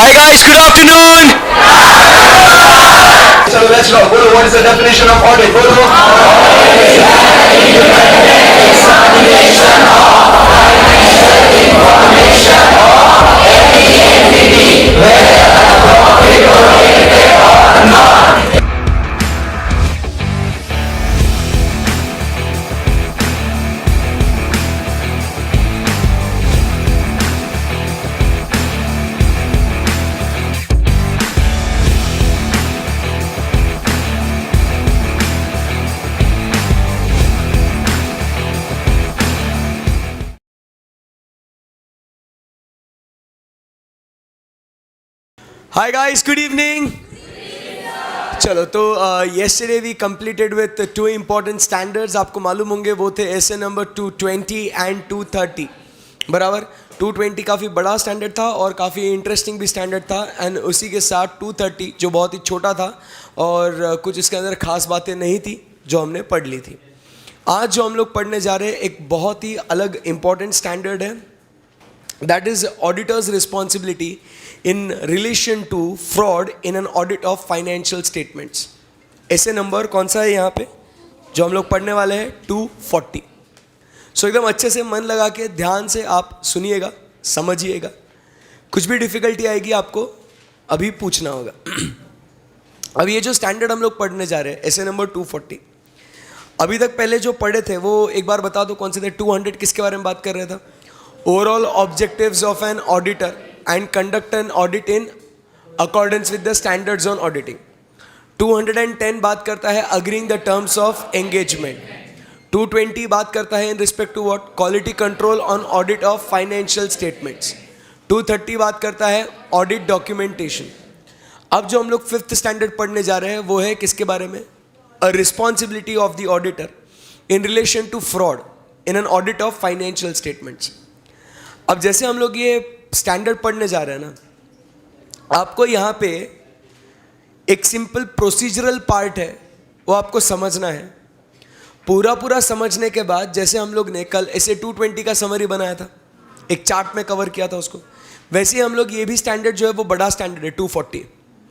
Hi guys, good afternoon. So let's go. Guru, what is the definition of audit? Guru? Hi guys, good evening. चलो तो yesterday we completed with two important standards. आपको मालूम होंगे वो थे essay number 220 and 230. बराबर 220 काफ़ी बड़ा स्टैंडर्ड था और काफ़ी इंटरेस्टिंग भी स्टैंडर्ड था, एंड उसी के साथ 230 जो बहुत ही छोटा था और कुछ इसके अंदर खास बातें नहीं थी जो हमने पढ़ ली थी. आज जो हम लोग पढ़ने जा रहे हैं एक बहुत ही अलग इम्पॉर्टेंट स्टैंडर्ड है, that is auditors responsibility in relation to fraud in an audit of financial statements. ऐसे नंबर कौन सा है यहाँ पे जो हम लोग पढ़ने वाले हैं? 240. सो एकदम अच्छे से मन लगा के ध्यान से आप सुनिएगा, समझिएगा. कुछ भी डिफिकल्टी आएगी आपको अभी पूछना होगा. अब ये जो स्टैंडर्ड हम लोग पढ़ने जा रहे हैं ऐसे नंबर 240, अभी तक पहले जो पढ़े थे वो एक बार बता दो कौन से थे. 200 किसके बारे में बात कर रहा था? Overall objectives of an auditor and conduct an audit in accordance with the standards on auditing. 210 बात करता है agreeing the terms of engagement. 220 बात करता है in respect to what? Quality control on audit of financial statements. 230 बात करता है audit documentation. अब जो हम लोग 5th standard पढ़ने जा रहे हैं वो है किसके बारे में? A responsibility of the auditor in relation to fraud in an audit of financial statements. अब जैसे हम लोग ये स्टैंडर्ड पढ़ने जा रहे हैं ना, आपको यहाँ पे एक सिंपल प्रोसीजरल पार्ट है वो आपको समझना है. पूरा समझने के बाद जैसे हम लोग ने कल ऐसे 220 का समरी बनाया था, एक चार्ट में कवर किया था उसको, वैसे ही हम लोग ये भी स्टैंडर्ड जो है वो बड़ा स्टैंडर्ड है 240.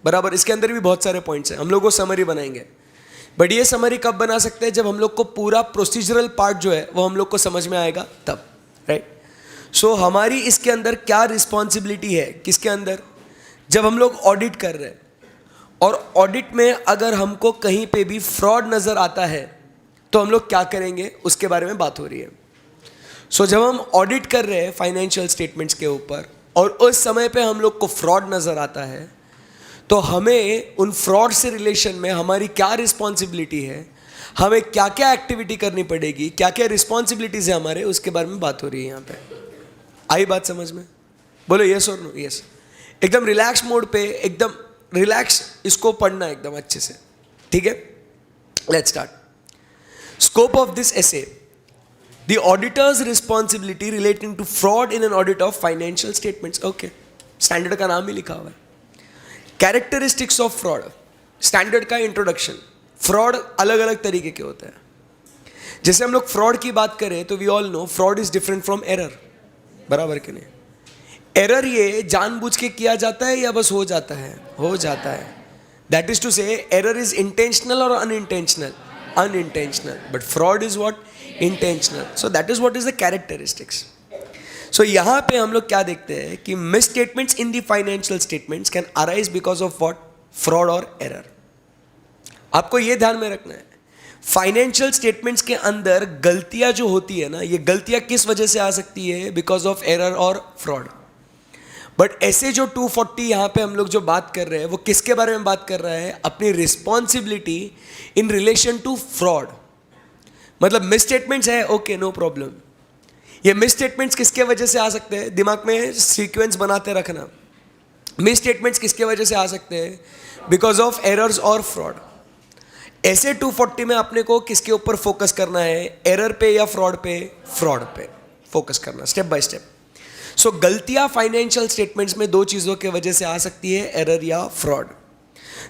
बराबर इसके अंदर भी बहुत सारे पॉइंट्स हैं, हम लोग वो समरी बनाएंगे. बट ये समरी कब बना सकते हैं? जब हम लोग को पूरा प्रोसीजरल पार्ट जो है वो हम लोग को समझ में आएगा तब, राइट. सो हमारी इसके अंदर क्या रिस्पॉन्सिबिलिटी है? किसके अंदर? जब हम लोग ऑडिट कर रहे हैं और ऑडिट में अगर हमको कहीं पे भी फ्रॉड नज़र आता है तो हम लोग क्या करेंगे उसके बारे में बात हो रही है. सो जब हम ऑडिट कर रहे हैं फाइनेंशियल स्टेटमेंट्स के ऊपर और उस समय पे हम लोग को फ्रॉड नज़र आता है तो हमें उन फ्रॉड से रिलेशन में हमारी क्या रिस्पॉन्सिबिलिटी है, हमें क्या क्या एक्टिविटी करनी पड़ेगी, क्या क्या रिस्पॉन्सिबिलिटीज़ है हमारे, उसके बारे में बात हो रही है यहाँ पे. आई बात समझ में? बोलो यस और नो. यस. एकदम रिलैक्स मोड पे, एकदम रिलैक्स इसको पढ़ना है एकदम अच्छे से, ठीक है. Let's start. Scope of this SA, the auditor's responsibility relating to fraud in an audit of financial statements. Okay, standard का नाम ही लिखा हुआ है. कैरेक्टरिस्टिक्स ऑफ फ्रॉड, स्टैंडर्ड का इंट्रोडक्शन. फ्रॉड अलग अलग तरीके के होते हैं. जैसे हम लोग फ्रॉड की बात करें तो we all know fraud is different from error. बराबर कि नहीं? एरर ये जानबूझ के किया जाता है या बस हो जाता है? हो जाता है. That is to say error is intentional और unintentional. Unintentional. But fraud is what? Intentional. So that is what is the characteristics. सो यहाँ पे हम लोग क्या देखते हैं कि misstatements in the financial statements can arise because of what? Fraud और एरर. आपको ये ध्यान में रखना है फाइनेंशियल स्टेटमेंट्स के अंदर गलतियां जो होती है ना, ये गलतियां किस वजह से आ सकती है? बिकॉज ऑफ एरर और फ्रॉड. बट ऐसे जो 240 यहाँ पे हम लोग जो बात कर रहे हैं वो किसके बारे में बात कर रहा है? अपनी responsibility in relation to fraud. मतलब मिस स्टेटमेंट्स है, ओके नो प्रॉब्लम. ये मिस स्टेटमेंट्स किसके वजह से आ सकते हैं? दिमाग में सीक्वेंस बनाते रखना. मिस स्टेटमेंट्स किसके वजह से आ सकते हैं? बिकॉज ऑफ एरर्स और फ्रॉड. ऐसे 240 में अपने को किसके ऊपर फोकस करना है? एरर पे या फ्रॉड पे? फ्रॉड पे फोकस करना, स्टेप बाय स्टेप. सो गलतियां फाइनेंशियल स्टेटमेंट्स में दो चीजों के वजह से आ सकती है, एरर या fraud.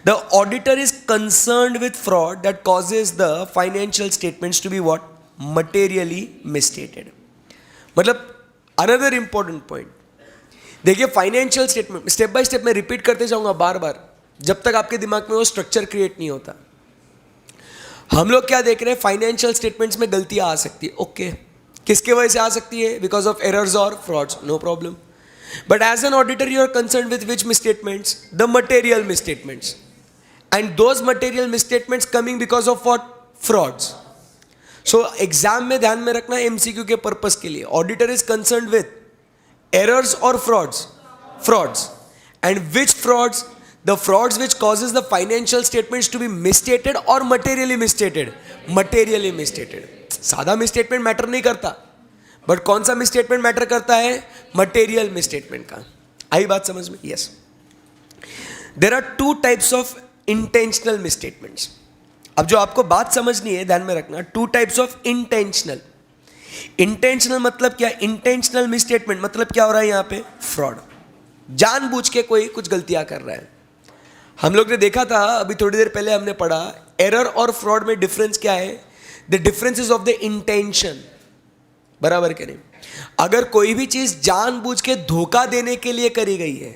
The auditor is concerned with fraud that causes the financial statements to be what? Materially misstated. मतलब अनदर इंपॉर्टेंट पॉइंट, देखिए financial statement step by step मैं रिपीट करते जाऊंगा बार बार जब तक आपके दिमाग में वो स्ट्रक्चर क्रिएट नहीं होता। हम लोग क्या देख रहे हैं, फाइनेंशियल स्टेटमेंट्स में गलतियां आ सकती है। ओके, किसके वजह से आ सकती है? बिकॉज ऑफ एरर्स और frauds, no problem. But as an auditor you are concern with which misstatements? The material misstatements, and those material misstatements coming because of what? Frauds. So exam में ध्यान में रखना एमसीक्यू के purpose के लिए, auditor is concern with errors or frauds and which frauds? The frauds which causes the financial statements to be misstated or materially misstated. सादा misstatement matter नहीं करता, बट कौन सा misstatement मैटर करता है? material misstatement का। आई बात समझ में? yes. There are two types of intentional misstatements. अब जो आपको बात समझनी है, ध्यान में रखना, two types of intentional मतलब क्या? इंटेंशनल मिसस्टेटमेंट मतलब क्या हो रहा है यहाँ पे? फ्रॉड। जानबूझ के कोई कुछ गलतियां कर रहा है। हम लोग ने देखा था अभी थोड़ी देर पहले हमने पढ़ा, एरर और फ्रॉड में डिफरेंस क्या है? The difference is of the intention, बराबर के नहीं? अगर कोई भी चीज जानबूझ के धोखा देने के लिए करी गई है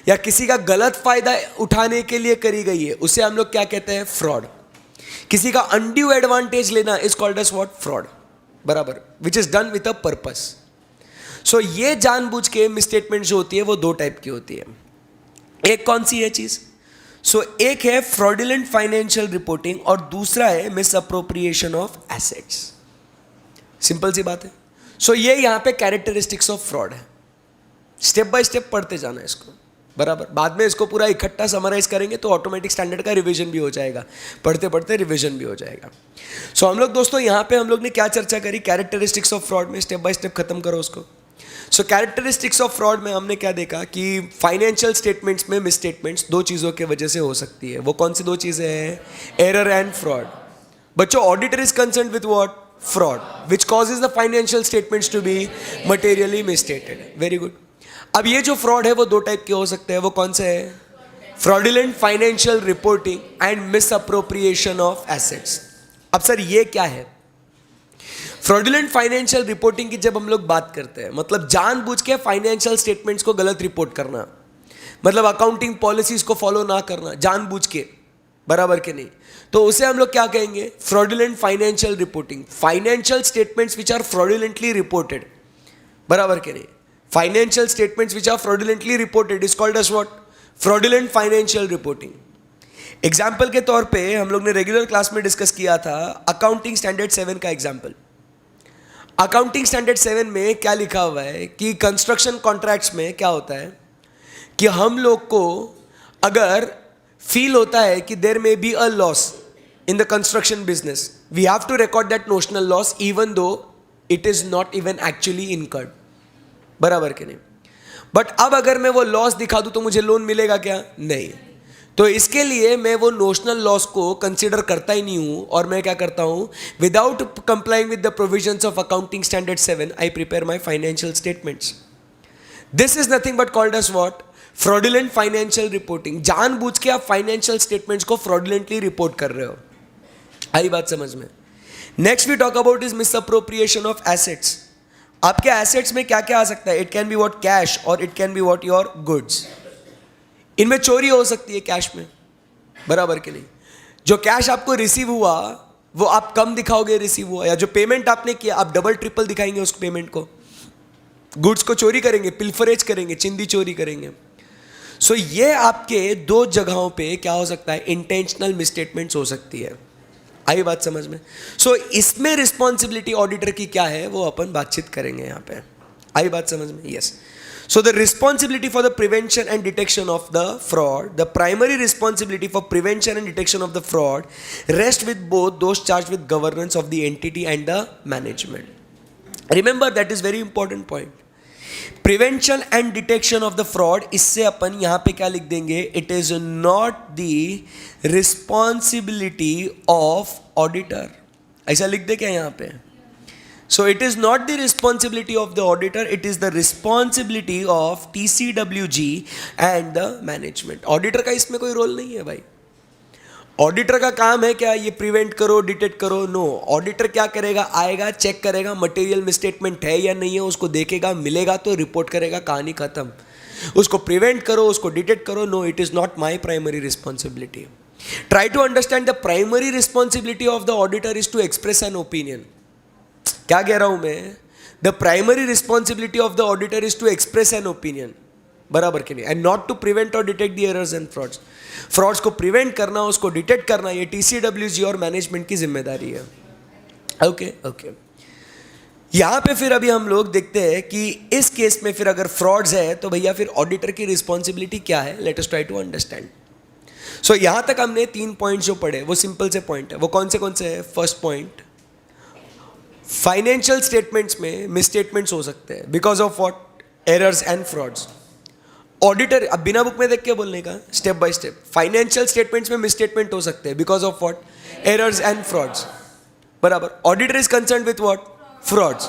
या किसी का गलत फायदा उठाने के लिए करी गई है, उसे हम लोग क्या कहते हैं? फ्रॉड। किसी का अनड्यू एडवांटेज लेना is called as what? Fraud, बराबर, which is done with a purpose. So ये जानबूझ के मिसस्टेटमेंट जो होती है वो दो टाइप की होती है। एक कौन सी है चीज? सो एक है फ्रॉडुलेंट फाइनेंशियल रिपोर्टिंग और दूसरा है misappropriation of assets. Simple सी बात है। सो ये यहां पे कैरेक्टरिस्टिक्स ऑफ फ्रॉड है। स्टेप बाय स्टेप पढ़ते जाना है इसको, बराबर। बाद में इसको पूरा इकट्ठा समराइज करेंगे तो ऑटोमेटिक स्टैंडर्ड का रिवीजन भी हो जाएगा, पढ़ते पढ़ते रिवीजन भी हो जाएगा। सो हम लोग दोस्तों यहाँ पे हम लोग ने क्या चर्चा करी? कैरेक्टरिस्टिक्स ऑफ फ्रॉड में स्टेप बाय स्टेप खत्म करो उसको। सो कैरेक्टरिस्टिक्स ऑफ फ्रॉड में हमने क्या देखा कि फाइनेंशियल स्टेटमेंट्स में मिसस्टेटमेंट्स दो चीज़ों की वजह से हो सकती है। वो कौन सी दो चीज़ें हैं? Error and fraud. बच्चों, auditor is concern with what? Fraud, which causes the financial statements to be materially misstated. Very good. अब ये जो फ्रॉड है वो दो टाइप के हो सकते हैं। वो कौन से है? Fraudulent financial reporting and miss appropriation of assets. अब सर ये क्या है? फ्रॉडुलेंट फाइनेंशियल रिपोर्टिंग की जब हम लोग बात करते हैं, मतलब जानबूझ के फाइनेंशियल स्टेटमेंट्स को गलत रिपोर्ट करना, मतलब अकाउंटिंग पॉलिसीज को फॉलो ना करना जानबूझ के, बराबर के नहीं? तो उसे हम लोग क्या कहेंगे? Fraudulent financial reporting. Financial statements which are fraudulently reported, बराबर के नहीं? Financial statements which are fraudulently reported is called as what? Fraudulent financial reporting. Example के तौर पे हम लोग ने रेगुलर क्लास में डिस्कस किया था अकाउंटिंग स्टैंडर्ड 7 का एग्जाम्पल। अकाउंटिंग स्टैंडर्ड 7 में क्या लिखा हुआ है कि कंस्ट्रक्शन कॉन्ट्रैक्ट्स में क्या होता है कि हम लोग को अगर फील होता है कि there may be a loss in the construction business, we have to record that notional loss even though it is not even actually incurred, बराबर के नहीं? बट अब अगर मैं वो लॉस दिखा दूं तो मुझे लोन मिलेगा क्या? नहीं। तो इसके लिए मैं वो नोशनल लॉस को कंसीडर करता ही नहीं हूं और मैं क्या करता हूं? Without complying with the provisions of accounting standard 7 I prepare my financial statements. This is nothing but called as what? Fraudulent financial reporting. जानबूझ के आप फाइनेंशियल स्टेटमेंट्स को फ्रॉडुलेंटली रिपोर्ट कर रहे हो। आई बात समझ में? Next we talk about is misappropriation of assets. आपके एसेट्स में क्या क्या आ सकता है? It can be what? Cash, और it can be what? Your goods. इनमें चोरी हो सकती है कैश में, बराबर के नहीं? जो कैश आपको रिसीव हुआ वो आप कम दिखाओगे रिसीव हुआ, या जो पेमेंट आपने किया आप डबल ट्रिपल दिखाएंगे उस पेमेंट को। गुड्स को चोरी करेंगे, पिल्फरेज करेंगे, चिंदी चोरी करेंगे। सो ये आपके दो जगहों पे क्या हो सकता है? इंटेंशनल मिसस्टेटमेंट्स हो सकती है। आई बात समझ में? सो इसमें रिस्पॉन्सिबिलिटी ऑडिटर की क्या है वो अपन बातचीत करेंगे यहाँ पे। आई बात समझ में? Yes. So the responsibility for the prevention and detection of the fraud, the primary responsibility for prevention and detection of the fraud rest with both those charge with governance of the entity and the management. Remember that is very important point. Prevention and detection of the fraud, इससे अपन यहां पे क्या लिख देंगे? It is not the responsibility of auditor. ऐसा लिख दे क्या यहां पे? सो it is not the responsibility of the auditor, it is the responsibility of TCWG and the management. Auditor का इसमें कोई रोल नहीं है भाई। ऑडिटर का काम है क्या? ये प्रिवेंट करो, डिटेक्ट करो? नो। ऑडिटर क्या करेगा? आएगा, चेक करेगा मटेरियल मिसस्टेटमेंट है या नहीं है, उसको देखेगा, मिलेगा तो रिपोर्ट करेगा, कहानी खत्म। उसको प्रिवेंट करो, उसको डिटेक्ट करो. No, it is not my primary responsibility. Try to understand the primary responsibility of the auditor is to express an opinion. क्या कह रहा हूं मैं? The primary responsibility of the auditor is to express an opinion. बराबर के नहीं? And not to prevent और detect the errors and frauds. Frauds को प्रिवेंट करना, उसको डिटेक्ट करना, ये TCWG और मैनेजमेंट की जिम्मेदारी है. Okay okay. यहां पे फिर अभी हम लोग देखते हैं कि इस केस में फिर अगर फ्रॉड्स है तो भैया फिर ऑडिटर की रिस्पॉन्सिबिलिटी क्या है. Let us try to understand. So यहां तक हमने 3 पॉइंट जो पढ़े वो सिंपल से पॉइंट है. वो कौन से है? फर्स्ट पॉइंट, फाइनेंशियल स्टेटमेंट्स में मिसस्टेटमेंट्स हो सकते हैं because of what? Errors and frauds. Auditor, अब बिना बुक में देख के बोलने का, step by step. Financial statements में मिसस्टेटमेंट हो सकते हैं because of what? Errors and frauds. बराबर. Auditor is concern with what? Frauds,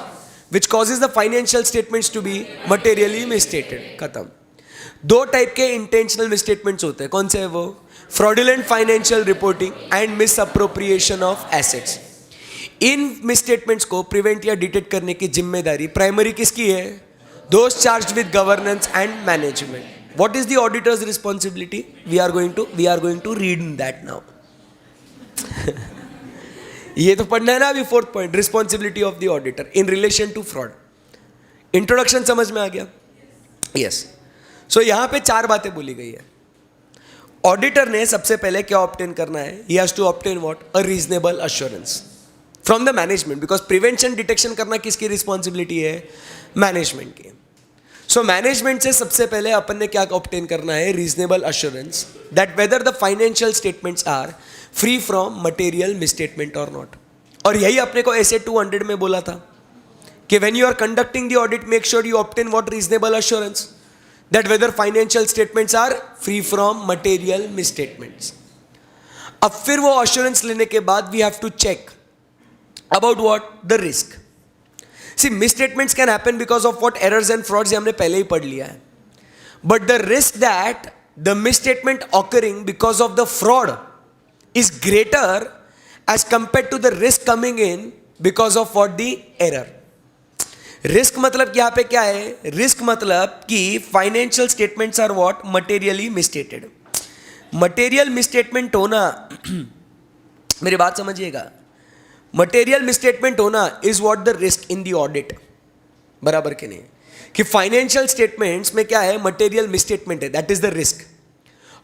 which causes the financial statements to be materially misstated. खत्म. 2 टाइप के इंटेंशनल मिसस्टेटमेंट्स होते हैं. कौन से है वो? Fraudulent financial reporting and misappropriation of assets. In misstatements को प्रिवेंट या डिटेक्ट करने की जिम्मेदारी प्राइमरी किसकी है? Those charged with governance and management. What is the auditor's responsibility? We are going to read that now. ये तो पढ़ना है ना अभी. 4th point, responsibility of the auditor in relation to fraud. Introduction समझ में आ गया? Yes. So यहाँ पे 4 बातें बोली गई है. ऑडिटर ने सबसे पहले क्या ऑब्टेन करना है? He has to obtain what? A reasonable assurance from the management, because prevention detection करना किसकी रिस्पॉन्सिबिलिटी है? मैनेजमेंट की. सो मैनेजमेंट से सबसे पहले अपन ने क्या ऑब्टेन करना है? Reasonable assurance that whether the financial statements are free from material misstatement और नॉट. और यही अपने को SA 200 में बोला था कि when you are conducting the audit make sure you obtain what? Reasonable assurance that whether financial statements are free from material misstatements. अब फिर वो अश्योरेंस लेने के बाद we have to check about what? The risk. See, misstatements can happen because of what? Errors and frauds. ये हमने पहले ही पढ़ लिया है. But the risk that the misstatement occurring because of the fraud is greater as compared to the risk coming in because of what? The error. Risk मतलब यहाँ पे क्या है? रिस्क मतलब कि financial statements are what? Materially misstated. Material misstatement होना मेरी बात समझिएगा, मटेरियल मिसस्टेटमेंट होना is what the risk in the audit. बराबर के नहीं? कि फाइनेंशियल स्टेटमेंट्स में क्या है? मटेरियल मिसस्टेटमेंट है, दैट इज द रिस्क.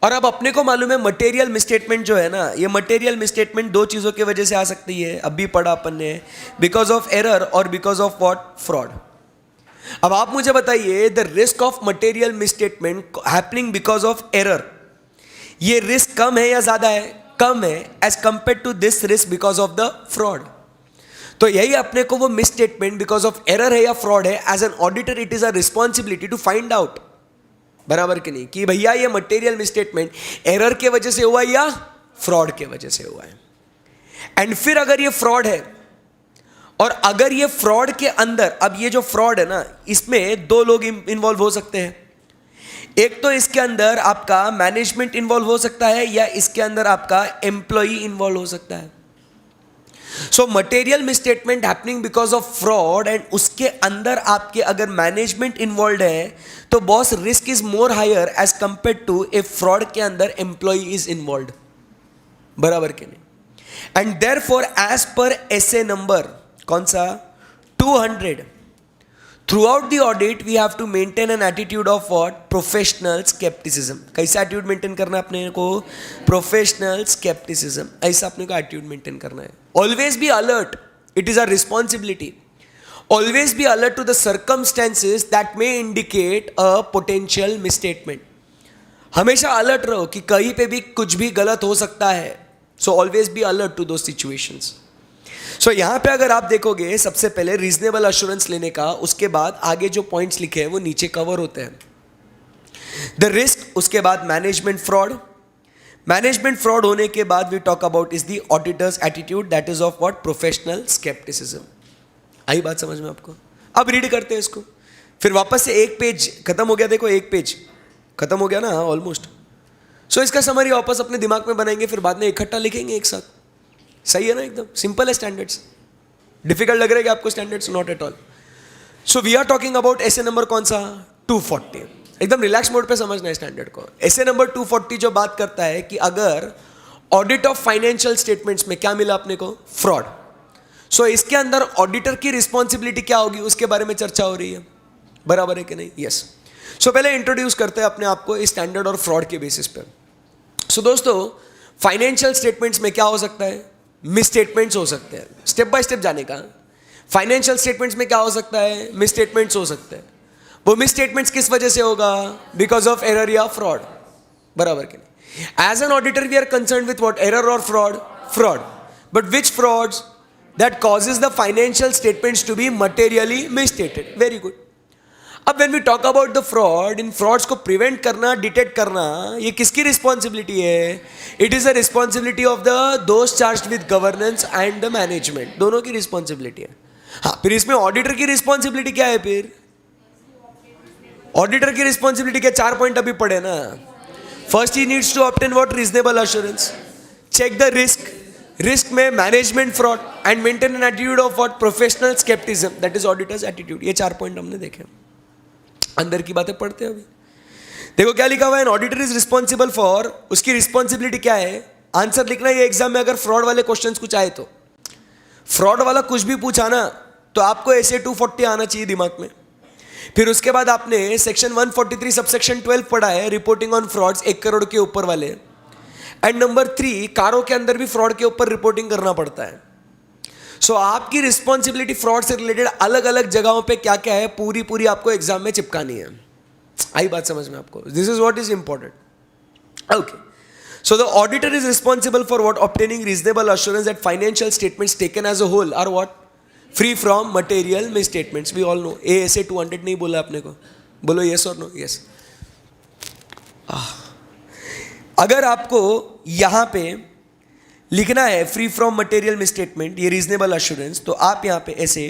और अब अपने को मालूम है मटेरियल मिसस्टेटमेंट जो है ना, ये मटेरियल मिसस्टेटमेंट 2 चीज़ों की वजह से आ सकती है. अब भी पढ़ा अपन ने, बिकॉज ऑफ एरर और बिकॉज ऑफ व्हाट? फ्रॉड. अब आप मुझे बताइए, the risk of material misstatement happening because of error, ये रिस्क कम है या ज़्यादा है? कम है as compare to this risk because of the fraud. तो यही अपने को वो मिसस्टेटमेंट बिकॉज ऑफ एरर है या फ्रॉड है, as an auditor it is a responsibility to find out. बराबर कि नहीं? कि भैया ये मटेरियल मिसस्टेटमेंट एरर के वजह से हुआ या फ्रॉड के वजह से हुआ है. एंड फिर अगर ये फ्रॉड है, और अगर ये फ्रॉड के अंदर, अब ये जो फ्रॉड है ना, इसमें 2 लोग इन्वॉल्व हो सकते हैं. एक तो इसके अंदर आपका मैनेजमेंट इन्वॉल्व हो सकता है, या इसके अंदर आपका एम्प्लॉई इन्वॉल्व हो सकता है. So material misstatement happening because of fraud, and उसके अंदर आपके अगर मैनेजमेंट इन्वॉल्व है तो boss risk is more higher as compare to a fraud के अंदर एम्प्लॉई इज इन्वॉल्व. बराबर के नहीं? And therefore as per SA number कौन सा? 200, throughout the audit we have to maintain an attitude of what? Professional skepticism. कैसा attitude maintain करना है अपने को? Professional skepticism. ऐसा अपने को एटीट्यूड मेंटेन करना है. Always be alert, it is a responsibility. Always be alert to the circumstances that may indicate a potential misstatement. हमेशा अलर्ट रहो कि कहीं पे भी कुछ भी गलत हो सकता है. So always be alert to those situations. So यहां पे अगर आप देखोगे, सबसे पहले रीजनेबल अश्योरेंस लेने का, उसके बाद आगे जो पॉइंट्स लिखे हैं वो नीचे कवर होते हैं. द रिस्क, उसके बाद मैनेजमेंट फ्रॉड. मैनेजमेंट फ्रॉड होने के बाद we talk about is the auditor's attitude, that is of what? Professional scepticism. आई बात समझ में आपको? अब रीड करते हैं इसको. फिर वापस से एक पेज खत्म हो गया. देखो एक पेज खत्म हो गया ना ऑलमोस्ट. सो इसका समरी वापस अपने दिमाग में बनाएंगे, फिर बाद में इकट्ठा लिखेंगे एक साथ. सही है ना? एकदम सिंपल है. स्टैंडर्ड्स डिफिकल्ट लग रहा है कि आपको? Standards not at all. So we are talking about ऐसे नंबर कौन सा? 240. एकदम रिलैक्स मोड पे समझना है स्टैंडर्ड को। एसे नंबर 240 जो बात करता है कि अगर ऑडिट ऑफ फाइनेंशियल स्टेटमेंट्स में क्या मिला अपने को, फ्रॉड, सो इसके अंदर ऑडिटर की रिस्पॉन्सिबिलिटी क्या होगी उसके बारे में चर्चा हो रही है, बराबर है कि नहीं? यस। सो पहले इंट्रोड्यूस करते हैं अपने आप को इस स्टैंडर्ड और फ्रॉड के बेसिस पे। सो दोस्तों, फाइनेंशियल स्टेटमेंट्स में क्या हो सकता है, मिस स्टेटमेंट्स हो सकते हैं। स्टेप बाय स्टेप जाने का, फाइनेंशियल स्टेटमेंट्स में क्या हो सकता है, मिस स्टेटमेंट्स हो सकते हैं। वो मिस स्टेटमेंट्स किस वजह से होगा, बिकॉज ऑफ एरर या फ्रॉड, बराबर कि नहीं? As an auditor we are concern with what, error और fraud, fraud, but which frauds that causes the financial statements to be materially misstated. Very good. अब when we talk about the fraud, इन frauds को prevent करना, detect करना, ये किसकी responsibility है? It is a responsibility of the those charged with governance and the management, दोनों की रिस्पॉन्सिबिलिटी है। हाँ, फिर इसमें ऑडिटर की रिस्पॉन्सिबिलिटी क्या है? फिर ऑडिटर की रिस्पॉन्सिबिलिटी क्या? 4 पॉइंट अभी पढ़े ना। First, he needs to obtain what, reasonable assurance, check the risk, risk में management fraud, and maintain an attitude of what, professional scepticism, that is auditor's attitude. ये 4 पॉइंट हमने देखे, अंदर की बातें पढ़ते हैं अभी। देखो क्या लिखा हुआ है, ऑडिटर इज रिस्पॉन्सिबल फॉर, उसकी रिस्पॉन्सिबिलिटी क्या है? आंसर लिखना है। ये एग्जाम में अगर फ्रॉड वाले क्वेश्चंस कुछ आए तो, फ्रॉड वाला कुछ भी पूछा ना तो आपको ऐसे 240 आना चाहिए दिमाग में। फिर उसके बाद आपने सेक्शन 143 सबसेक्शन 12 पढ़ा है, रिपोर्टिंग ऑन फ्रॉड्स, 1 करोड़ के ऊपर वाले। एंड नंबर 3, कारों के अंदर भी फ्रॉड के ऊपर रिपोर्टिंग करना पड़ता है। सो आपकी रिस्पॉन्सिबिलिटी फ्रॉड से रिलेटेड अलग अलग जगहों पे क्या क्या है, पूरी पूरी आपको एग्जाम में चिपकानी है। आई बात समझ में आपको? This is what is important. Okay, so the auditor is responsible for what, obtaining reasonable assurance that financial statements taken as a whole are what, free from material misstatements. We all know. ASA 200 नहीं बोला अपने को, बोलो yes और no? Yes. अगर आपको यहां पे लिखना है फ्री फ्रॉम मटेरियल मिसस्टेटमेंट, ये रीजनेबल अश्योरेंस, तो आप यहाँ पे ऐसे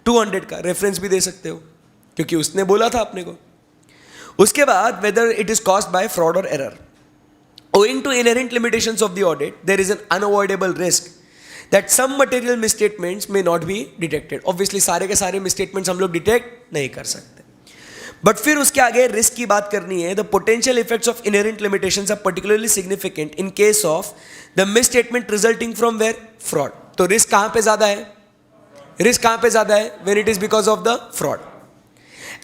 200 का रेफरेंस भी दे सकते हो, क्योंकि उसने बोला था अपने को। उसके बाद whether it is caused by fraud और error, owing to inherent limitations of the audit, there is an unavoidable risk that some material misstatements may not be detected. Obviously सारे के सारे मिसस्टेटमेंट्स हम लोग डिटेक्ट नहीं कर सकते, बट फिर उसके आगे रिस्क की बात करनी है। The potential effects of inherent limitations are particularly significant in case of the misstatement resulting from where, fraud. तो रिस्क कहां पे ज्यादा है? रिस्क कहां पे ज्यादा है? When it is because of the fraud.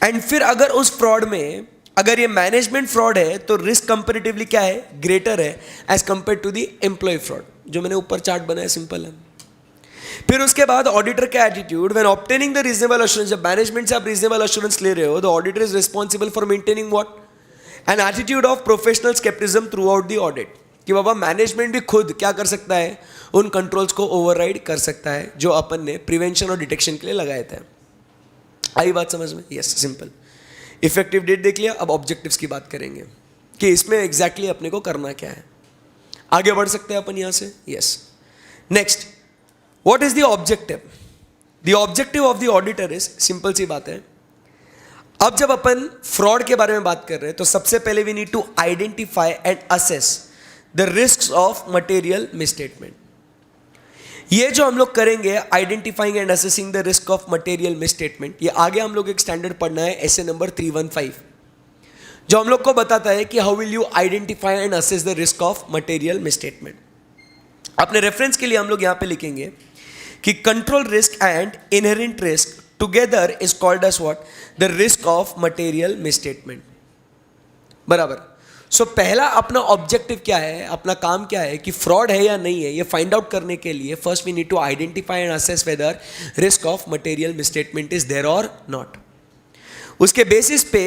And फिर अगर उस फ्रॉड में अगर ये मैनेजमेंट फ्रॉड है तो रिस्क कंपेरेटिवली क्या है, ग्रेटर है as compare to the employee fraud, जो मैंने ऊपर चार्ट बनाया, सिंपल है। फिर उसके बाद ऑडिटर का attitude, when obtaining the reasonable assurance, जब मैनेजमेंट से आप रीजनेबल अश्योरेंस ले रहे हो, the auditor is responsible for maintaining what, an attitude of professional scepticism throughout the audit, कि बाबा मैनेजमेंट भी खुद क्या कर सकता है, उन कंट्रोल्स को ओवरराइड कर सकता है जो अपन ने प्रिवेंशन और डिटेक्शन के लिए लगाए थे। आई बात समझ में? Yes, simple. इफेक्टिव डेट देख लिया, अब ऑब्जेक्टिव्स की बात करेंगे कि इसमें एग्जैक्टली अपने को करना क्या है। आगे बढ़ सकते हैं अपन यहां से? Yes. Next, what is the objective? The objective of the auditor is, simple सी बात है, अब जब अपन फ्रॉड के बारे में बात कर रहे हैं तो सबसे पहले we need to identify and assess the risk of material misstatement. ये जो हम लोग करेंगे, identifying and assessing the risk of material misstatement, ये आगे हम लोग एक स्टैंडर्ड पढ़ना है, एसे नंबर 315, जो हम लोग को बताता है कि how will you identify and assess the risk of material misstatement. अपने रेफरेंस के लिए हम लोग यहां पे लिखेंगे कि control risk and inherent risk together is called as what, the risk of material misstatement, बराबर। सो पहला अपना ऑब्जेक्टिव क्या है, अपना काम क्या है कि फ्रॉड है या नहीं है, ये फाइंड आउट करने के लिए first we need to identify and assess whether risk of material misstatement is there और नॉट। उसके बेसिस पे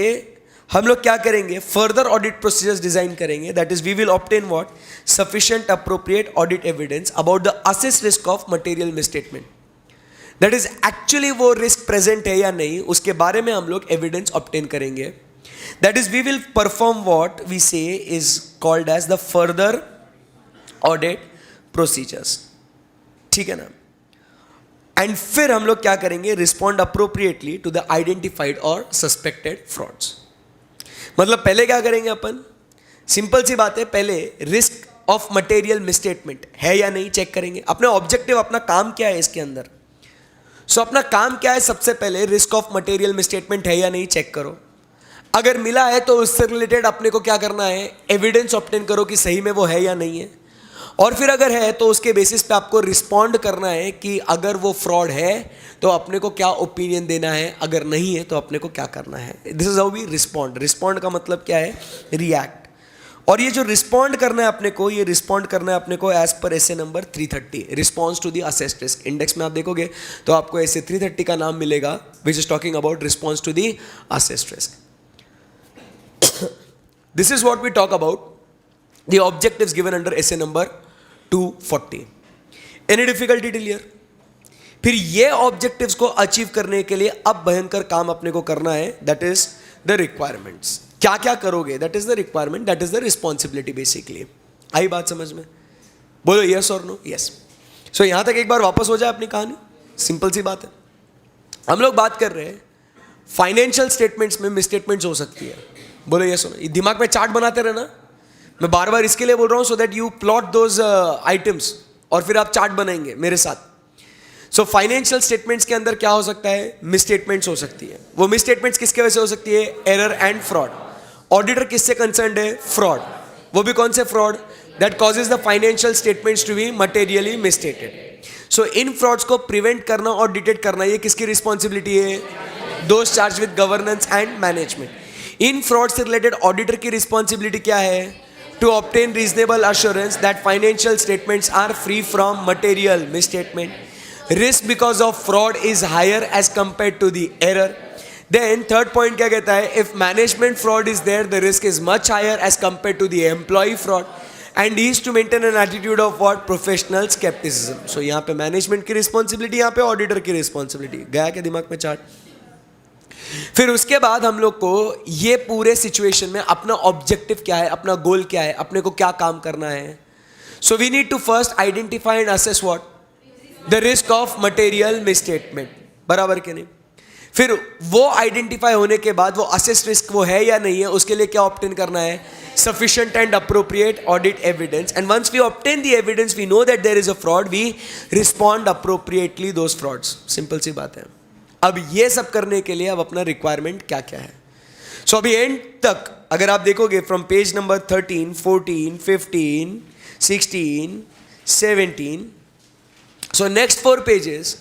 हम लोग क्या करेंगे, फर्दर ऑडिट प्रोसीजर्स डिजाइन करेंगे, that is we will obtain what, sufficient appropriate audit evidence about the assess risk of material misstatement, that is actually वो risk present है या नहीं, उसके बारे में हम लोग एविडेंस ऑब्टेन करेंगे। That is, we will perform what we say is called as the further audit procedures, ठीक है ना। एंड फिर हम लोग क्या करेंगे, respond appropriately to the identified और सस्पेक्टेड फ्रॉड्स। मतलब पहले क्या करेंगे अपन, सिंपल सी बात है, पहले रिस्क ऑफ मटेरियल मिसस्टेटमेंट है या नहीं चेक करेंगे। अपने ऑब्जेक्टिव, अपना काम क्या है इसके अंदर, सो अपना काम क्या है, सबसे पहले रिस्क ऑफ मटेरियल मिसस्टेटमेंट है या नहीं चेक करो। अगर मिला है तो उससे रिलेटेड अपने को क्या करना है, एविडेंस ऑब्टेन करो कि सही में वो है या नहीं है, और फिर अगर है तो उसके बेसिस पे आपको रिस्पॉन्ड करना है कि अगर वो फ्रॉड है तो अपने को क्या ओपिनियन देना है, अगर नहीं है तो अपने को क्या करना है. This is how we respond. Respond का मतलब क्या है, रिएक्ट. और ये जो रिस्पॉन्ड करना है अपने को, ये रिस्पॉन्ड करना है अपने को as per SA number 330, response to the assessed risk. Index में आप देखोगे तो आपको ऐसे 330 का नाम मिलेगा, which is talking about response to the assessed risk. This is what we talk about, the objectives given under essay number 240. Any difficulty till here? फिर ये ऑब्जेक्टिव्स को अचीव करने के लिए अब भयंकर काम अपने को करना है, दैट इज द रिक्वायरमेंट्स. क्या क्या करोगे, that is the requirement, that is the responsibility. Basically I बात समझ में? बोलो यस और नो. यस. सो यहां तक एक बार वापस हो जाए अपनी कहानी. सिंपल सी बात है. हम लोग बात कर रहे हैं फाइनेंशियल स्टेटमेंट्स में मिसस्टेटमेंट्स हो सकती है. बोलो ये सुनो, दिमाग में चार्ट बनाते रहना. मैं बार बार इसके लिए बोल रहा हूं so that you plot those items, और फिर आप चार्ट बनाएंगे मेरे साथ. सो फाइनेंशियल स्टेटमेंट्स के अंदर क्या हो सकता है, मिसस्टेटमेंट्स हो सकती है. वो मिसस्टेटमेंट्स किसके वजह से हो सकती है, एरर एंड फ्रॉड. ऑडिटर किससे कंसर्न्ड है, फ्रॉड. वो भी कौन से fraud, that causes the financial statements to be materially misstated. So इन फ्रॉड्स को प्रिवेंट करना और डिटेक्ट करना, ये किसकी रिस्पॉन्सिबिलिटी है, those charge with governance and management. इन फ्रॉड से रिलेटेड ऑडिटर की रिस्पॉन्सिबिलिटी क्या है, to obtain reasonable assurance that financial statements are free from material misstatement. Risk because of fraud is higher as compare to the error. Then third point क्या कहता है, if management fraud is there the risk is much higher as compare to the employee fraud, and is to maintain an attitude of what, professional scepticism. So यहाँ पे management की responsibility, यहाँ पे auditor की responsibility. गया क्या दिमाग में चार्ट? फिर उसके बाद हम लोग को ये पूरे सिचुएशन में अपना ऑब्जेक्टिव क्या है, अपना गोल क्या है, अपने को क्या काम करना है. So we need to first identify and assess what, the risk of material misstatement. बराबर के नहीं? फिर वो आइडेंटिफाई होने के बाद वो असेस रिस्क वो है या नहीं है, उसके लिए क्या ऑब्टेन करना है, sufficient and appropriate audit evidence. And once we obtain the evidence, we know that there is a fraud, we respond appropriately those frauds. Simple सी बात है. अब ये सब करने के लिए अब अपना रिक्वायरमेंट क्या क्या है. सो अभी एंड तक अगर आप देखोगे from page number 13, 14, 15, 16, 17, so next 4 pages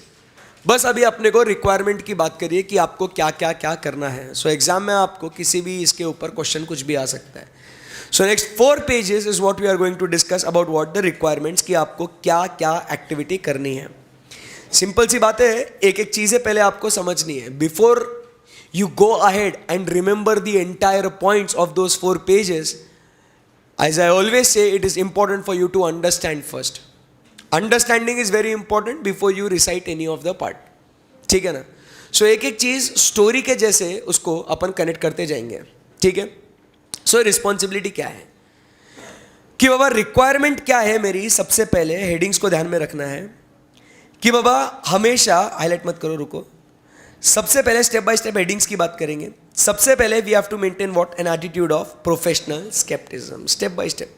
बस अभी अपने को रिक्वायरमेंट की बात करिए कि आपको क्या क्या क्या करना है. सो एग्जाम में आपको किसी भी इसके ऊपर क्वेश्चन कुछ भी आ सकता है. So next 4 pages is what we are going to discuss about what the requirements, कि आपको क्या क्या एक्टिविटी करनी है. सिंपल सी बात है, एक एक चीज़ें पहले आपको समझनी है before you go ahead and remember the entire points of those 4 pages. As I always say, it is important for you to understand first. Understanding is very important before you recite any of the part. ठीक है ना? सो एक एक चीज़ story के जैसे उसको अपन connect करते जाएंगे. ठीक है? सो रिस्पॉन्सिबिलिटी क्या है कि बाबा रिक्वायरमेंट क्या है मेरी, सबसे पहले हेडिंग्स को ध्यान में रखना है कि बाबा हमेशा, हाईलाइट मत करो, रुको. सबसे पहले स्टेप बाय स्टेप हेडिंग्स की बात करेंगे. सबसे पहले we have to maintain what, an attitude of professional scepticism. Step by step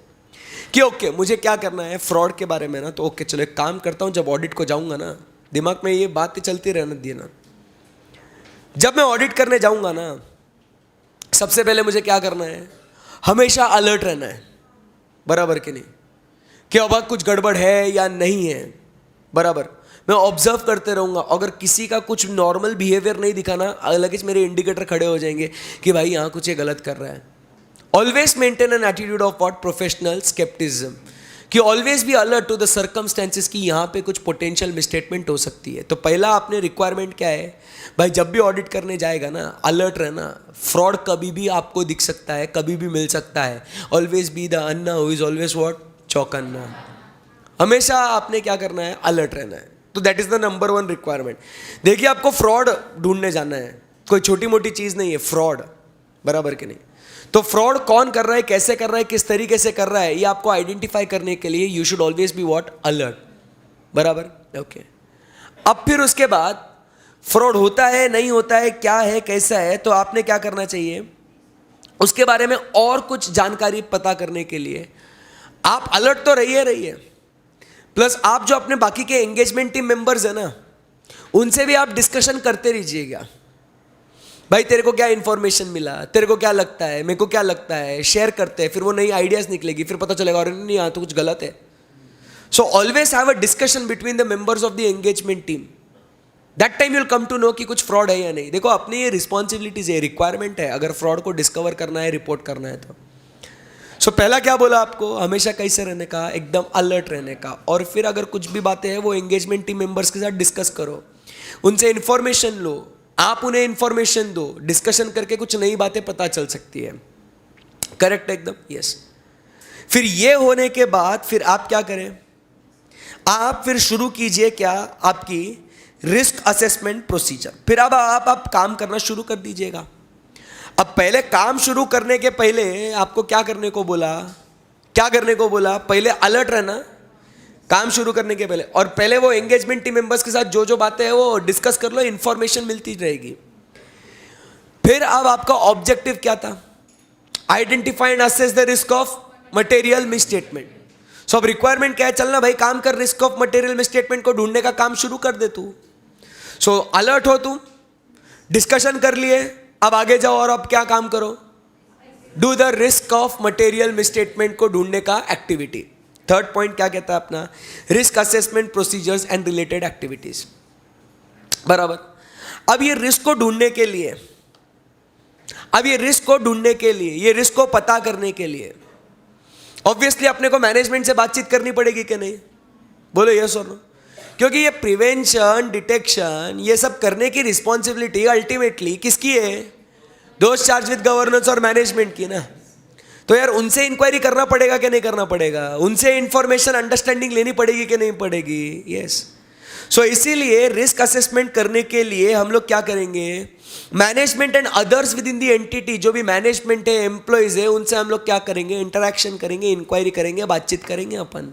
कि ओके मुझे क्या करना है फ्रॉड के बारे में ना, तो ओके चलो एक काम करता हूँ, जब ऑडिट को जाऊँगा ना, दिमाग में ये बातें चलती रहना दिए ना, जब मैं ऑडिट करने जाऊँगा ना, सबसे पहले मुझे क्या करना है, हमेशा अलर्ट रहना है. बराबर कि नहीं? कि अब कुछ गड़बड़ है या नहीं है. बराबर मैं ऑब्जर्व करते रहूँगा. अगर किसी का कुछ नॉर्मल बिहेवियर नहीं दिखाना, अलग मेरे इंडिकेटर खड़े हो जाएंगे कि भाई यहाँ कुछ ये गलत कर रहा है. Always maintain an attitude of what, professional scepticism. कि always be alert to the circumstances कि यहाँ पे कुछ पोटेंशियल मिसस्टेटमेंट हो सकती है. तो पहला आपने रिक्वायरमेंट क्या है भाई, जब भी ऑडिट करने जाएगा ना, अलर्ट रहना. फ्रॉड कभी भी आपको दिख सकता है, कभी भी मिल सकता है. Always be the Anna who is always what, चौकन्ना. हमेशा आपने क्या करना है, अलर्ट रहना है. तो that is the number 1 requirement. देखिए आपको फ्रॉड ढूंढने जाना है, कोई छोटी मोटी चीज़ नहीं है फ्रॉड. बराबर कि नहीं? तो फ्रॉड कौन कर रहा है, कैसे कर रहा है, किस तरीके से कर रहा है, ये आपको आइडेंटिफाई करने के लिए you should always be what, alert. बराबर? ओके. अब फिर उसके बाद फ्रॉड होता है नहीं होता है, क्या है कैसा है, तो आपने क्या करना चाहिए, उसके बारे में और कुछ जानकारी पता करने के लिए आप अलर्ट तो रहिए, प्लस आप जो अपने बाकी के एंगेजमेंट टीम मेंबर्स है ना, उनसे भी आप डिस्कशन करते रहिएगा. भाई तेरे को क्या इन्फॉर्मेशन मिला, तेरे को क्या लगता है, मेरे को क्या लगता है, शेयर करते हैं, फिर वो नई आइडियाज निकलेगी, फिर पता चलेगा और नहीं यहाँ तो कुछ गलत है. So always have a discussion between the members of the engagement team. That time you'll come to know कि कुछ फ्रॉड है या नहीं. देखो अपनी ये रिस्पॉन्सिबिलिटीज है, रिक्वायरमेंट है, अगर फ्रॉड को डिस्कवर करना है, रिपोर्ट करना है तो. सो पहला क्या बोला आपको, हमेशा कैसे रहने का, एकदम अलर्ट रहने का. और फिर अगर कुछ भी बातें हैं वो एंगेजमेंट टीम मेंबर्स के साथ डिस्कस करो, उनसे इंफॉर्मेशन लो, आप उन्हें इंफॉर्मेशन दो, डिस्कशन करके कुछ नई बातें पता चल सकती है. करेक्ट है एकदम, यस. फिर ये होने के बाद फिर आप क्या करें, आप फिर शुरू कीजिए क्या, आपकी रिस्क असेसमेंट प्रोसीजर. फिर अब आप काम करना शुरू कर दीजिएगा. अब पहले काम शुरू करने के पहले आपको क्या करने को बोला, क्या करने को बोला, पहले अलर्ट रहना काम शुरू करने के पहले. और पहले वो एंगेजमेंट टीम मेंबर्स के साथ जो जो बातें हैं वो डिस्कस कर लो, इंफॉर्मेशन मिलती रहेगी. फिर अब आपका ऑब्जेक्टिव क्या था, identify and assess the risk of material misstatement. So अब रिक्वायरमेंट क्या है, चलना भाई काम कर, रिस्क ऑफ मटेरियल मिसस्टेटमेंट को ढूंढने का काम शुरू कर दे तू. सो अलर्ट हो तुम, डिस्कशन कर लिए, अब आगे जाओ और अब क्या काम करो, do the risk of material misstatement को ढूंढने का एक्टिविटी. थर्ड पॉइंट क्या कहता है अपना, risk assessment procedures and related activities. बराबर. अब ये रिस्क को ढूंढने के लिए, अब ये रिस्क को ढूंढने के लिए, ये रिस्क को पता करने के लिए ऑब्वियसली अपने को मैनेजमेंट से बातचीत करनी पड़ेगी कि नहीं, बोलो यस और नो. क्योंकि ये प्रिवेंशन, डिटेक्शन, ये सब करने की रिस्पॉन्सिबिलिटी अल्टीमेटली किसकी है, दोज चार्ज विद गवर्नेंस और मैनेजमेंट की ना. तो यार उनसे इंक्वायरी करना पड़ेगा कि नहीं करना पड़ेगा, उनसे इंफॉर्मेशन अंडरस्टैंडिंग लेनी पड़ेगी कि नहीं पड़ेगी. यस. सो इसीलिए रिस्क असेसमेंट करने के लिए हम लोग क्या करेंगे, management and others within the entity, जो भी मैनेजमेंट है, एम्प्लॉयज है, उनसे हम लोग क्या करेंगे, इंटरैक्शन करेंगे, इंक्वायरी करेंगे, बातचीत करेंगे. अपन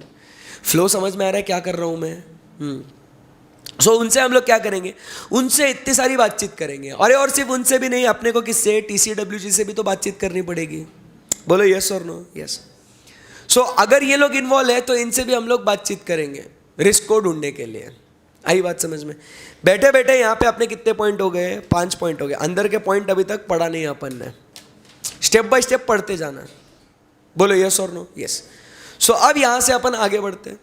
फ्लो समझ में आ रहा है क्या कर रहा हूं मैं. सो उनसे हम लोग क्या करेंगे, उनसे इतनी सारी बातचीत करेंगे. और सिर्फ उनसे भी नहीं, अपने को किससे, TCWG से भी तो बातचीत करनी पड़ेगी. बोलो यस और नो. यस. सो अगर ये लोग इन्वॉल्व है तो इनसे भी हम लोग बातचीत करेंगे रिस्क को ढूंढने के लिए. आई बात समझ में. बैठे बैठे यहाँ पे अपने कितने पॉइंट हो गए, 5 पॉइंट हो गए. अंदर के पॉइंट अभी तक पढ़ा नहीं अपन ने, स्टेप बाय स्टेप पढ़ते जाना. बोलो यस और नो. यस. सो अब यहाँ से अपन आगे बढ़ते हैं.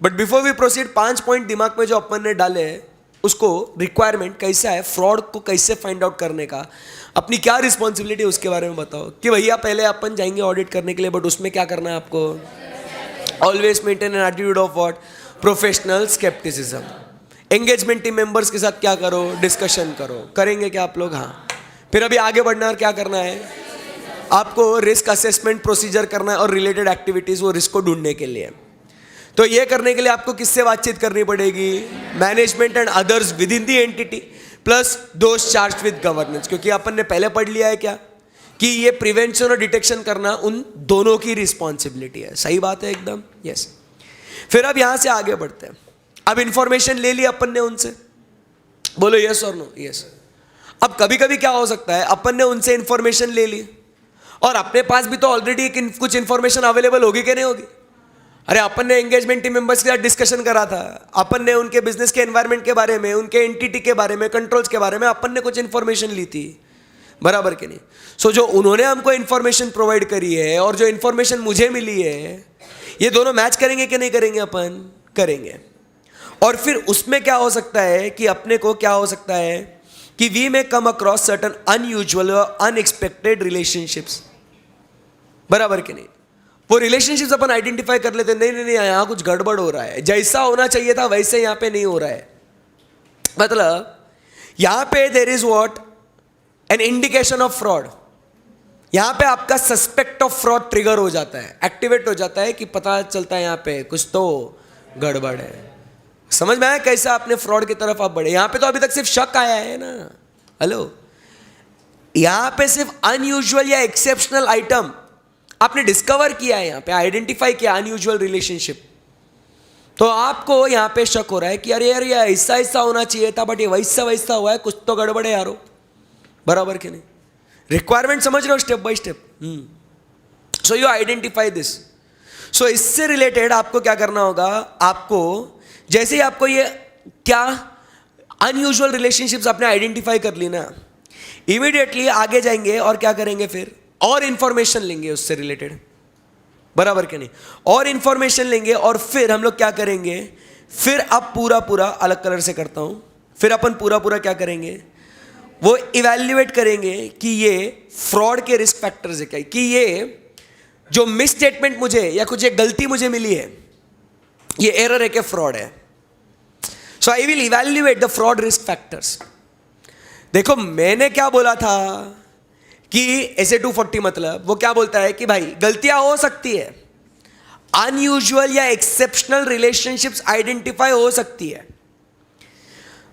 But before we proceed, 5 point दिमाग में जो अपन ने डाले हैं, उसको रिक्वायरमेंट कैसा है, फ्रॉड को कैसे फाइंड आउट करने का, अपनी क्या रिस्पॉन्सिबिलिटी उसके बारे में बताओ. कि भैया पहले अपन जाएंगे ऑडिट करने के लिए, बट उसमें क्या करना है आपको, always maintain an attitude of what, professional scepticism. Engagement team members के साथ क्या करो, डिस्कशन करो. करेंगे क्या आप लोग, हाँ. फिर अभी आगे बढ़ना है, क्या करना है आपको, रिस्क असेसमेंट प्रोसीजर करना है और रिलेटेड एक्टिविटीज, वो रिस्क को ढूंढने के लिए. तो ये करने के लिए आपको किससे बातचीत करनी पड़ेगी, management and others within the entity plus those charged with governance. क्योंकि अपन ने पहले पढ़ लिया है क्या, कि ये प्रिवेंशन और डिटेक्शन करना उन दोनों की रिस्पॉन्सिबिलिटी है. सही बात है एकदम. यस. फिर अब यहां से आगे बढ़ते हैं. अब इंफॉर्मेशन ले ली अपन ने उनसे, बोलो यस और नो. यस. अब कभी कभी क्या हो सकता है, अपन ने उनसे इंफॉर्मेशन ले ली और अपने पास भी तो ऑलरेडी कुछ इंफॉर्मेशन अवेलेबल होगी कि नहीं होगी. अरे अपन ने एंगेजमेंट टीम मेंबर्स के साथ डिस्कशन करा था, अपन ने उनके बिजनेस के एनवायरनमेंट के बारे में, उनके एंटिटी के बारे में, कंट्रोल्स के बारे में अपन ने कुछ इंफॉर्मेशन ली थी. बराबर कि नहीं. सो जो उन्होंने हमको इंफॉर्मेशन प्रोवाइड करी है और जो इंफॉर्मेशन मुझे मिली है, ये दोनों मैच करेंगे कि नहीं करेंगे, अपन करेंगे. और फिर उसमें क्या हो सकता है कि अपने को क्या हो सकता है कि we may come across certain unusual और अनएक्सपेक्टेड रिलेशनशिप्स. बराबर कि नहीं. वो रिलेशनशिप्स अपन आइडेंटिफाई कर लेते, नहीं यहाँ कुछ गड़बड़ हो रहा है, जैसा होना चाहिए था वैसे यहाँ पे नहीं हो रहा है. मतलब यहाँ पे there is what, an indication of fraud. यहाँ पे आपका सस्पेक्ट ऑफ फ्रॉड ट्रिगर हो जाता है, एक्टिवेट हो जाता है, कि पता चलता है यहाँ पे कुछ तो गड़बड़ है. समझ में आया कैसा आपने फ्रॉड की तरफ आप बढ़े. यहाँ पे तो अभी तक सिर्फ शक आया है ना. हेलो. यहाँ पे सिर्फ अनयूजुअल या एक्सेप्शनल आइटम आपने डिस्कवर किया है, यहाँ पे आइडेंटिफाई किया अनयूजुअल रिलेशनशिप. तो आपको यहाँ पे शक हो रहा है कि अरे यार ये ऐसा ऐसा होना चाहिए था, बट ये वैसा वैसा हुआ है, कुछ तो गड़बड़ है यारो. बराबर कि नहीं. रिक्वायरमेंट समझ रहे हो step by step. So you identify this. So इससे रिलेटेड आपको क्या करना होगा, आपको जैसे ही आपको ये क्या अनयूजुअल रिलेशनशिप्स आपने आइडेंटिफाई कर ली ना, इमीडिएटली आगे जाएंगे और क्या करेंगे, फिर और इंफॉर्मेशन लेंगे उससे रिलेटेड, बराबर के नहीं, और इंफॉर्मेशन लेंगे और फिर हम लोग क्या करेंगे, फिर अब पूरा अलग कलर से करता हूं, फिर अपन पूरा क्या करेंगे, वो इवैल्यूएट करेंगे कि ये फ्रॉड के रिस्क फैक्टर्स है क्या, कि ये जो मिस स्टेटमेंट मुझे या कुछ एक गलती मुझे मिली है, ये एरर है क्या, फ्रॉड है. So I will evaluate the fraud risk factors. देखो मैंने क्या बोला था कि ऐसे 240 मतलब वो क्या बोलता है कि भाई गलतियां हो सकती है, अनयूजुअल या एक्सेप्शनल रिलेशनशिप्स आइडेंटिफाई हो सकती है,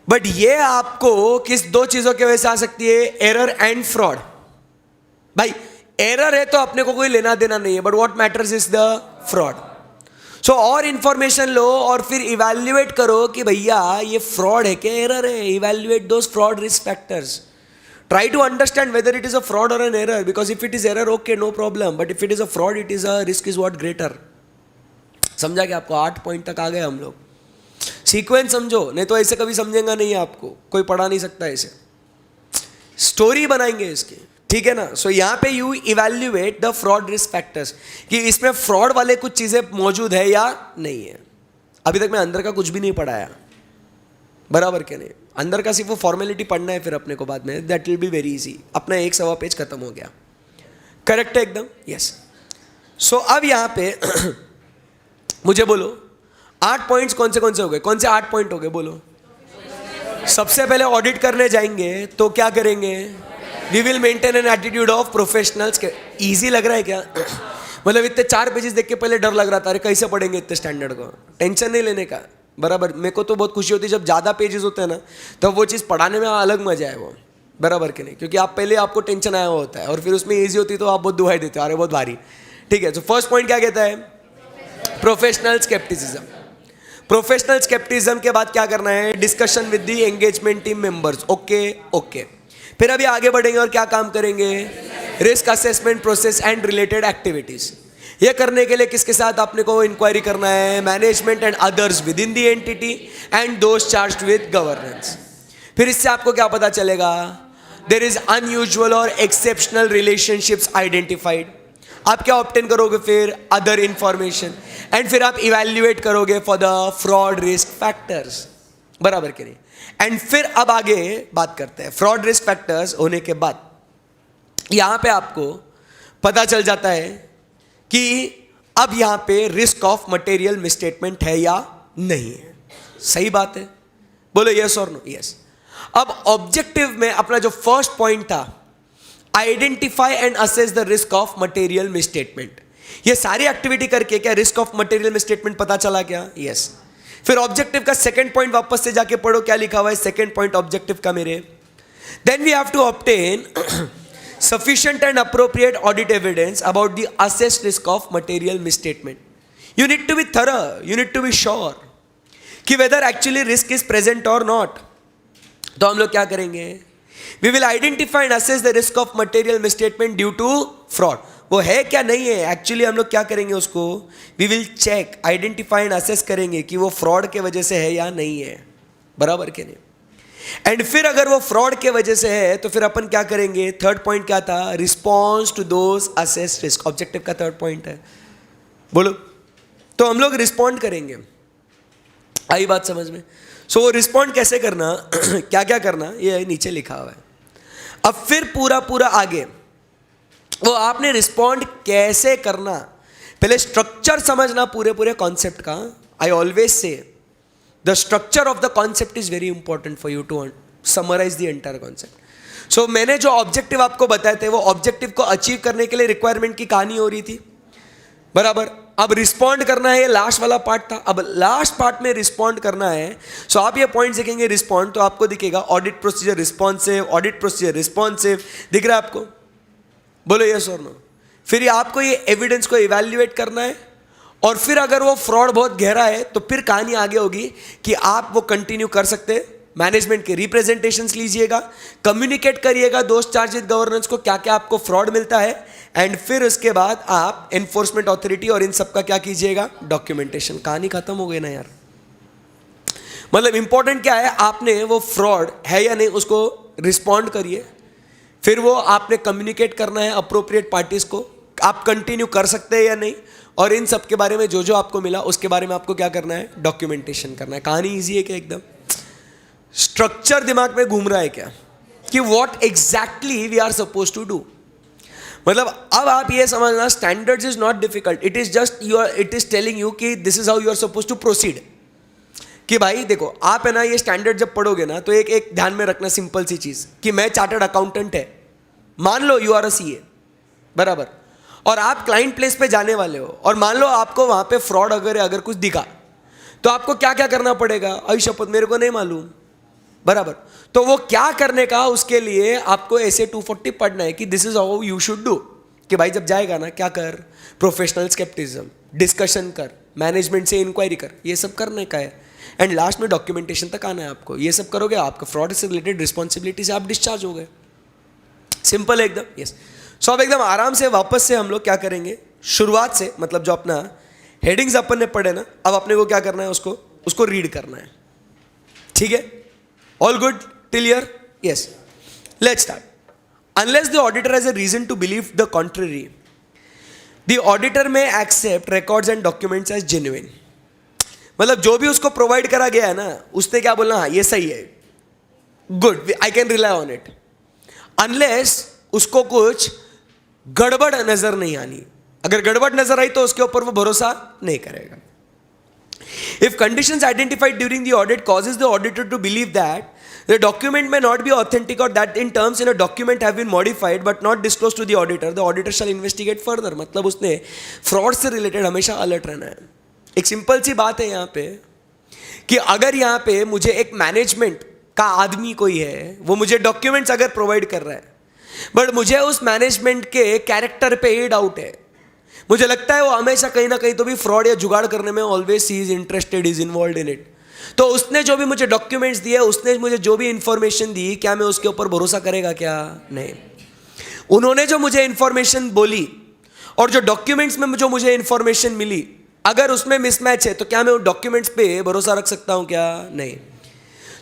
बट ये आपको किस दो चीजों की वजह से आ सकती है, एरर एंड फ्रॉड. भाई एरर है तो अपने को कोई लेना देना नहीं है, but what matters is the fraud. So और इंफॉर्मेशन लो और फिर इवैल्यूएट करो कि भैया ये फ्रॉड है क्या, एरर है. Evaluate those fraud risk factors. Try to understand whether it is a fraud or an error, because if it is error, okay, no problem, but if it is a fraud, it is a risk is what greater. समझा कि आपको 8 point तक आ गए हम लोग. Sequence समझो, नहीं तो ऐसे कभी समझेगा नहीं, आपको कोई पढ़ा नहीं सकता ऐसे. स्टोरी बनाएंगे इसकी, ठीक है ना. सो यहाँ पे you evaluate the fraud risk factors कि इसमें फ्रॉड वाले कुछ चीजें मौजूद है या नहीं है. अभी तक मैं अंदर का कुछ भी नहीं पढ़ाया, बराबर क्या नहीं. अंदर का सिर्फ वो फॉर्मेलिटी पढ़ना है फिर अपने को बाद में, that will be very easy. अपना 1 पेज खत्म हो गया. करेक्ट है एकदम, यस. सो अब यहाँ पे मुझे बोलो 8 पॉइंट्स कौन से हो गए, कौन से 8 पॉइंट हो गए बोलो. सबसे पहले ऑडिट करने जाएंगे तो क्या करेंगे, we will maintain an attitude of professionals. Easy लग रहा है क्या, मतलब इतने 4 पेजेस देख के पहले डर लग रहा था, अरे कैसे पढ़ेंगे इतने स्टैंडर्ड को. टेंशन नहीं लेने का, बराबर. मेरे को तो बहुत खुशी होती है जब ज़्यादा पेजेस होते हैं ना, तो वो चीज़ पढ़ाने में अलग मजा है वो, बराबर के नहीं. क्योंकि आप पहले आपको टेंशन आया हुआ होता है और फिर उसमें इजी होती है तो आप बहुत दुहाई देते हो, अरे बहुत भारी. ठीक है, तो फर्स्ट पॉइंट क्या कहता है, प्रोफेशनल स्केप्टिसिज्म. प्रोफेशनल स्केप्टिसिज्म के बाद क्या करना है, discussion with the engagement team members. Okay. फिर अभी आगे बढ़ेंगे और क्या काम करेंगे, risk assessment process and related activities. ये करने के लिए किसके साथ आपने को इंक्वायरी करना है, management and others within the entity and those charged with governance. फिर इससे आपको क्या पता चलेगा, देयर इज अनयूजुअल और एक्सेप्शनल रिलेशनशिप्स आइडेंटिफाइड. आप क्या ऑब्टेन करोगे, फिर अदर इंफॉर्मेशन, एंड फिर आप इवैल्यूएट करोगे for the fraud risk factors, बराबर के नहीं. एंड फिर अब आगे बात करते हैं फ्रॉड रिस्क फैक्टर्स होने के बाद. यहां पे आपको पता चल जाता है कि अब यहां पे रिस्क ऑफ मटेरियल मिसस्टेटमेंट है या नहीं है. सही बात है, बोलो यस और नो. यस. अब ऑब्जेक्टिव में अपना जो फर्स्ट पॉइंट था, identify and assess the risk of material misstatement, ये सारी एक्टिविटी करके क्या रिस्क ऑफ मटेरियल मिसस्टेटमेंट पता चला क्या, यस. फिर ऑब्जेक्टिव का सेकंड पॉइंट वापस से जाके पढ़ो क्या लिखा हुआ है सेकंड पॉइंट ऑब्जेक्टिव का मेरे. Then we have to obtain sufficient and appropriate audit evidence about the assessed risk of material misstatement. You need to be thorough, you need to be sure कि whether actually risk is present or not. तो हम लोग क्या करेंगे, we will identify and assess the risk of material misstatement due to fraud. वो है क्या नहीं है, एक्चुअली हम लोग क्या करेंगे उसको, we will check, identify and assess करेंगे कि वो fraud के वजह से है या नहीं है, बराबर के नहीं. एंड फिर अगर वो फ्रॉड के वजह से है तो फिर अपन क्या करेंगे, थर्ड पॉइंट क्या था, response to those assessed risk. Objective का थर्ड पॉइंट है, बोलो. तो हम लोग रिस्पॉन्ड करेंगे, आई बात समझ में. सो रिस्पॉन्ड कैसे करना क्या क्या करना, ये नीचे लिखा हुआ है. अब फिर पूरा आगे वो आपने रिस्पॉन्ड कैसे करना, पहले स्ट्रक्चर समझना पूरे कॉन्सेप्ट का. आई ऑलवेज से the structure of the concept is very important for you to summarize the entire concept. So मैंने जो ऑब्जेक्टिव आपको बताए थे वो ऑब्जेक्टिव को अचीव करने के लिए रिक्वायरमेंट की कहानी हो रही थी, बराबर. अब रिस्पॉन्ड करना है, लास्ट वाला पार्ट था. अब लास्ट पार्ट में रिस्पॉन्ड करना है. सो आप ये पॉइंट देखेंगे रिस्पॉन्ड, तो आपको दिखेगा audit procedure responsive, audit procedure responsive, दिख रहा है आपको, बोलो यस और नो. फिर आपको ये एविडेंस को इवैल्यूएट करना है, और फिर अगर वो फ्रॉड बहुत गहरा है तो फिर कहानी आगे होगी कि आप वो कंटिन्यू कर सकते हैं. मैनेजमेंट के रिप्रेजेंटेशंस लीजिएगा, कम्युनिकेट करिएगा दोस्त चार्ज विद गवर्नेंस को क्या क्या आपको फ्रॉड मिलता है, एंड फिर उसके बाद आप एनफोर्समेंट अथॉरिटी और इन सब का क्या कीजिएगा, डॉक्यूमेंटेशन. कहानी खत्म हो गई ना यार. मतलब इंपॉर्टेंट क्या है, आपने वो फ्रॉड है या नहीं उसको रिस्पॉन्ड करिए, फिर वो आपने कम्युनिकेट करना है अप्रोप्रिएट पार्टीज को, आप कंटिन्यू कर सकते हैं या नहीं, और इन सब के बारे में जो जो आपको मिला उसके बारे में आपको क्या करना है, डॉक्यूमेंटेशन करना है. कहानी ईजी है क्या? एकदम. स्ट्रक्चर दिमाग में घूम रहा है क्या कि what exactly we are suppose to do? मतलब अब आप ये समझना, standards is not difficult, it is just it is telling you कि this is how you are suppose to proceed. कि भाई देखो, आप है ना ये स्टैंडर्ड जब पढ़ोगे ना तो एक ध्यान में रखना सिंपल सी चीज कि मैं चार्टर्ड अकाउंटेंट है, मान लो यू आर अ सीए, बराबर, और आप क्लाइंट प्लेस पे जाने वाले हो, और मान लो आपको वहां पे फ्रॉड अगर कुछ दिखा, तो आपको क्या क्या करना पड़ेगा? आई शपथ मेरे को नहीं मालूम, बराबर. तो वो क्या करने का, उसके लिए आपको ऐसे 240 पढ़ना है कि this is how you should do. कि भाई जब जाएगा ना, क्या कर, प्रोफेशनल स्केप्टिज्म, डिस्कशन कर, मैनेजमेंट से इंक्वायरी कर, ये सब करने का है. एंड लास्ट में डॉक्यूमेंटेशन तक आना है आपको. ये सब करोगे, आपका फ्रॉड से रिलेटेड रिस्पॉन्सिबिलिटी से आप डिस्चार्ज हो गए. सिंपल है एकदम. यस. सो अब एकदम आराम से वापस से हम लोग क्या करेंगे, शुरुआत से, मतलब जो अपना हेडिंग्स अपन ने पढ़े ना, अब अपने को क्या करना है, उसको रीड करना है. ठीक है? All good till here? Yes. Let's start. Unless the auditor has a reason to believe the contrary, the auditor may accept records and documents as genuine. मतलब जो भी उसको प्रोवाइड करा गया है ना, उसने क्या बोलना, हाँ ये सही है, good, I can rely on it. Unless उसको कुछ गड़बड़ नजर नहीं आनी. अगर गड़बड़ नजर आई तो उसके ऊपर वो भरोसा नहीं करेगा. If conditions identified during the audit causes the auditor to believe that the document may not be authentic or that in terms in a document have been modified but not disclosed to the auditor shall investigate further. मतलब उसने fraud से related हमेशा alert रहना है. एक simple सी बात है यहाँ पे कि अगर यहाँ पे मुझे एक मैनेजमेंट का आदमी कोई है, वो मुझे डॉक्यूमेंट्स अगर प्रोवाइड कर रहा है, बट मुझे उस मैनेजमेंट के कैरेक्टर पे ही डाउट है, मुझे लगता है वो हमेशा कहीं ना कहीं तो भी फ्रॉड या जुगाड़ करने में always he is interested, is involve in it. तो उसने जो भी मुझे डॉक्यूमेंट्स दिए, उसने मुझे जो भी इंफॉर्मेशन दी, क्या मैं उसके ऊपर भरोसा करेगा क्या? नहीं. उन्होंने जो मुझे इंफॉर्मेशन बोली और जो डॉक्यूमेंट्स में जो मुझे इंफॉर्मेशन मिली, अगर उसमें मिसमैच है तो क्या मैं उन डॉक्यूमेंट्स पे भरोसा रख सकता हूं क्या? नहीं.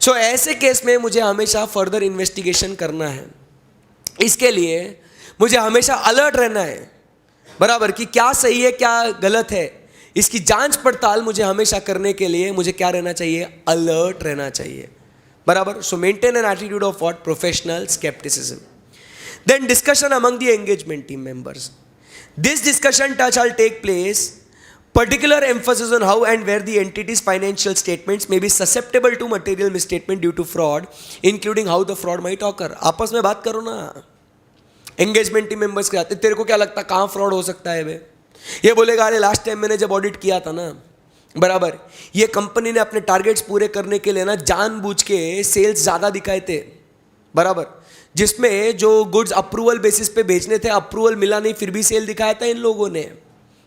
सो ऐसे केस में मुझे हमेशा फर्दर इन्वेस्टिगेशन करना है. इसके लिए मुझे हमेशा अलर्ट रहना है, बराबर, कि क्या सही है क्या गलत है. इसकी जांच पड़ताल मुझे हमेशा करने के लिए मुझे क्या रहना चाहिए? अलर्ट रहना चाहिए, बराबर. So maintain an attitude of what? Professional skepticism. Then discussion among the engagement team members. This discussion shall take place particular emphasis on how and where the entity's financial statements may be susceptible to material misstatement due to fraud, including how the fraud might occur. आपस में बात करो ना engagement team members के आते. तेरे को क्या लगता कहाँ फ्रॉड हो सकता है बे? ये बोलेगा अरे लास्ट टाइम मैंने जब ऑडिट किया था ना, बराबर, ये कंपनी ने अपने टारगेट्स पूरे करने के लिए ना जानबूझ के सेल्स ज़्यादा दिखाए थे, बराबर, जिसमें जो गुड्स अप्रूवल बेसिस पे बेचने थे, अप्रूवल मिला नहीं, फिर भी सेल दिखाया था इन लोगों ने,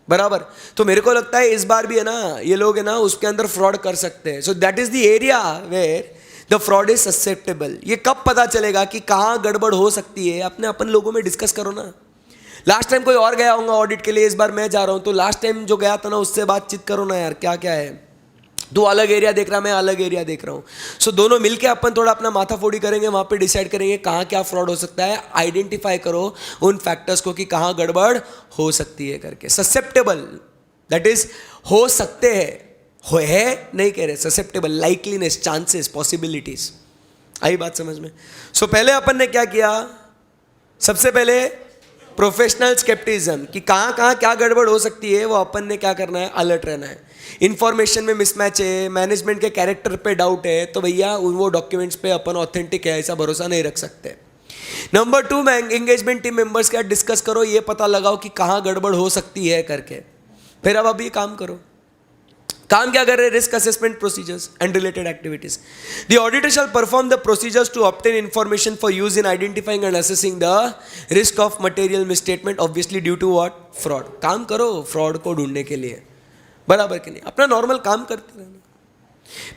बराबर. तो मेरे को लगता है इस बार भी है ना, ये लोग है ना उसके अंदर फ्रॉड कर सकते हैं. So that is the area where the fraud is susceptible. ये कब पता चलेगा कि कहाँ गड़बड़ हो सकती है? अपने अपन लोगों में डिस्कस करो ना. लास्ट टाइम कोई और गया होगा ऑडिट के लिए, इस बार मैं जा रहा हूँ, तो लास्ट टाइम जो गया था ना उससे बातचीत करो ना यार, क्या क्या है. तू अलग एरिया देख रहा, मैं अलग एरिया देख रहा हूँ. सो दोनों मिलके अपन थोड़ा अपना माथा फोड़ी करेंगे, वहाँ पे डिसाइड करेंगे कहाँ क्या फ्रॉड हो सकता है. आइडेंटिफाई करो उन फैक्टर्स को कि कहाँ गड़बड़ हो सकती है करके. ससेप्टेबल दैट इज हो सकते हैं, है नहीं कह रहे, ससेप्टेबल, लाइकलीनेस, चांसेस, पॉसिबिलिटीज. आई बात समझ में? सो पहले अपन ने क्या किया? सबसे पहले प्रोफेशनल स्केप्टिज्म कि कहाँ कहाँ क्या गड़बड़ हो सकती है, वो अपन ने क्या करना है? अलर्ट रहना है. इन्फॉर्मेशन में मिसमैच है, मैनेजमेंट के कैरेक्टर पे डाउट है, तो भैया वो डॉक्यूमेंट्स पे अपन ऑथेंटिक है ऐसा भरोसा नहीं रख सकते. नंबर 2 में एंगेजमेंट टीम मेंबर्स के साथ डिस्कस करो, ये पता लगाओ कि कहाँ गड़बड़ हो सकती है करके. फिर अब अभी काम करो. काम क्या कर रहे हैं? Risk assessment procedures and related activities. The auditor shall perform the procedures to obtain information for use in identifying and assessing the risk of material misstatement, obviously due to what? Fraud. काम करो fraud को ढूंढने के लिए, बराबर कि नहीं? अपना नॉर्मल काम करते रहना.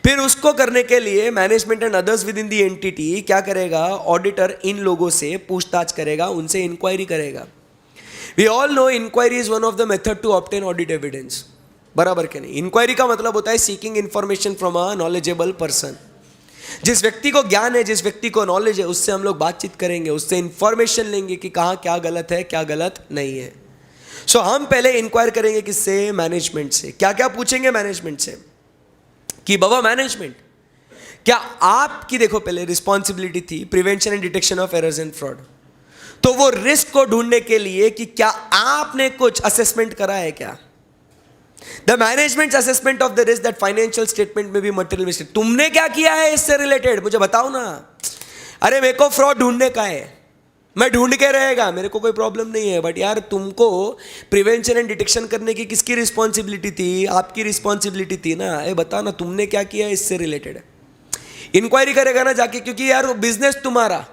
फिर उसको करने के लिए management and others within the entity क्या करेगा? ऑडिटर इन लोगों से पूछताछ करेगा, उनसे इंक्वायरी करेगा. We all know inquiry is one of the method to obtain audit evidence, बराबर के नहीं? इंक्वायरी का मतलब होता है seeking information from a knowledgeable person. जिस व्यक्ति को ज्ञान है, जिस व्यक्ति को नॉलेज है, उससे हम लोग बातचीत करेंगे, उससे इंफॉर्मेशन लेंगे कि कहाँ क्या गलत है, क्या गलत नहीं है। सो हम पहले इंक्वायर करेंगे किससे? मैनेजमेंट से। क्या क्या पूछेंगे मैनेजमेंट से कि बाबा मैनेजमेंट, क्या आपकी, देखो पहले रिस्पॉन्सिबिलिटी थी prevention and detection of errors and fraud, तो वो रिस्क को ढूंढने के लिए कि क्या आपने कुछ असेसमेंट करा है क्या? The management assessment of the risk that financial statement में भी मटेरियल मिस्टेक, तुमने क्या किया है इससे रिलेटेड, मुझे बताओ ना। अरे मेरे को फ्रॉड ढूंढने का है, मैं ढूंढ के रहेगा, मेरे को कोई प्रॉब्लम नहीं है, बट यार तुमको प्रिवेंशन एंड डिटेक्शन करने की किसकी रिस्पॉन्सिबिलिटी थी? आपकी रिस्पॉन्सिबिलिटी थी ना। ये बता ना तुमने क्या किया है इससे रिलेटेड। इंक्वायरी करेगा ना जाके, क्योंकि यार बिजनेस तुम्हारा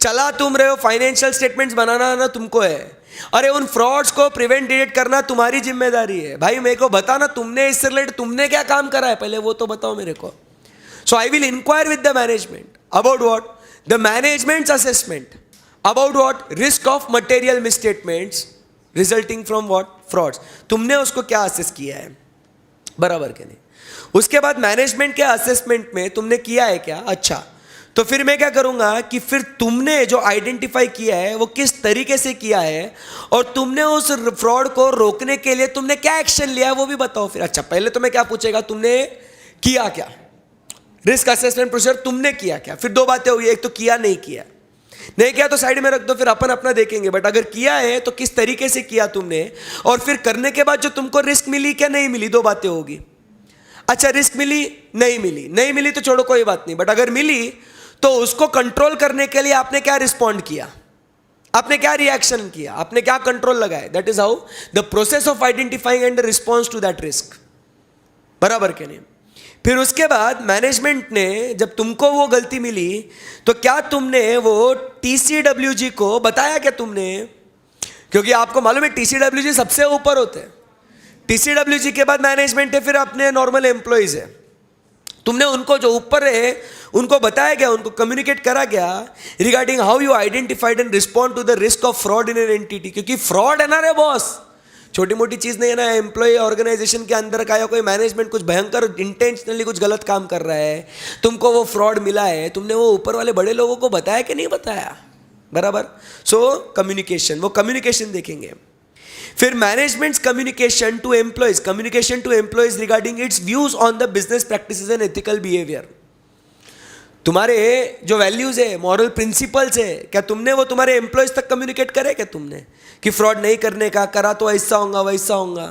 चला तुम रहे हो, फाइनेंशियल स्टेटमेंट्स बनाना ना तुमको है। अरे उन फ्रॉड्स को प्रिवेंट डिटेक्ट करना तुम्हारी जिम्मेदारी है। भाई मेरे को बता ना तुमने इससे रिलेटेड तुमने क्या काम करा है, पहले वो तो बताओ मेरे को। So I will inquire with the management about what? The management's assessment about what? Risk of material misstatements resulting from what? Frauds. तुमने उसको क्या असेस किया है, बराबर के नहीं? उसके बाद मैनेजमेंट के असेसमेंट में तुमने किया है क्या? अच्छा, तो फिर मैं क्या करूंगा कि फिर तुमने जो आइडेंटिफाई किया है वो किस तरीके से किया है, और तुमने उस फ्रॉड को रोकने के लिए तुमने क्या एक्शन लिया है वो भी बताओ फिर। अच्छा, पहले तो मैं क्या पूछेगा, तुमने किया क्या? रिस्क असेसमेंट प्रोसीजर तुमने किया क्या? फिर दो बातें होगी, एक तो किया, नहीं किया। नहीं किया तो साइड में रख दो, फिर अपन अपना देखेंगे, बट अगर किया है तो किस तरीके से किया तुमने, और फिर करने के बाद जो तुमको रिस्क मिली क्या नहीं मिली, दो बातें होगी। अच्छा, रिस्क मिली, नहीं मिली, नहीं मिली तो छोड़ो कोई बात नहीं, बट अगर मिली तो उसको कंट्रोल करने के लिए आपने क्या रिस्पॉन्ड किया, आपने क्या रिएक्शन किया, आपने क्या कंट्रोल लगाया। That is how the process of identifying and response to that risk, बराबर के नहीं? फिर उसके बाद मैनेजमेंट ने जब तुमको वो गलती मिली तो क्या तुमने वो TCWG को बताया क्या तुमने? क्योंकि आपको मालूम है TCWG सबसे ऊपर होते हैं। TCWG के बाद मैनेजमेंट है, फिर अपने नॉर्मल एम्प्लॉइज है। तुमने उनको जो ऊपर है उनको बताया गया, उनको कम्युनिकेट करा गया regarding how you identified and respond to the risk of fraud in an entity. क्योंकि फ्रॉड है ना रे बॉस, छोटी मोटी चीज़ नहीं है ना। एम्प्लॉय ऑर्गेनाइजेशन के अंदर का या कोई मैनेजमेंट कुछ भयंकर इंटेंशनली कुछ गलत काम कर रहा है, तुमको वो फ्रॉड मिला है, तुमने वो ऊपर वाले बड़े लोगों को बताया कि नहीं बताया, बराबर? सो कम्युनिकेशन, वो कम्युनिकेशन देखेंगे। फिर management's communication to employees regarding its views on the business practices and ethical behaviour. तुम्हारे जो वैल्यूज है, मॉरल प्रिंसिपल्स है, क्या तुमने वो तुम्हारे एम्प्लॉयज तक कम्युनिकेट करे क्या तुमने कि फ्रॉड नहीं करने का, करा तो ऐसा होगा वैसा होगा,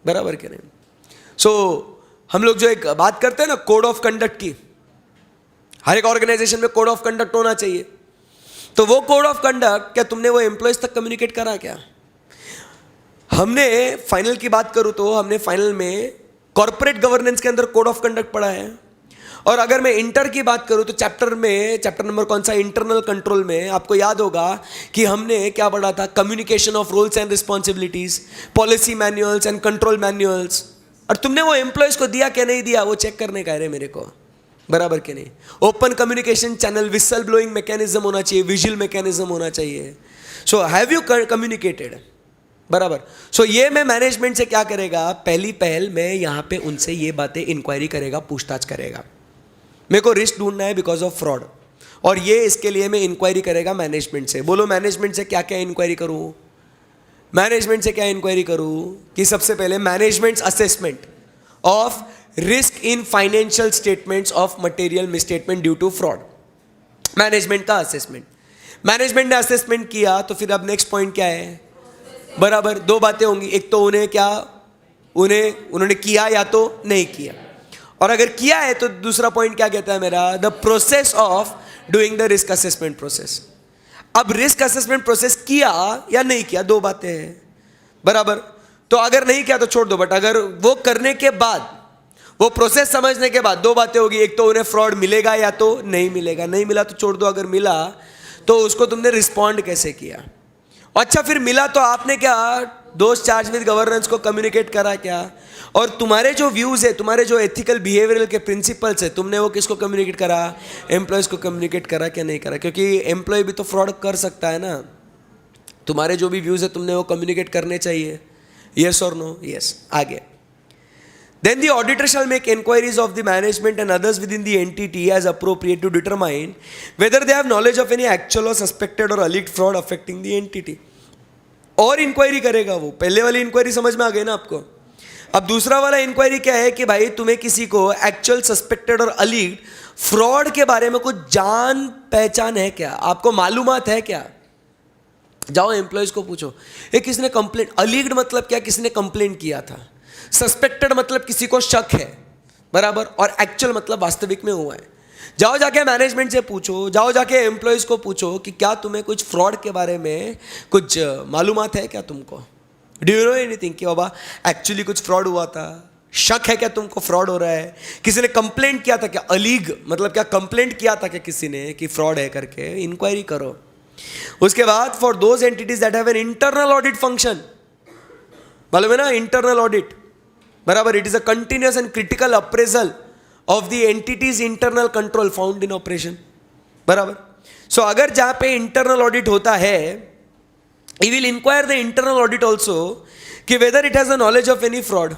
बराबर के नहीं? सो हम लोग जो एक बात करते हैं ना कोड ऑफ कंडक्ट की, हर एक ऑर्गेनाइजेशन में कोड ऑफ कंडक्ट होना चाहिए, तो वो कोड ऑफ कंडक्ट क्या तुमने वो एम्प्लॉयज तक कम्युनिकेट करा क्या? हमने फाइनल की बात करूं तो हमने फाइनल में कॉर्पोरेट गवर्नेंस के अंदर कोड ऑफ कंडक्ट पढ़ा है, और अगर मैं इंटर की बात करूं तो चैप्टर नंबर कौन सा, इंटरनल कंट्रोल में आपको याद होगा कि हमने क्या पढ़ा था, communication of roles and responsibilities, policy manuals and control manuals. और तुमने वो एम्प्लॉयज को दिया क्या नहीं दिया, वो चेक करने का है मेरे को, बराबर के नहीं? Open communication channel, whistle blowing mechanism होना चाहिए, विजुअल मैकेनिज्म होना चाहिए। सो हैव यू कम्युनिकेटेड, बराबर? सो ये मैं मैनेजमेंट से क्या करेगा, पहली पहल मैं यहाँ पे उनसे ये बातें इंक्वायरी करेगा, पूछताछ करेगा। मेरे को रिस्क ढूंढना है बिकॉज ऑफ फ्रॉड, और ये इसके लिए मैं इंक्वायरी करेगा मैनेजमेंट से। बोलो मैनेजमेंट से क्या क्या इंक्वायरी करूँ? मैनेजमेंट से क्या इंक्वायरी करूँ कि सबसे पहले management's assessment of risk in financial statements of material misstatement due to fraud. Management का असेसमेंट, मैनेजमेंट ने असेसमेंट किया तो फिर अब नेक्स्ट पॉइंट क्या है, बराबर? दो बातें होंगी, एक तो उन्होंने किया या तो नहीं किया, और अगर किया है तो दूसरा पॉइंट क्या कहता है मेरा, the process of doing the risk assessment process. अब रिस्क असेसमेंट प्रोसेस किया या नहीं किया, दो बातें हैं, बराबर? तो अगर नहीं किया तो छोड़ दो, बट अगर वो करने के बाद, वो प्रोसेस समझने के बाद, दो बातें होगी, एक तो उन्हें फ्रॉड मिलेगा या तो नहीं मिलेगा। नहीं मिला तो छोड़ दो, अगर मिला तो उसको तुमने रिस्पॉन्ड कैसे किया। अच्छा, फिर मिला तो आपने क्या दोस्त चार्ज विद गवर्नेंस को कम्युनिकेट करा क्या, और तुम्हारे जो व्यूज है, तुम्हारे जो एथिकल बिहेवियरल के प्रिंसिपल्स है, तुमने वो किसको कम्युनिकेट करा, एम्प्लॉयज को कम्युनिकेट करा क्या नहीं करा? क्योंकि एम्प्लॉय भी तो फ्रॉड कर सकता है ना। तुम्हारे जो भी व्यूज है तुमने वो कम्युनिकेट करने चाहिए, यस और नो? यस। आगे Then the auditor shall make inquiries of the management and others within the entity as appropriate to determine whether they have knowledge of any actual or suspected or alleged fraud affecting the entity. और inquiry करेगा वो. पहले वाली inquiry समझ में आ गई ना आपको. अब दूसरा वाला इंक्वायरी क्या है कि भाई तुम्हें किसी को एक्चुअल, सस्पेक्टेड और अलीग्ड फ्रॉड के बारे में कुछ जान पहचान है क्या, आपको मालूमात है क्या. जाओ एम्प्लॉयज को पूछो, ये किसने कंप्लेंट, अलीग्ड मतलब क्या, किसने कंप्लेंट किया था, सस्पेक्टेड मतलब किसी को शक है, बराबर, और एक्चुअल मतलब वास्तविक में हुआ है. जाओ जाके मैनेजमेंट से पूछो, जाओ जाके एम्प्लॉयज को पूछो कि क्या तुम्हें कुछ फ्रॉड के बारे में कुछ मालूमात है क्या तुमको, डू यू नो एनीथिंग कि बाबा एक्चुअली कुछ फ्रॉड हुआ था, शक है क्या तुमको फ्रॉड हो रहा है, किसी ने कंप्लेंट किया था क्या, अलीग मतलब क्या कंप्लेंट किया था क्या किसी ने कि फ्रॉड है करके, इंक्वायरी करो. उसके बाद for those entities that have an internal audit function, मालूम है ना इंटरनल ऑडिट, बराबर, it is a continuous and critical appraisal of the entity's internal control found in operation, बराबर. सो अगर जहां पे इंटरनल ऑडिट होता है, he will inquire the internal audit also कि whether it has the knowledge of any fraud.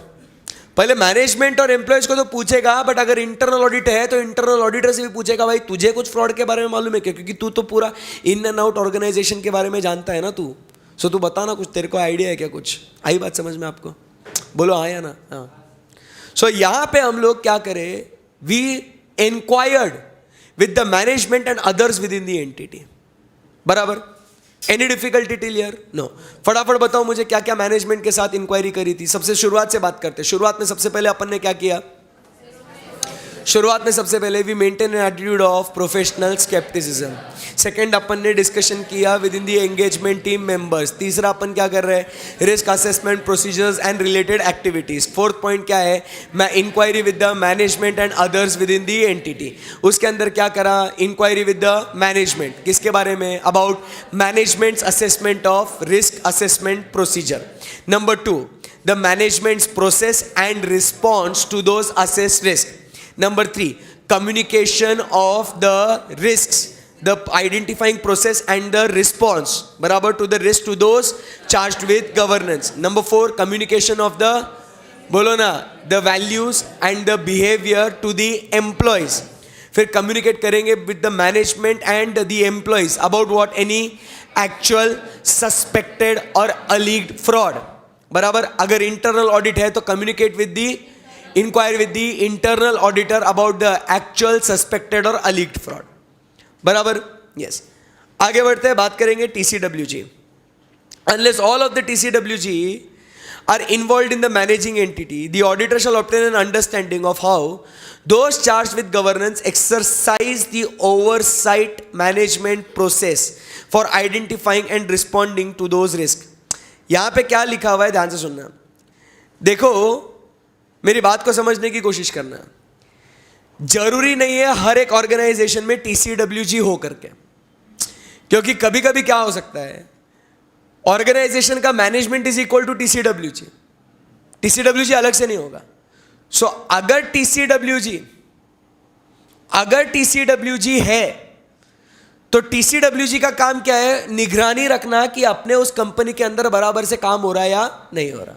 पहले management और employees को तो पूछेगा, बट अगर इंटरनल ऑडिट है तो इंटरनल ऑडिटर से भी पूछेगा भाई तुझे कुछ फ्रॉड के बारे में मालूम है क्या, क्योंकि तू तो पूरा इन एंड आउट ऑर्गेनाइजेशन के बारे में जानता है ना तू. सो तू बता ना कुछ, तेरे को आइडिया है क्या कुछ, आई बात समझ में आपको, बोलो हाँ या ना. हाँ. सो यहां पे हम लोग क्या करें, we inquired with the management and others within the entity, बराबर. Any difficulty till here? No. फटाफट बताओ मुझे क्या क्या मैनेजमेंट के साथ इंक्वायरी करी थी. सबसे शुरुआत से बात करते हैं. शुरुआत में सबसे पहले अपन ने क्या किया, शुरुआत में सबसे पहले we maintain an attitude of professional skepticism. Second अपन ने डिस्कशन किया within the engagement team members. तीसरा अपन क्या कर रहे हैं, risk assessment procedures and related activities. Fourth point क्या है, मैं inquiry with the management and others within the entity. उसके अंदर क्या करा, इंक्वायरी विद द मैनेजमेंट, किसके बारे में, about management's assessment of risk assessment procedure. Number 2, the management's process and response to those assessed risk. Number 3, communication of the risks, the identifying process and the response, barabar, to the risk to those charged with governance. Number 4, communication of the, bolo na, the values and the behavior to the employees. फिर communicate करेंगे with the management and the employees about what, any actual, suspected or alleged fraud. बराबर. अगर internal audit है तो communicate with the, inquire with the internal auditor about the actual, suspected or alleged fraud, बराबर. yes. आगे बढ़ते हैं, बात करेंगे TCWG. unless all of the TCWG are involved in the managing entity, the auditor shall obtain an understanding of how those charged with governance exercise the oversight management process for identifying and responding to those risks. यहां पे क्या लिखा हुआ है, ध्यान से सुनना. देखो, मेरी बात को समझने की कोशिश करना. जरूरी नहीं है हर एक ऑर्गेनाइजेशन में टीसीडब्ल्यूजी हो करके, क्योंकि कभी कभी क्या हो सकता है, ऑर्गेनाइजेशन का management is equal to TCWG, TCWG अलग से नहीं होगा. सो अगर टीसीडब्ल्यूजी है तो टीसीडब्ल्यूजी का काम क्या है, निगरानी रखना कि अपने उस कंपनी के अंदर बराबर से काम हो रहा है या नहीं हो रहा.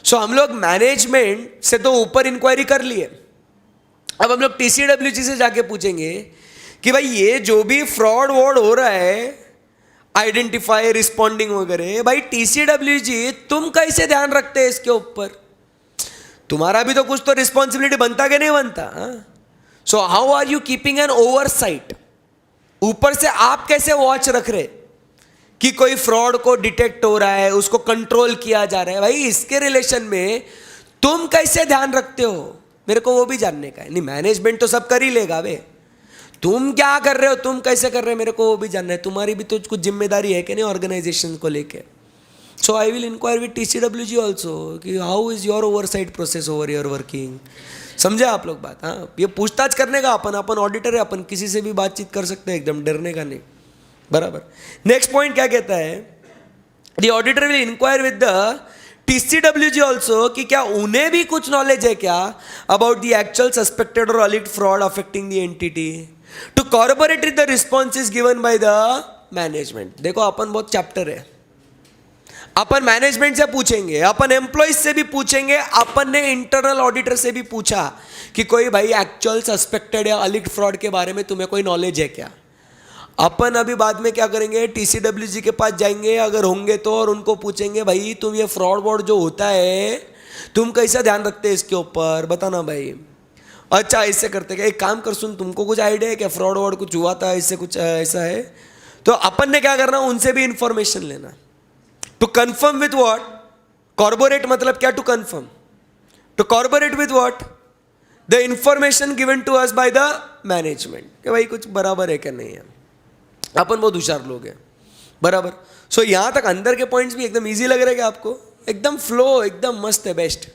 सो हम लोग मैनेजमेंट से तो ऊपर इंक्वायरी कर लिए, अब हम लोग टीसीडब्ल्यूजी से जाके पूछेंगे कि भाई ये जो भी फ्रॉड वॉड हो रहा है, आइडेंटिफाई, रिस्पॉन्डिंग वगैरह, भाई टीसीडब्ल्यूजी तुम कैसे ध्यान रखते हैं इसके ऊपर, तुम्हारा भी तो कुछ तो रिस्पॉन्सिबिलिटी बनता कि नहीं बनता. So how are you keeping an oversight, ऊपर से आप कैसे वॉच रख रहे कि कोई फ्रॉड को डिटेक्ट हो रहा है, उसको कंट्रोल किया जा रहा है, भाई इसके रिलेशन में तुम कैसे ध्यान रखते हो, मेरे को वो भी जानने का है. नहीं, मैनेजमेंट तो सब कर ही लेगा बे, तुम क्या कर रहे हो, तुम कैसे कर रहे हो, मेरे को वो भी जानना है. तुम्हारी भी तो कुछ जिम्मेदारी है कि नहीं ऑर्गेनाइजेशन को लेके. So I will inquire with TCWG also कि how is your oversight process over your working. समझे आप लोग बात. हाँ, ये पूछताछ करने का, अपन ऑडिटर है, अपन किसी से भी बातचीत कर सकते हैं, एकदम डरने का नहीं, बराबर. नेक्स्ट पॉइंट क्या कहता है, the auditor will inquire with the TCWG also कि क्या उन्हें भी कुछ नॉलेज है क्या अबाउट द एक्चुअल, सस्पेक्टेड और alleged fraud affecting the entity, to corporate the responses given by the management. देखो अपन बहुत चैप्टर है, अपन मैनेजमेंट से पूछेंगे, अपन एम्प्लॉइज से भी पूछेंगे, अपन ने इंटरनल ऑडिटर से भी पूछा कि कोई भाई एक्चुअल सस्पेक्टेड या अलिग्ड फ्रॉड के बारे में तुम्हें कोई नॉलेज है क्या। अपन अभी बाद में क्या करेंगे, TCWG के पास जाएंगे अगर होंगे तो, और उनको पूछेंगे भाई तुम ये फ्रॉड वॉड जो होता है तुम कैसा ध्यान रखते हैं इसके ऊपर, बताना भाई। अच्छा ऐसे करते क्या, एक काम कर, सुन तुमको कुछ आइडिया है क्या, फ्रॉड वॉड कुछ हुआ था इससे, कुछ ऐसा है। तो अपन ने क्या करना, उनसे भी इंफॉर्मेशन लेना। To confirm with what, corporate मतलब क्या, to confirm, to corporate with what, the information given to us by the management, कि भाई कुछ बराबर है क्या नहीं है। अपन बहुत होशियार लोग हैं, बराबर। सो यहां तक अंदर के पॉइंट्स भी एकदम इजी लग रहे हैं आपको, एकदम फ्लो एकदम मस्त है, बेस्ट।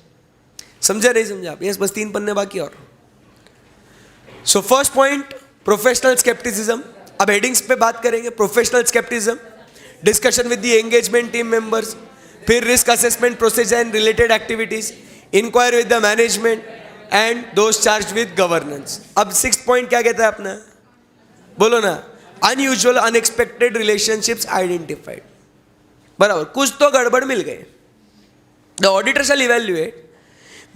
समझा नहीं समझा आप, यस, बस 3 पन्ने बाकी और। So first point professional skepticism. अब हेडिंग्स पे बात करेंगे, professional skepticism, discussion with the engagement team members, फिर risk assessment procedure and related activities, inquiry with the management and those charge with governance. अब 6th पॉइंट क्या कहता है अपना, बोलो ना, अनयूजुअल अनएक्सपेक्टेड रिलेशनशिप्स आइडेंटिफाइड। बराबर, कुछ तो गड़बड़ मिल गए। The auditor shell evaluate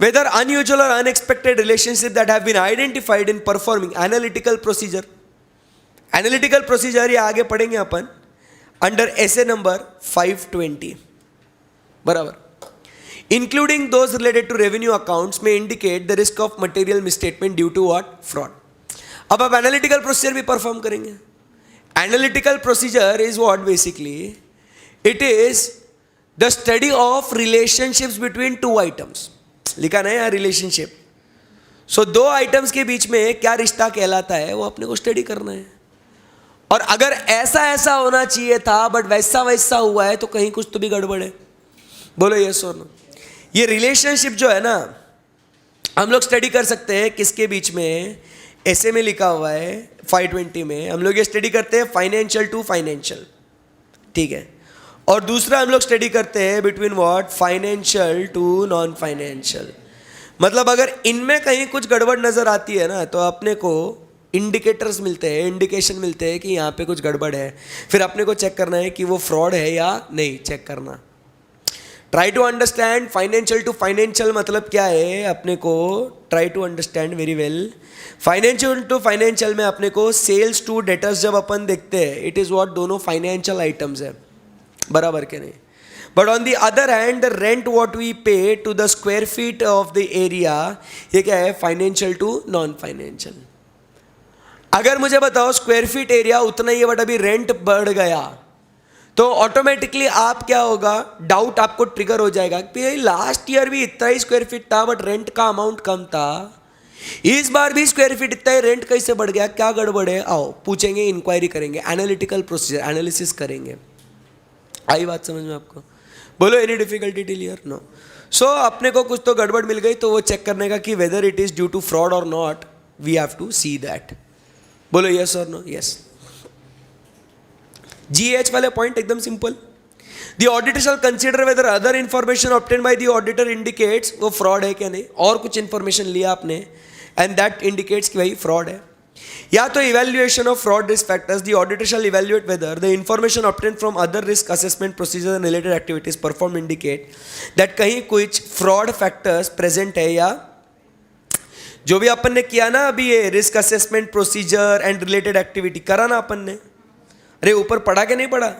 whether unusual or unexpected relationships that have been identified in performing analytical procedure, analytical procedure ये आगे पढ़ेंगे अपन अंडर essay नंबर 520, बराबर, including those related to revenue accounts may indicate the risk of material misstatement due to what, fraud. अब आप analytical procedure भी perform करेंगे। Analytical procedure is what basically, it is the study of relationships between two items. लिखा ना यार, relationship. सो 2 items के बीच में क्या रिश्ता कहलाता है वो अपने को स्टडी करना है। और अगर ऐसा ऐसा होना चाहिए था बट वैसा वैसा हुआ है तो कहीं कुछ तो भी गड़बड़ है। बोलो यस और नो। ये रिलेशनशिप जो है ना, हम लोग स्टडी कर सकते हैं किसके बीच में, ऐसे में लिखा हुआ है 520 में, हम लोग ये स्टडी करते हैं फाइनेंशियल टू फाइनेंशियल, ठीक है। और दूसरा हम लोग स्टडी करते हैं between what, financial to non financial. मतलब अगर इनमें कहीं कुछ गड़बड़ नज़र आती है ना तो अपने को इंडिकेटर्स मिलते हैं, इंडिकेशन मिलते हैं कि यहाँ पे कुछ गड़बड़ है। फिर अपने को चेक करना है कि वो फ्रॉड है या नहीं, चेक करना। Try to understand financial to financial मतलब क्या है, अपने को try to understand very well. Financial to financial में अपने को सेल्स टू डेटर्स जब अपन देखते हैं, इट इज़ व्हाट, दोनों फाइनेंशियल आइटम्स है, बराबर के नहीं। But on the other hand the rent what we pay to the square feet of the area, ये क्या है, फाइनेंशियल टू नॉन फाइनेंशियल। अगर मुझे बताओ स्क्वायर फीट एरिया उतना ही है बट अभी रेंट बढ़ गया तो ऑटोमेटिकली आप क्या होगा, डाउट आपको ट्रिगर हो जाएगा कि लास्ट ईयर भी इतना ही स्क्वायर फीट था बट रेंट का अमाउंट कम था, इस बार भी स्क्वायर फीट इतना ही, रेंट कैसे बढ़ गया, क्या गड़बड़ है। आओ पूछेंगे, इंक्वायरी करेंगे, एनालिटिकल प्रोसीजर, एनालिसिस करेंगे। आई बात समझ में आपको? बोलो any difficulty till here, no. So अपने को कुछ तो गड़बड़ मिल गई तो वो चेक करने का कि whether it is due to fraud और not, we have to see that. बोलो यस और नो, यस। GH वाले पॉइंट एकदम simple. The auditor shall consider whether other information obtain by the auditor indicates वो fraud है क्या नहीं, और कुछ इंफॉर्मेशन लिया आपने एंड दैट इंडिकेट्स कि भाई फ्रॉड है। या तो evaluation of fraud risk factors, the auditor shell evaluate whether the information obtain from other risk assessment procedure and related activities perform indicate that कहीं कुछ फ्रॉड फैक्टर्स प्रेजेंट है, या जो भी अपन ने किया ना अभी ये risk assessment procedure and related activity करा ना अपन ने, अरे ऊपर पढ़ा के नहीं पढ़ा,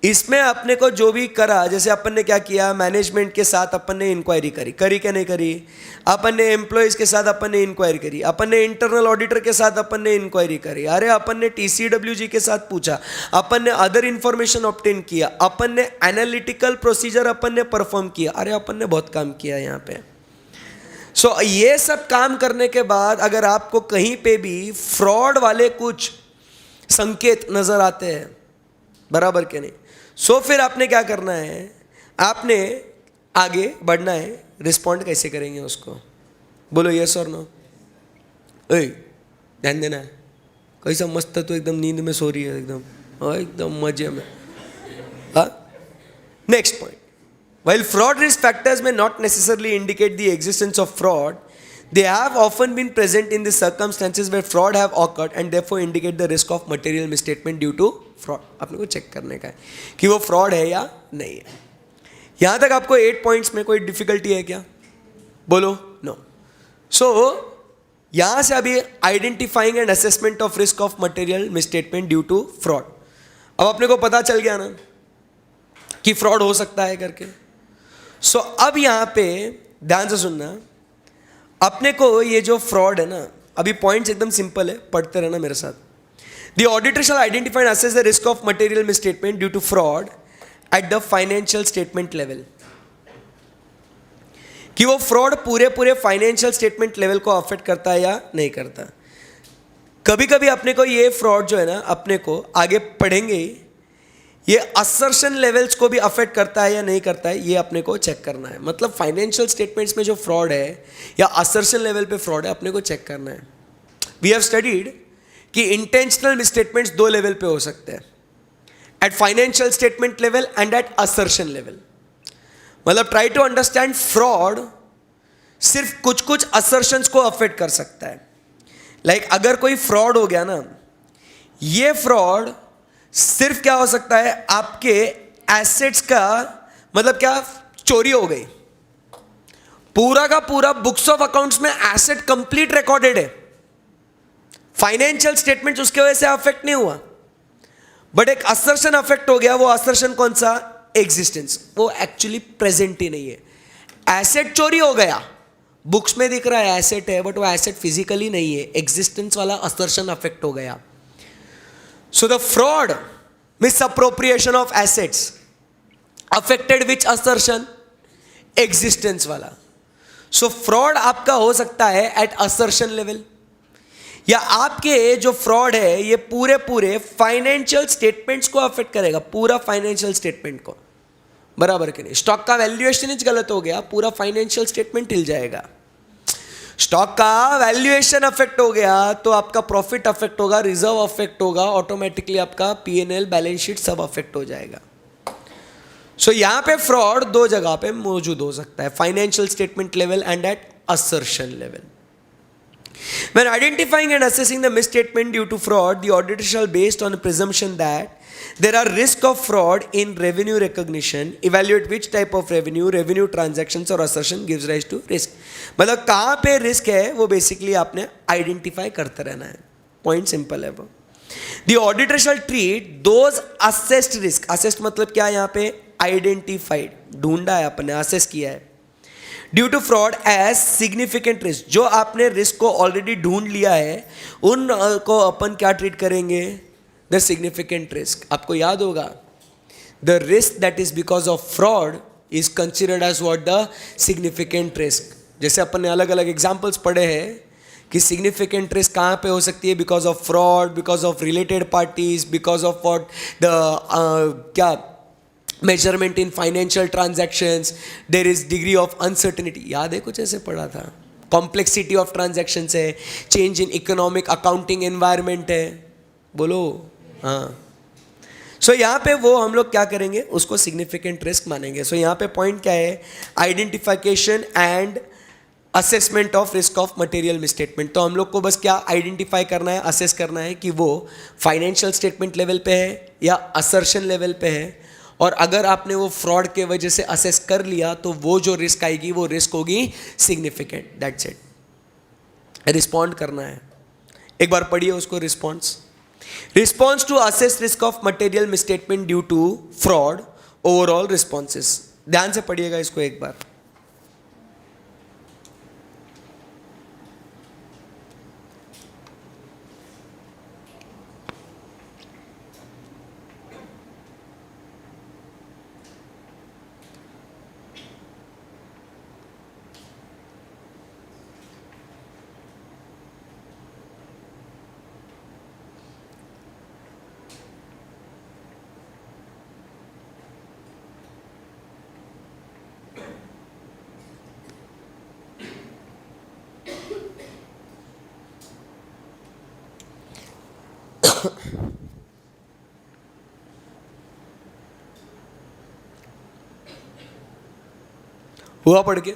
इसमें अपने को जो भी करा, जैसे अपन ने क्या किया, मैनेजमेंट के साथ अपन ने इंक्वायरी करी क्या नहीं करी, अपन ने एम्प्लॉयज़ के साथ अपन ने इंक्वायरी करी, अपन ने इंटरनल ऑडिटर के साथ अपन ने इंक्वायरी करी, अरे अपन ने TCWG के साथ पूछा, अपन ने अदर इंफॉर्मेशन ऑब्टेन किया, अपन ने एनालिटिकल प्रोसीजर अपन ने परफॉर्म किया, अरे अपन ने बहुत काम किया यहाँ पे। सो ये सब काम करने के बाद अगर आपको कहीं पे भी फ्रॉड वाले कुछ संकेत नजर आते हैं, बराबर के नहीं, सो फिर आपने क्या करना है, आपने आगे बढ़ना है। रिस्पॉन्ड कैसे करेंगे उसको, बोलो यस और नो। ओए ध्यान देना है, कैसा मस्त है तो एकदम नींद में सो रही है एकदम मजे में। हाँ, next point, while fraud risk factors may not necessarily indicate the existence of fraud, They have often been present in the circumstances where fraud have occurred and therefore indicate the risk of material misstatement due to fraud. अपने को check करने का है कि वो fraud है या नहीं है. यहाँ तक आपको 8 पॉइंट्स में कोई डिफिकल्टी है क्या? बोलो. नो. सो यहाँ से अभी identifying and assessment of risk of material misstatement due to fraud. अब अपने को पता चल गया ना कि फ्रॉड हो सकता है करके. सो अब यहाँ पे ध्यान से सुनना, अपने को ये जो फ्रॉड है ना, अभी पॉइंट्स एकदम सिंपल है, पढ़ते रहना मेरे साथ. The auditor shall identify and assess the risk of material misstatement due to fraud at the financial statement level. कि वो फ्रॉड पूरे फाइनेंशियल स्टेटमेंट लेवल को अफेक्ट करता है या नहीं करता. कभी कभी अपने को ये फ्रॉड जो है ना, अपने को आगे पढ़ेंगे, ये असर्शन लेवल्स को भी अफेक्ट करता है या नहीं करता है, ये अपने को चेक करना है. मतलब फाइनेंशियल स्टेटमेंट्स में जो फ्रॉड है या असर्शन लेवल पे फ्रॉड है, अपने को चेक करना है. वी हैव स्टडीड कि इंटेंशनल मिसस्टेटमेंट्स 2 लेवल पे हो सकते हैं, at financial statement level and at assertion level. मतलब ट्राई टू अंडरस्टैंड, फ्रॉड सिर्फ कुछ असर्शंस को अफेक्ट कर सकता है. लाइक अगर कोई फ्रॉड हो गया ना, ये फ्रॉड सिर्फ क्या हो सकता है, आपके एसेट्स का, मतलब क्या, चोरी हो गई, पूरा का पूरा बुक्स ऑफ अकाउंट्स में एसेट कंप्लीट रिकॉर्डेड है, फाइनेंशियल स्टेटमेंट उसके वजह से अफेक्ट नहीं हुआ, बट एक असर्शन अफेक्ट हो गया. वो असर्शन कौन सा? एग्जिस्टेंस. वो एक्चुअली प्रेजेंट ही नहीं है. एसेट चोरी हो गया, बुक्स में दिख रहा है एसेट है, बट वो एसेट फिजिकली नहीं है, एग्जिस्टेंस वाला असर्शन अफेक्ट हो गया. So the fraud, misappropriation of assets, affected which assertion? Existence वाला. So fraud आपका हो सकता है at assertion level, या आपके जो fraud है ये पूरे फाइनेंशियल स्टेटमेंट्स को अफेक्ट करेगा, पूरा फाइनेंशियल स्टेटमेंट को. बराबर कि नहीं? स्टॉक का वैल्यूएशन ही गलत हो गया, पूरा फाइनेंशियल स्टेटमेंट हिल जाएगा. स्टॉक का वैल्यूएशन अफेक्ट हो गया तो आपका प्रॉफिट अफेक्ट होगा, रिजर्व अफेक्ट होगा, ऑटोमेटिकली आपका पीएनएल, बैलेंस शीट सब अफेक्ट हो जाएगा. सो यहां पे फ्रॉड 2 जगह पे मौजूद हो सकता है, financial statement level and at assertion level. When identifying and assessing the misstatement due to fraud, the auditor shall, based on a presumption that there are risk of fraud in revenue recognition, evaluate which type of revenue transactions or assertion gives rise to risk. मतलब कहाँ पे risk है वो basically आपने identify करते रहना है. Point simple है वो. The auditor shall treat those assessed risk. assessed मतलब क्या, यहाँ पे आइडेंटिफाइड, ढूंढा है अपने, असेस किया है, due to fraud as significant risk. जो आपने रिस्क को ऑलरेडी ढूंढ लिया है, उन को अपन क्या ट्रीट करेंगे? The significant risk. आपको याद होगा, the risk that is because of fraud is considered as what? The significant risk. जैसे अपन ने अलग अलग एग्जाम्पल्स पढ़े हैं कि सिग्निफिकेंट रिस्क कहाँ पे हो सकती है? Because of fraud, because of related parties, because of what, the क्या, measurement in financial transactions, there is degree of uncertainty. याद है कुछ ऐसे पढ़ा था? कॉम्प्लेक्सिटी ऑफ ट्रांजैक्शंस है, change in economic accounting environment है. बोलो. हाँ. सो यहाँ पे वो हम लोग क्या करेंगे? उसको सिग्निफिकेंट रिस्क मानेंगे. सो यहाँ पे पॉइंट क्या है? Identification and assessment of risk of material misstatement. तो हम लोग को बस क्या आइडेंटिफाई करना है, असेस करना है कि वो फाइनेंशियल स्टेटमेंट लेवल पे है या असर्शन लेवल पे है. और अगर आपने वो फ्रॉड के वजह से असेस कर लिया तो वो जो रिस्क आएगी वो रिस्क होगी सिग्निफिकेंट. That's it. रिस्पॉन्ड करना है. एक बार पढ़िए उसको. Response to assess risk of material misstatement due to fraud, overall responses. ध्यान से पढ़िएगा इसको एक बार. हुआ पढ़ के?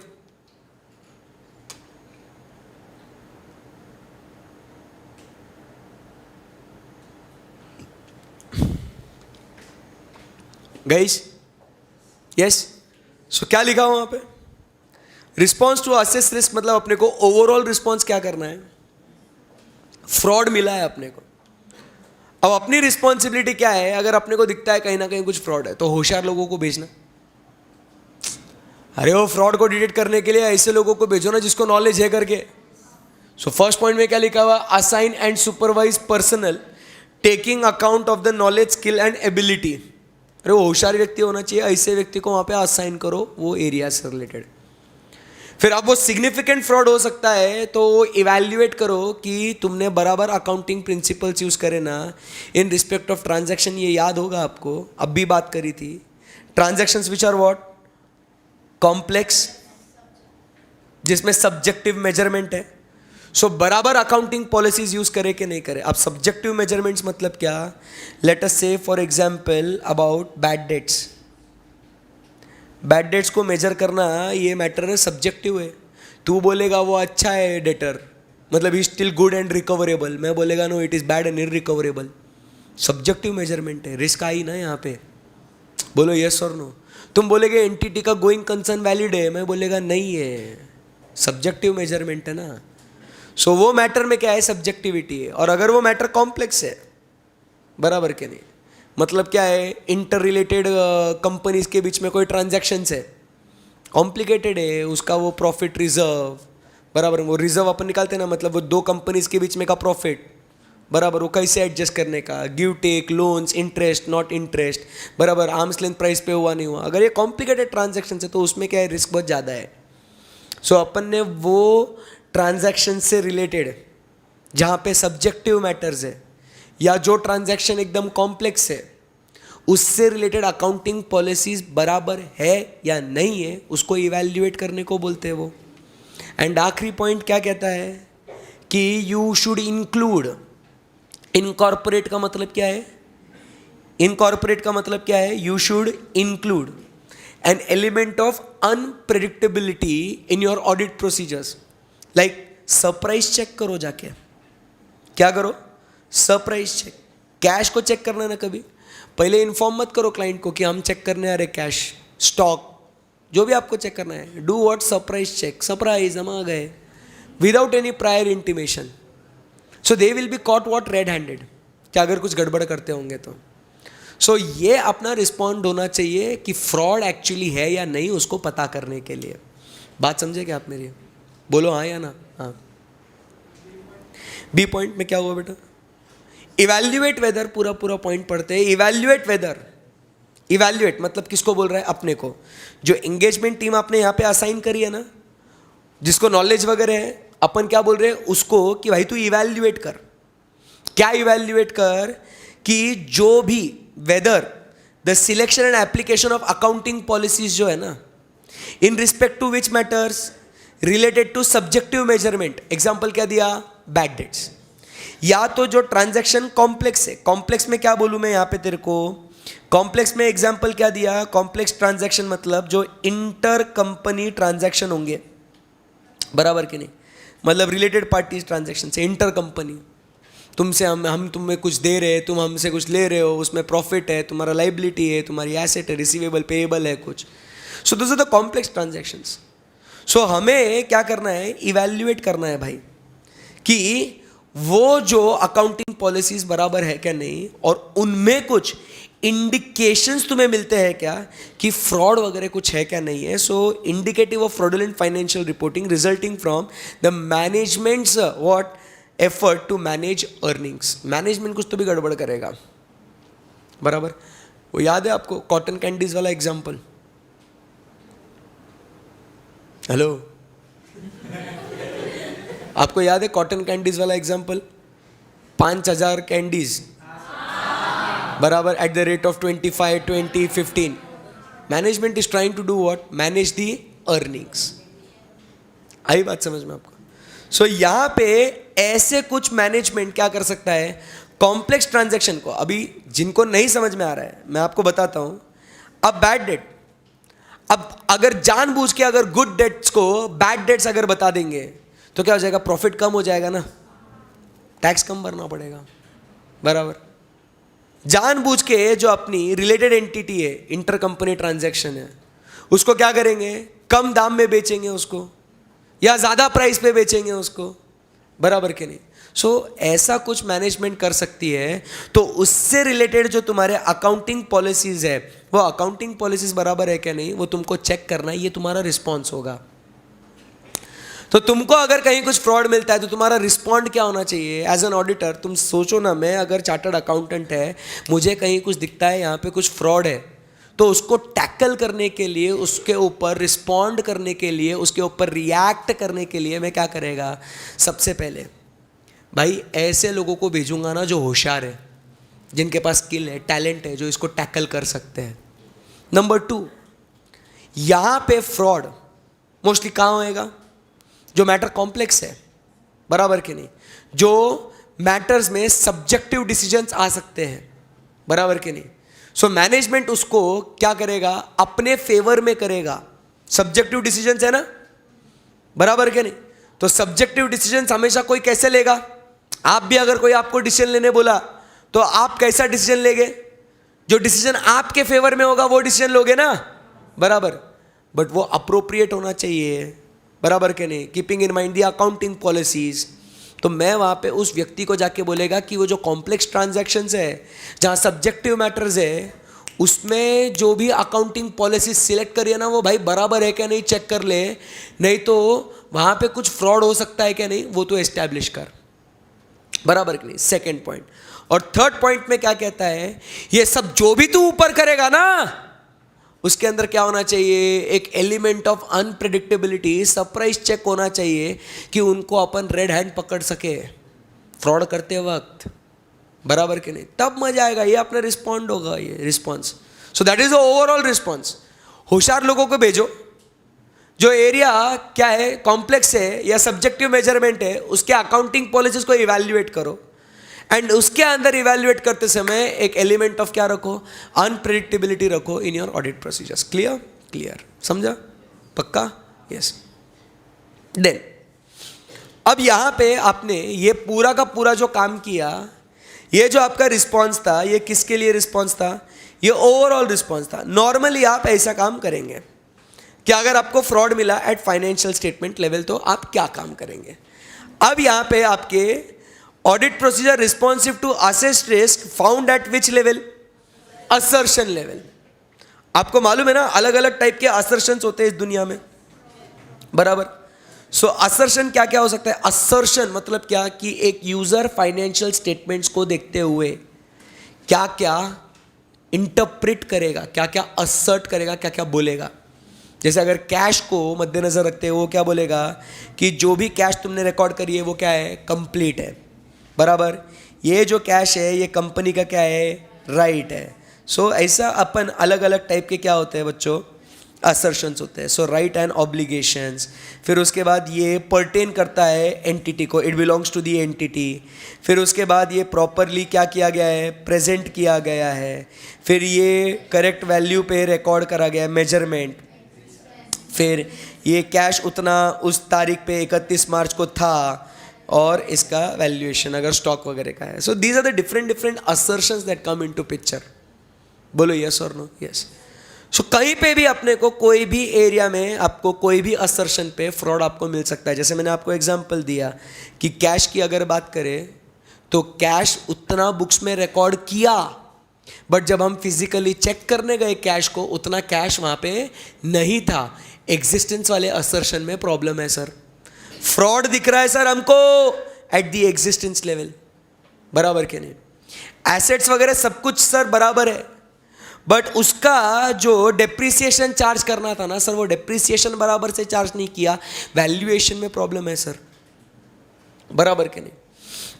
Guys, yes. सो क्या लिखा हुआ वहां पे? रिस्पॉन्स टू असेस रिस्क, मतलब अपने को ओवरऑल रिस्पॉन्स क्या करना है? फ्रॉड मिला है अपने को, अब अपनी रिस्पॉन्सिबिलिटी क्या है? अगर अपने को दिखता है कहीं ना कहीं कुछ फ्रॉड है तो होशियार लोगों को भेजना। अरे वो फ्रॉड को डिटेक्ट करने के लिए ऐसे लोगों को भेजो ना जिसको नॉलेज है करके। सो फर्स्ट पॉइंट में क्या लिखा हुआ? Assign and supervise personal taking account of the knowledge, skill and ability. अरे वो होशियार व्यक्ति होना चाहिए, ऐसे व्यक्ति को वहां पे असाइन करो वो एरिया से रिलेटेड। फिर अब वो सिग्निफिकेंट फ्रॉड हो सकता है तो इवैल्यूएट करो कि तुमने बराबर अकाउंटिंग प्रिंसिपल्स यूज करे ना इन रिस्पेक्ट ऑफ ट्रांजैक्शन। ये याद होगा आपको, अब भी बात करी थी, transactions which are what? Complex, जिसमें सब्जेक्टिव मेजरमेंट है। सो बराबर अकाउंटिंग पॉलिसीज यूज करे कि नहीं करे? अब सब्जेक्टिव मेजरमेंट्स मतलब क्या? लेट अस से for example about bad debts. Bad debts को मेजर करना ये मैटर है, सब्जेक्टिव है। तू बोलेगा वो अच्छा है डेटर, मतलब ही स्टिल गुड एंड रिकवरेबल। मैं बोलेगा no it is bad and irrecoverable. Subjective measurement है, रिस्क आई ना यहाँ पे। बोलो यस और नो। तुम बोलेगे एंटिटी का गोइंग कंसर्न वैलिड है, मैं बोलेगा नहीं है, सब्जेक्टिव मेजरमेंट है ना। सो वो मैटर में क्या है? सब्जेक्टिविटी है। और अगर वो मैटर कॉम्प्लेक्स है, बराबर के नहीं, मतलब क्या है? इंटर रिलेटेड कंपनीज के बीच में कोई ट्रांजैक्शंस है, कॉम्प्लिकेटेड है, उसका वो प्रॉफिट रिजर्व, बराबर, वो रिजर्व अपन निकालते हैं ना, मतलब वो दो कंपनीज के बीच में का प्रॉफिट, बराबर, वो कैसे एडजस्ट करने का, give take, loans, interest, not interest, बराबर, आर्म्स लेंथ प्राइस पे हुआ नहीं हुआ। अगर ये कॉम्प्लिकेटेड ट्रांजैक्शन है तो उसमें क्या है? रिस्क बहुत ज़्यादा है। सो अपन ने वो ट्रांजैक्शन से रिलेटेड जहाँ पे सब्जेक्टिव मैटर्स है या जो ट्रांजैक्शन एकदम कॉम्प्लेक्स है उससे रिलेटेड अकाउंटिंग पॉलिसीज बराबर है या नहीं है उसको इवैल्यूएट करने को बोलते हैं वो। एंड आखिरी पॉइंट क्या कहता है कि यू शुड इंक्लूड, इनकॉर्पोरेट का मतलब क्या है? इनकॉर्पोरेट का मतलब क्या है? You should include an element of unpredictability in your audit procedures. Like surprise check करो जाके। क्या करो? Surprise check. कैश को चेक करना ना, कभी पहले इन्फॉर्म मत करो क्लाइंट को कि हम चेक करने आ रहे कैश, स्टॉक, जो भी आपको चेक करना है। Do what? Surprise check. Surprise, हम आ गए, without any prior intimation. So they will be caught what? Red handed, क्या अगर कुछ गड़बड़ करते होंगे तो। सो ये अपना रिस्पॉन्ड होना चाहिए कि फ्रॉड एक्चुअली है या नहीं उसको पता करने के लिए। बात समझे क्या आप मेरी? बोलो हाँ या ना? हाँ। बी पॉइंट में क्या हुआ बेटा? इवैल्यूएट वेदर, पूरा पूरा पॉइंट पढ़ते हैं। इवैल्यूएट वेदर, इवैल्यूएट मतलब किसको बोल रहा है? अपने को। जो एंगेजमेंट टीम आपने यहाँ पे असाइन करी है ना, जिसको नॉलेज वगैरह है, अपन क्या बोल रहे हैं उसको कि भाई तू इवैल्यूएट कर। क्या इवैल्यूएट कर? कि जो भी whether the selection and application of accounting policies जो है ना, in respect to which matters related to subjective measurement. Example क्या दिया? Bad debts. या तो जो ट्रांजैक्शन कॉम्प्लेक्स है, कॉम्प्लेक्स में क्या बोलूं मैं यहाँ पे तेरे को? कॉम्प्लेक्स में एग्जाम्पल क्या दिया? कॉम्प्लेक्स ट्रांजैक्शन मतलब जो इंटर कंपनी ट्रांजैक्शन होंगे, बराबर कि नहीं, मतलब रिलेटेड पार्टीज ट्रांजैक्शन से इंटर कंपनी। तुमसे हम तुम्हें कुछ दे रहे हैं, तुम हमसे कुछ ले रहे हो, उसमें प्रॉफिट है, तुम्हारा लाइबिलिटी है, तुम्हारी एसेट है, रिसीवेबल, पेएबल है कुछ। So this are the complex transactions. So हमें क्या करना है? इवैल्यूएट करना है भाई कि वो जो अकाउंटिंग पॉलिसीज बराबर है क्या नहीं, और उनमें कुछ इंडिकेशंस तुम्हें मिलते हैं क्या कि फ्रॉड वगैरह कुछ है क्या नहीं है। So indicative of fraudulent financial reporting resulting from the management's what effort to manage earnings. Management कुछ तो भी गड़बड़ करेगा, बराबर। वो याद है आपको कॉटन कैंडीज वाला एग्जाम्पल? हेलो, आपको याद है कॉटन कैंडीज वाला एग्जाम्पल? 5000 कैंडीज, बराबर, at the rate of 25, 20, 15। Management is trying to do what? Manage the earnings. आई बात समझ में आपको? सो यहां पे ऐसे कुछ मैनेजमेंट क्या कर सकता है? कॉम्प्लेक्स ट्रांजैक्शन को, अभी जिनको नहीं समझ में आ रहा है मैं आपको बताता हूं। अब बैड डेट, अब अगर जानबूझ के अगर गुड डेट्स को बैड डेट्स अगर बता देंगे तो क्या हो जाएगा? प्रॉफिट कम हो जाएगा ना, टैक्स कम भरना पड़ेगा, बराबर। जानबूझ के जो अपनी रिलेटेड एंटिटी है, इंटर कंपनी ट्रांजैक्शन है, उसको क्या करेंगे, कम दाम में बेचेंगे उसको या ज़्यादा प्राइस पे बेचेंगे उसको, बराबर के नहीं। सो ऐसा कुछ मैनेजमेंट कर सकती है। तो उससे रिलेटेड जो तुम्हारे अकाउंटिंग पॉलिसीज है, वो अकाउंटिंग पॉलिसीज बराबर है क्या नहीं, वो तुमको चेक करना है, ये तुम्हारा रिस्पॉन्स होगा। तो तुमको अगर कहीं कुछ फ्रॉड मिलता है तो तुम्हारा रिस्पॉन्ड क्या होना चाहिए एज एन ऑडिटर। तुम सोचो ना, मैं अगर चार्टर्ड अकाउंटेंट है, मुझे कहीं कुछ दिखता है यहाँ पे कुछ फ्रॉड है, तो उसको टैकल करने के लिए, उसके ऊपर रिस्पॉन्ड करने के लिए, उसके ऊपर रिएक्ट करने के लिए मैं क्या करेगा, सबसे पहले भाई ऐसे लोगों को भेजूंगा ना जो होशियार है, जिनके पास स्किल है, टैलेंट है, जो इसको टैकल कर सकते हैं। नंबर 2, यहाँ पे फ्रॉड मोस्टली कहाँ होएगा, जो मैटर कॉम्प्लेक्स है, बराबर के नहीं, जो मैटर्स में सब्जेक्टिव डिसीजंस आ सकते हैं, बराबर के नहीं। सो मैनेजमेंट उसको क्या करेगा, अपने फेवर में करेगा। सब्जेक्टिव डिसीजंस है ना, बराबर के नहीं। तो सब्जेक्टिव डिसीजंस हमेशा कोई कैसे लेगा, आप भी अगर कोई आपको डिसीजन लेने बोला तो आप कैसा डिसीजन लेंगे, जो डिसीजन आपके फेवर में होगा वो डिसीजन लोगे ना, बराबर। बट वो अप्रोप्रिएट होना चाहिए, बराबर के नहीं, keeping in mind the accounting policies. तो मैं वहाँ पे उस व्यक्ति को जाके बोलेगा कि वो जो कॉम्प्लेक्स ट्रांजैक्शंस है, जहाँ सब्जेक्टिव मैटर्स है, उसमें जो भी अकाउंटिंग पॉलिसी सिलेक्ट करिए ना, वो भाई बराबर है क्या नहीं चेक कर ले, नहीं तो वहाँ पे कुछ फ्रॉड हो सकता है क्या नहीं, वो तो एस्टैब्लिश कर, बराबर कि नहीं। Second point. और थर्ड पॉइंट में क्या कहता है, ये सब जो भी तू ऊपर करेगा ना, उसके अंदर क्या होना चाहिए, एक element of unpredictability, surprise check होना चाहिए कि उनको अपन रेड हैंड पकड़ सके फ्रॉड करते वक्त, बराबर के नहीं, तब मजा आएगा, ये अपना रिस्पॉन्ड होगा, ये response. So that is the overall response. होशियार लोगों को भेजो, जो एरिया क्या है, कॉम्प्लेक्स है या सब्जेक्टिव मेजरमेंट है, उसके अकाउंटिंग पॉलिसीज को इवैल्यूएट करो, एंड उसके अंदर इवैल्यूएट करते समय एक एलिमेंट ऑफ क्या रखो, अनप्रेडिक्टेबिलिटी रखो इन your audit procedures. Clear, clear, समझा, पक्का, यस। देन अब यहां पे आपने ये पूरा का पूरा जो काम किया, ये जो आपका रिस्पॉन्स था, ये किसके लिए रिस्पॉन्स था, ये ओवरऑल रिस्पॉन्स था। नॉर्मली आप ऐसा काम करेंगे कि अगर आपको फ्रॉड मिला एट फाइनेंशियल स्टेटमेंट लेवल, तो आप क्या काम करेंगे। अब यहां पे आपके audit procedure responsive to assessed risk found at which level, assertion level. आपको मालूम है ना, अलग अलग टाइप के असर्शंस होते हैं इस दुनिया में, बराबर। सो असर्शन क्या क्या हो सकता है, असर्शन मतलब क्या कि एक यूजर फाइनेंशियल स्टेटमेंट्स को देखते हुए क्या क्या इंटरप्रेट करेगा, क्या क्या असर्ट करेगा, क्या क्या बोलेगा। जैसे अगर कैश को मद्देनजर रखते हो, वो क्या बोलेगा कि जो भी कैश तुमने रिकॉर्ड करी है वो क्या है, कंप्लीट है, बराबर। ये जो कैश है ये कंपनी का क्या है, राइट है। सो ऐसा अपन अलग अलग टाइप के क्या होते हैं बच्चों, असर्शंस होते हैं। सो राइट एंड ऑब्लिगेशंस, फिर उसके बाद ये पर्टेन करता है एंटिटी को, it belongs to the entity. फिर उसके बाद ये प्रॉपरली क्या किया गया है, प्रेजेंट किया गया है। फिर ये करेक्ट वैल्यू पे रिकॉर्ड करा गया है, मेजरमेंट। फिर ये कैश उतना उस तारीख पे 31 मार्च को था, और इसका वैल्यूएशन अगर स्टॉक वगैरह का है। So these are the different different assertions that come into picture. बोलो यस और नो, यस। सो कहीं पे भी अपने को कोई भी एरिया में आपको कोई भी असर्शन पे फ्रॉड आपको मिल सकता है। जैसे मैंने आपको एग्जांपल दिया कि कैश की अगर बात करें तो कैश उतना बुक्स में रिकॉर्ड किया, बट जब हम फिजिकली चेक करने गए कैश को, उतना कैश वहाँ पे नहीं था। एग्जिस्टेंस वाले असर्शन में प्रॉब्लम है सर, फ्रॉड दिख रहा है सर हमको एट द एग्जिस्टेंस लेवल, बराबर के नहीं। एसेट्स वगैरह सब कुछ सर बराबर है, बट उसका जो डेप्रिसिएशन चार्ज करना था ना सर, वो डेप्रिसिएशन बराबर से चार्ज नहीं किया, वैल्यूएशन में प्रॉब्लम है सर, बराबर के नहीं।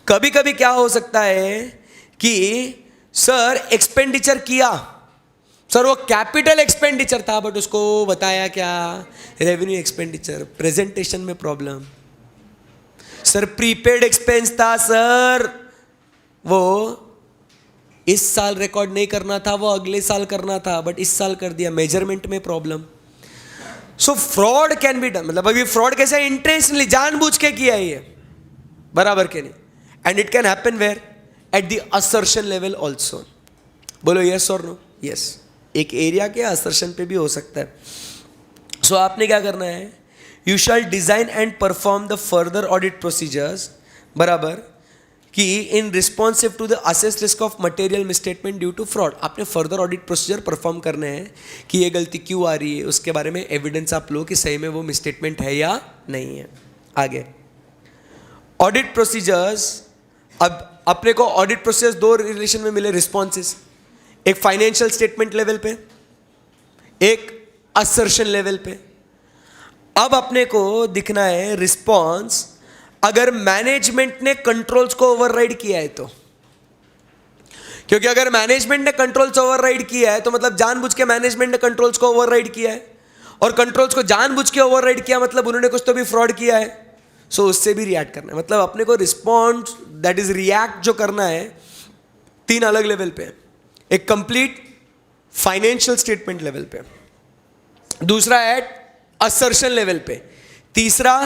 कभी कभी क्या हो सकता है कि सर एक्सपेंडिचर किया, सर वो कैपिटल एक्सपेंडिचर था, बट उसको बताया क्या, रेवेन्यू एक्सपेंडिचर, प्रेजेंटेशन में प्रॉब्लम। सर प्रीपेड एक्सपेंस था सर, वो इस साल रिकॉर्ड नहीं करना था, वो अगले साल करना था, बट इस साल कर दिया, मेजरमेंट में problem. So fraud can be done, मतलब अभी फ्रॉड कैसे, इंटेंशनली जानबूझ के किया है ये, बराबर के नहीं। And it can happen where, at the assertion level also, बोलो यस और नो? यस. एक एरिया के असर्शन पे भी हो सकता है. सो आपने क्या करना है, you shall design and perform the further audit procedures, बराबर, कि in responsive to the assess risk of material misstatement due to fraud. आपने फर्दर ऑडिट प्रोसीजर परफॉर्म करने हैं कि ये गलती क्यों आ रही है, उसके बारे में एविडेंस आप लो कि सही में वो मिसस्टेटमेंट है या नहीं है. आगे ऑडिट प्रोसीजर्स. अब अपने को ऑडिट प्रोसीजर्स दो रिलेशन में मिले रिस्पॉन्सेस, एक फाइनेंशियल स्टेटमेंट लेवल पे, एक असर्शन लेवल पे. अब अपने को दिखना है रिस्पॉन्स अगर मैनेजमेंट ने कंट्रोल्स को ओवरराइड किया है तो. क्योंकि अगर मैनेजमेंट ने कंट्रोल्स ओवरराइड किया है तो मतलब जानबूझ के मैनेजमेंट ने कंट्रोल्स को ओवरराइड किया है, और कंट्रोल्स को जानबूझ के ओवरराइड किया मतलब उन्होंने कुछ तो भी फ्रॉड किया है. सो उससे भी रिएक्ट करना है. मतलब अपने को रिस्पॉन्स दैट इज रिएक्ट जो करना है तीन अलग लेवल पे. एक कंप्लीट फाइनेंशियल स्टेटमेंट लेवल पे, दूसरा एट असर्शन लेवल पे, तीसरा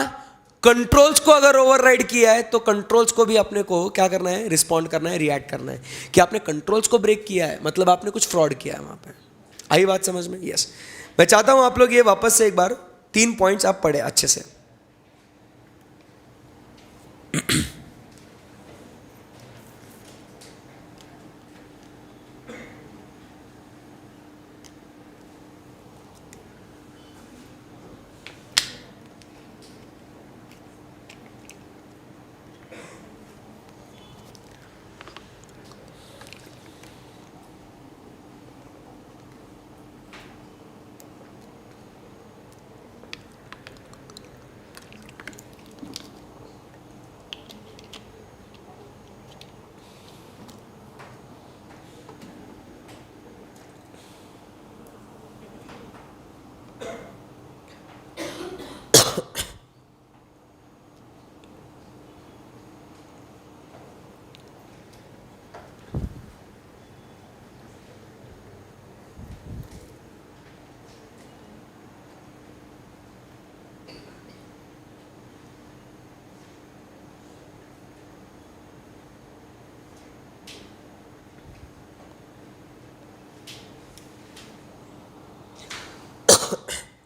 कंट्रोल्स को अगर ओवरराइड किया है तो कंट्रोल्स को भी अपने को क्या करना है, रिस्पॉन्ड करना है, रिएक्ट करना है कि आपने कंट्रोल्स को ब्रेक किया है मतलब आपने कुछ फ्रॉड किया है वहां पे. आई बात समझ में? यस. मैं चाहता हूं आप लोग ये वापस से एक बार 3 पॉइंट्स आप पढ़े अच्छे से.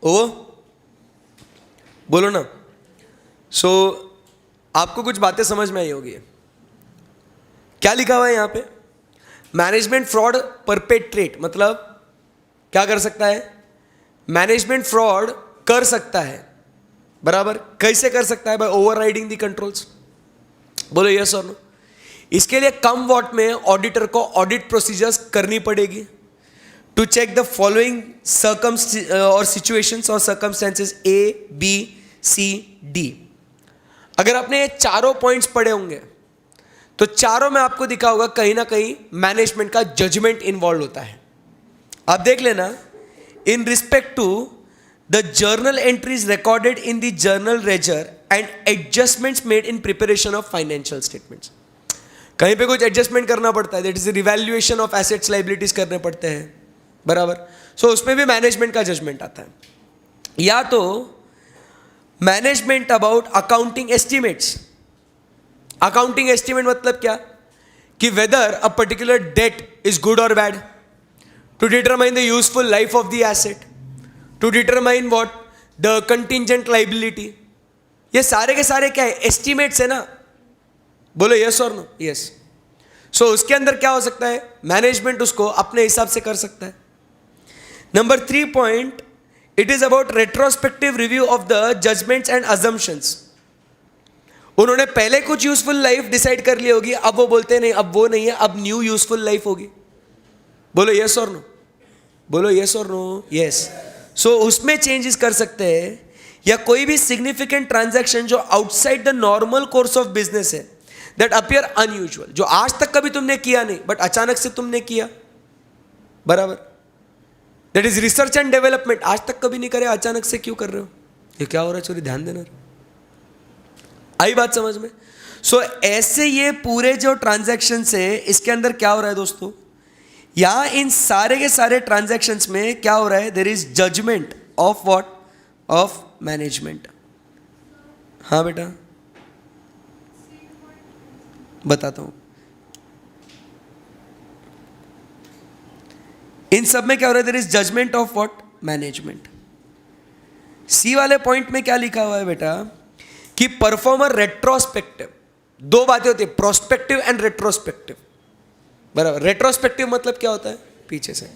ओ बोलो ना. सो आपको कुछ बातें समझ में आई होगी. क्या लिखा हुआ है यहां पे? मैनेजमेंट फ्रॉड परपेट्रेट मतलब क्या कर सकता है? मैनेजमेंट फ्रॉड कर सकता है, बराबर. कैसे कर सकता है? By overriding the controls. बोलो यस और नो. इसके लिए कम वॉट में ऑडिटर को ऑडिट प्रोसीजर्स करनी पड़ेगी to check the following or situations or circumstances A, B, C, D. अगर आपने ये चारों पॉइंट्स पढ़े होंगे तो चारों में आपको दिखा होगा कहीं ना कहीं मैनेजमेंट का जजमेंट इन्वॉल्व होता है. आप देख लेना, in respect to the journal entries recorded in the journal ledger and adjustments made in preparation of financial statements. कहीं पे कुछ एडजस्टमेंट करना पड़ता है, that is revaluation of assets liabilities करने पड़ते हैं, बराबर. सो उसमें भी मैनेजमेंट का जजमेंट आता है. या तो management about accounting estimates. Accounting estimate मतलब क्या? कि whether a particular debt is good और bad, to determine the useful life of the asset, to determine what the contingent liability. ये सारे के सारे क्या है? एस्टिमेट्स है ना. बोलो यस और नो? यस. सो उसके अंदर क्या हो सकता है? मैनेजमेंट उसको अपने हिसाब से कर सकता है. Number 3 point, it is about retrospective review of the judgments and assumptions. उन्होंने पहले कुछ यूजफुल लाइफ डिसाइड कर ली होगी, अब वो बोलते नहीं, अब वो नहीं है, अब न्यू यूजफुल लाइफ होगी. बोलो यस और नो. बोलो यस और नो. यस. सो उसमें चेंजेस कर सकते हैं, या कोई भी सिग्निफिकेंट ट्रांजैक्शन जो outside the normal course of business है, दैट अपीयर अनयूजुअल, जो आज तक कभी तुमने किया नहीं बट अचानक से तुमने किया, बराबर. That is research and development. आज तक कभी नहीं करे, अचानक से क्यों कर रहे हो? ये क्या हो रहा है? चोरी ध्यान देना. आई बात समझ में? सो ऐसे ये पूरे जो ट्रांजैक्शंस है इसके अंदर क्या हो रहा है दोस्तों? या इन सारे के सारे ट्रांजैक्शंस में क्या हो रहा है? There is judgement of what? Of management. हाँ बेटा बताता हूं. इन सब में क्या हो रहा है? There is judgement of what? Management. C वाले पॉइंट में क्या लिखा हुआ है बेटा? कि परफॉर्मर रेट्रोस्पेक्टिव. दो बातें होती है, प्रोस्पेक्टिव एंड रेट्रोस्पेक्टिव. बराबर. रेट्रोस्पेक्टिव मतलब क्या होता है? पीछे से.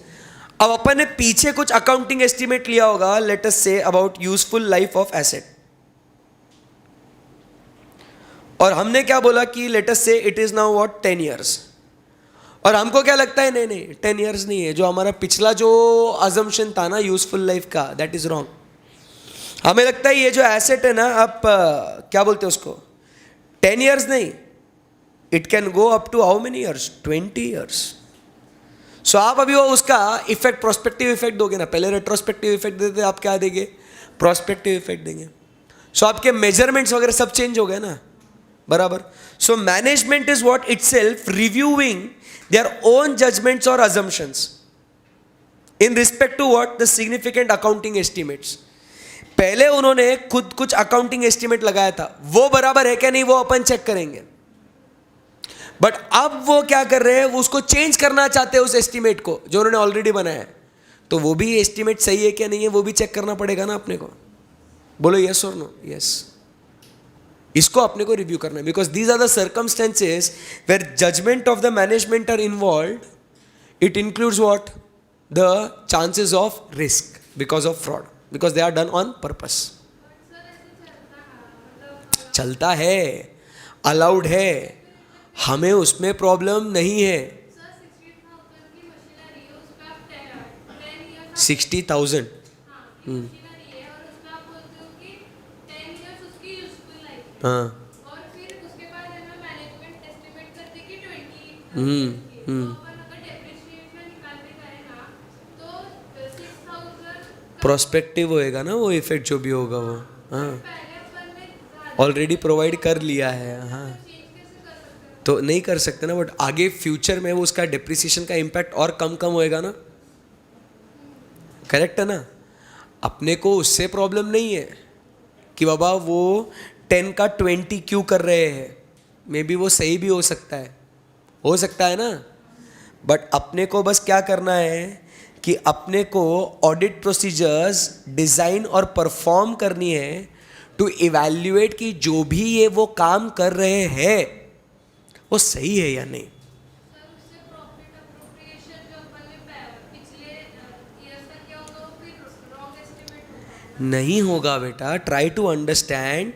अब अपन ने पीछे कुछ अकाउंटिंग एस्टिमेट लिया होगा, let us say about useful life of asset, और हमने क्या बोला कि लेट अस से it is now what? 10 years. और हमको क्या लगता है? नहीं नहीं, 10 years नहीं है. जो हमारा पिछला जो अजम्पशन था ना यूजफुल लाइफ का, दैट इज रॉन्ग. हमें लगता है ये जो एसेट है ना, आप क्या बोलते हैं उसको? 10 years नहीं, it can go up to how many years? 20 years. So आप अभी वो उसका इफेक्ट, प्रोस्पेक्टिव इफेक्ट दोगे ना. पहले रेट्रोस्पेक्टिव इफेक्ट देते, आप क्या देंगे? प्रोस्पेक्टिव इफेक्ट देंगे. सो आपके मेजरमेंट्स वगैरह सब चेंज हो गए ना. बराबर. So management is what? Itself reviewing their own judgments और assumptions in respect to what? The significant accounting estimates. पहले उन्होंने खुद कुछ अकाउंटिंग एस्टिमेट लगाया था, वो बराबर है क्या नहीं वो अपन चेक करेंगे. बट अब वो क्या कर रहे हैं? वो उसको चेंज करना चाहते हैं उस एस्टिमेट को जो उन्होंने ऑलरेडी बनाया है. तो वो भी एस्टिमेट सही है क्या नहीं है वो भी चेक करना पड़ेगा ना अपने को. बोलो यस और नो? यस. इसको अपने को रिव्यू करना है, because these are the circumstances where judgement of the management are involved. It includes what? The chances of risk because of fraud, because they are done on purpose. चलता है, allowed है, हमें उसमें प्रॉब्लम नहीं है. 60,000. हाँ. प्रोस्पेक्टिव होएगा ना वो इफेक्ट जो भी होगा वो. हाँ, ऑलरेडी प्रोवाइड कर लिया है. हाँ, तो नहीं कर सकते ना. बट आगे फ्यूचर में वो उसका डिप्रिसिएशन का इम्पैक्ट और कम होएगा ना. करेक्ट है ना. अपने को उससे प्रॉब्लम नहीं है कि बाबा वो 10 का 20 क्यों कर रहे हैं. मे बी वो सही भी हो सकता है ना. बट अपने को बस क्या करना है कि अपने को ऑडिट प्रोसीजर्स डिज़ाइन और परफॉर्म करनी है टू इवैल्यूएट कि जो भी ये वो काम कर रहे हैं वो सही है या नहीं. नहीं होगा बेटा. Try to understand.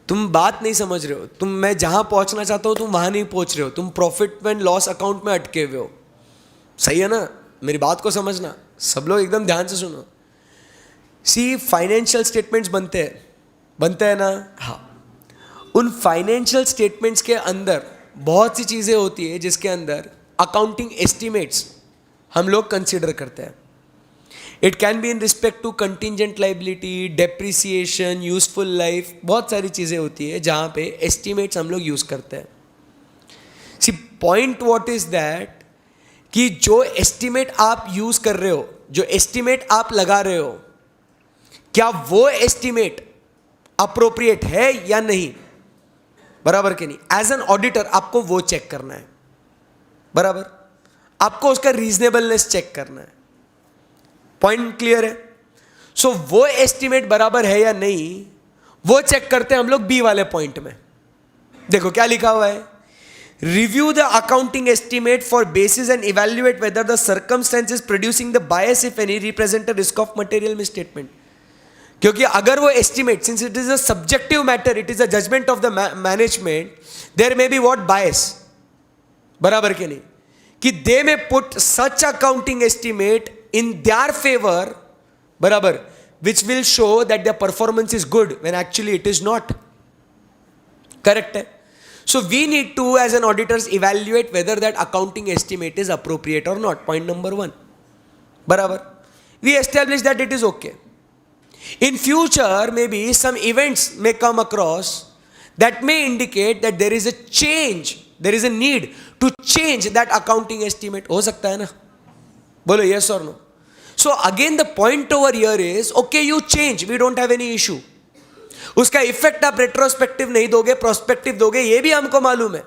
तुम बात नहीं समझ रहे हो. तुम, मैं जहां पहुंचना चाहता हूं तुम वहां नहीं पहुंच रहे हो. तुम प्रॉफिट एंड लॉस अकाउंट में अटके हुए हो. सही है ना. मेरी बात को समझना. सब लोग एकदम ध्यान से सुनो. सी, फाइनेंशियल स्टेटमेंट्स बनते हैं ना. हाँ, उन फाइनेंशियल स्टेटमेंट्स के अंदर बहुत सी चीज़ें होती है जिसके अंदर अकाउंटिंग एस्टिमेट्स हम लोग कंसिडर करते हैं. It can be in respect to contingent liability, depreciation, useful life, बहुत सारी चीज़ें होती है जहाँ पे एस्टिमेट्स हम लोग यूज़ करते हैं. सी, पॉइंट व्हाट इज दैट कि जो एस्टिमेट आप यूज़ कर रहे हो, जो एस्टिमेट आप लगा रहे हो, क्या वो एस्टिमेट अप्रोप्रिएट है या नहीं. बराबर कि नहीं. एज एन ऑडिटर आपको वो चेक करना है. बराबर. आपको उसका रीजनेबलनेस चेक करना है. पॉइंट क्लियर है. सो वो एस्टिमेट बराबर है या नहीं वो चेक करते हैं हम लोग बी वाले पॉइंट में. देखो क्या लिखा हुआ है. Review the accounting estimate for basis and evaluate whether the circumstances producing the bias if any represent the risk of material misstatement. क्योंकि अगर वो estimate, since it is a subjective matter, it is a judgment of the management, there may be what? Bias. बराबर के नहीं. कि they may put such accounting estimate in their favor, barabar, which will show that their performance is good when actually it is not. Correct hai? So we need to as an auditors evaluate whether that accounting estimate is appropriate or not. Point number 1. Barabar. We establish that it is okay. In future maybe some events may come across that may indicate that there is a change, there is a need to change that accounting estimate. हो सकता है ना. बोलो yes or no. So again the point over here is okay, you change, we don't have any issue. उसका effect आप retrospective नहीं दोगे, prospective दोगे, ये भी हमको मालूम है.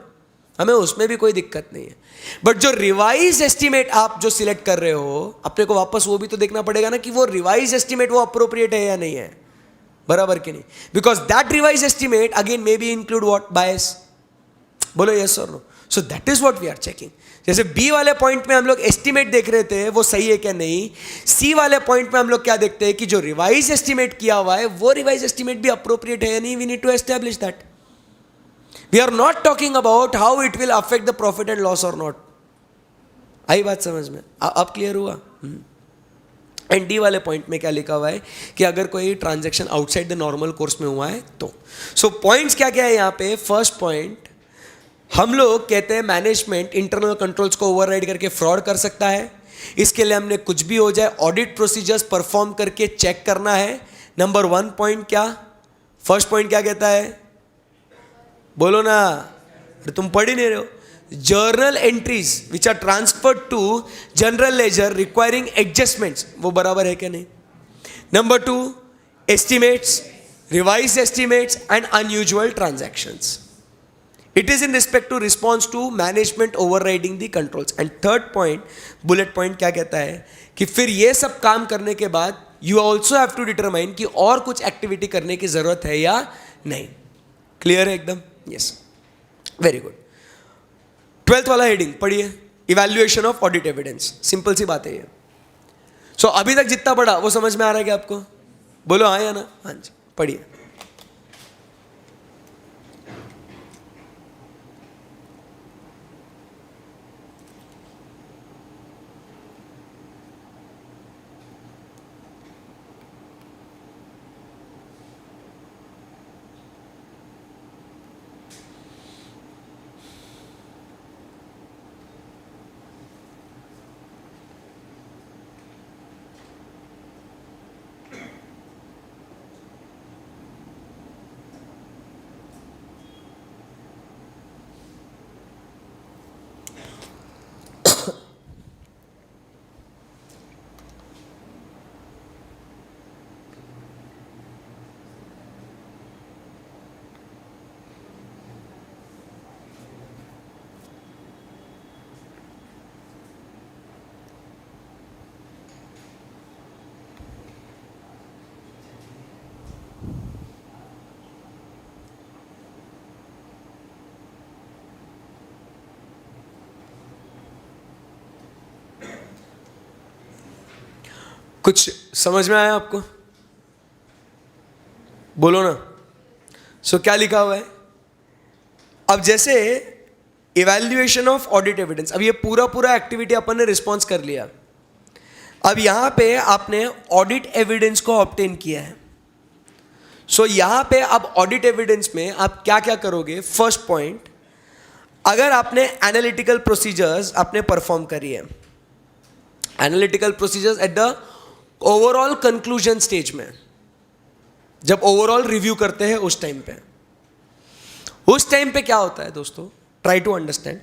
हमें उसमें भी कोई दिक्कत नहीं है, बट जो रिवाइज एस्टिमेट आप जो सिलेक्ट कर रहे हो अपने को वापस वो भी तो देखना पड़ेगा ना कि वो रिवाइज एस्टिमेट वो अप्रोप्रिएट है या नहीं है, बराबर कि नहीं? Because that revise estimate again may be include what bias, बोलो यस और no. So that is what we are checking. जैसे बी वाले पॉइंट में हम लोग एस्टिमेट देख रहे थे वो सही है क्या नहीं, सी वाले पॉइंट में हम लोग क्या देखते हैं कि जो रिवाइज एस्टिमेट किया हुआ है वो रिवाइज एस्टिमेट भी अप्रोप्रिएट है या नहीं. We need to establish that. We are not talking about how it will affect the profit and loss और नॉट. आई बात समझ में? अब क्लियर हुआ? एंड डी वाले पॉइंट में क्या लिखा हुआ है कि अगर कोई transaction outside the normal course में हुआ है तो. सो पॉइंट्स क्या क्या है यहाँ पे? फर्स्ट पॉइंट, हम लोग कहते हैं मैनेजमेंट इंटरनल कंट्रोल्स को ओवरराइड करके फ्रॉड कर सकता है. इसके लिए हमने कुछ भी हो जाए ऑडिट प्रोसीजर्स परफॉर्म करके चेक करना है. नंबर 1 पॉइंट क्या, फर्स्ट पॉइंट क्या कहता है? बोलो ना, अरे तुम पढ़ ही नहीं रहे हो. Journal entries which are transferred to general ledger requiring adjustments, वो बराबर है क्या नहीं. Number 2, estimates, revise estimates and unusual transactions. It is in respect to response to management overriding the controls. And third point, bullet point क्या कहता है कि फिर ये सब काम करने के बाद you also have to determine कि और कुछ एक्टिविटी करने की जरूरत है या नहीं. क्लियर है एकदम? Yes, very good. 12th वाला हेडिंग पढ़िए, evaluation of audit evidence. Simple सी बात है ये. सो अभी तक जितना पढ़ा वो समझ में आ रहा है क्या आपको? बोलो हाँ या ना? हाँ जी, पढ़िए. कुछ समझ में आया आपको? बोलो ना. सो क्या लिखा हुआ है? अब जैसे इवैल्यूएशन ऑफ ऑडिट एविडेंस, अब ये पूरा एक्टिविटी अपन ने रिस्पॉन्स कर लिया. अब यहां पे आपने ऑडिट एविडेंस को ऑब्टेन किया है. सो यहां पे अब ऑडिट एविडेंस में आप क्या क्या करोगे? फर्स्ट पॉइंट, अगर आपने एनालिटिकल प्रोसीजर्स आपने परफॉर्म करी है, analytical procedures at the overall conclusion stage में, जब ओवरऑल रिव्यू करते हैं उस टाइम पे क्या होता है दोस्तों? ट्राई टू अंडरस्टैंड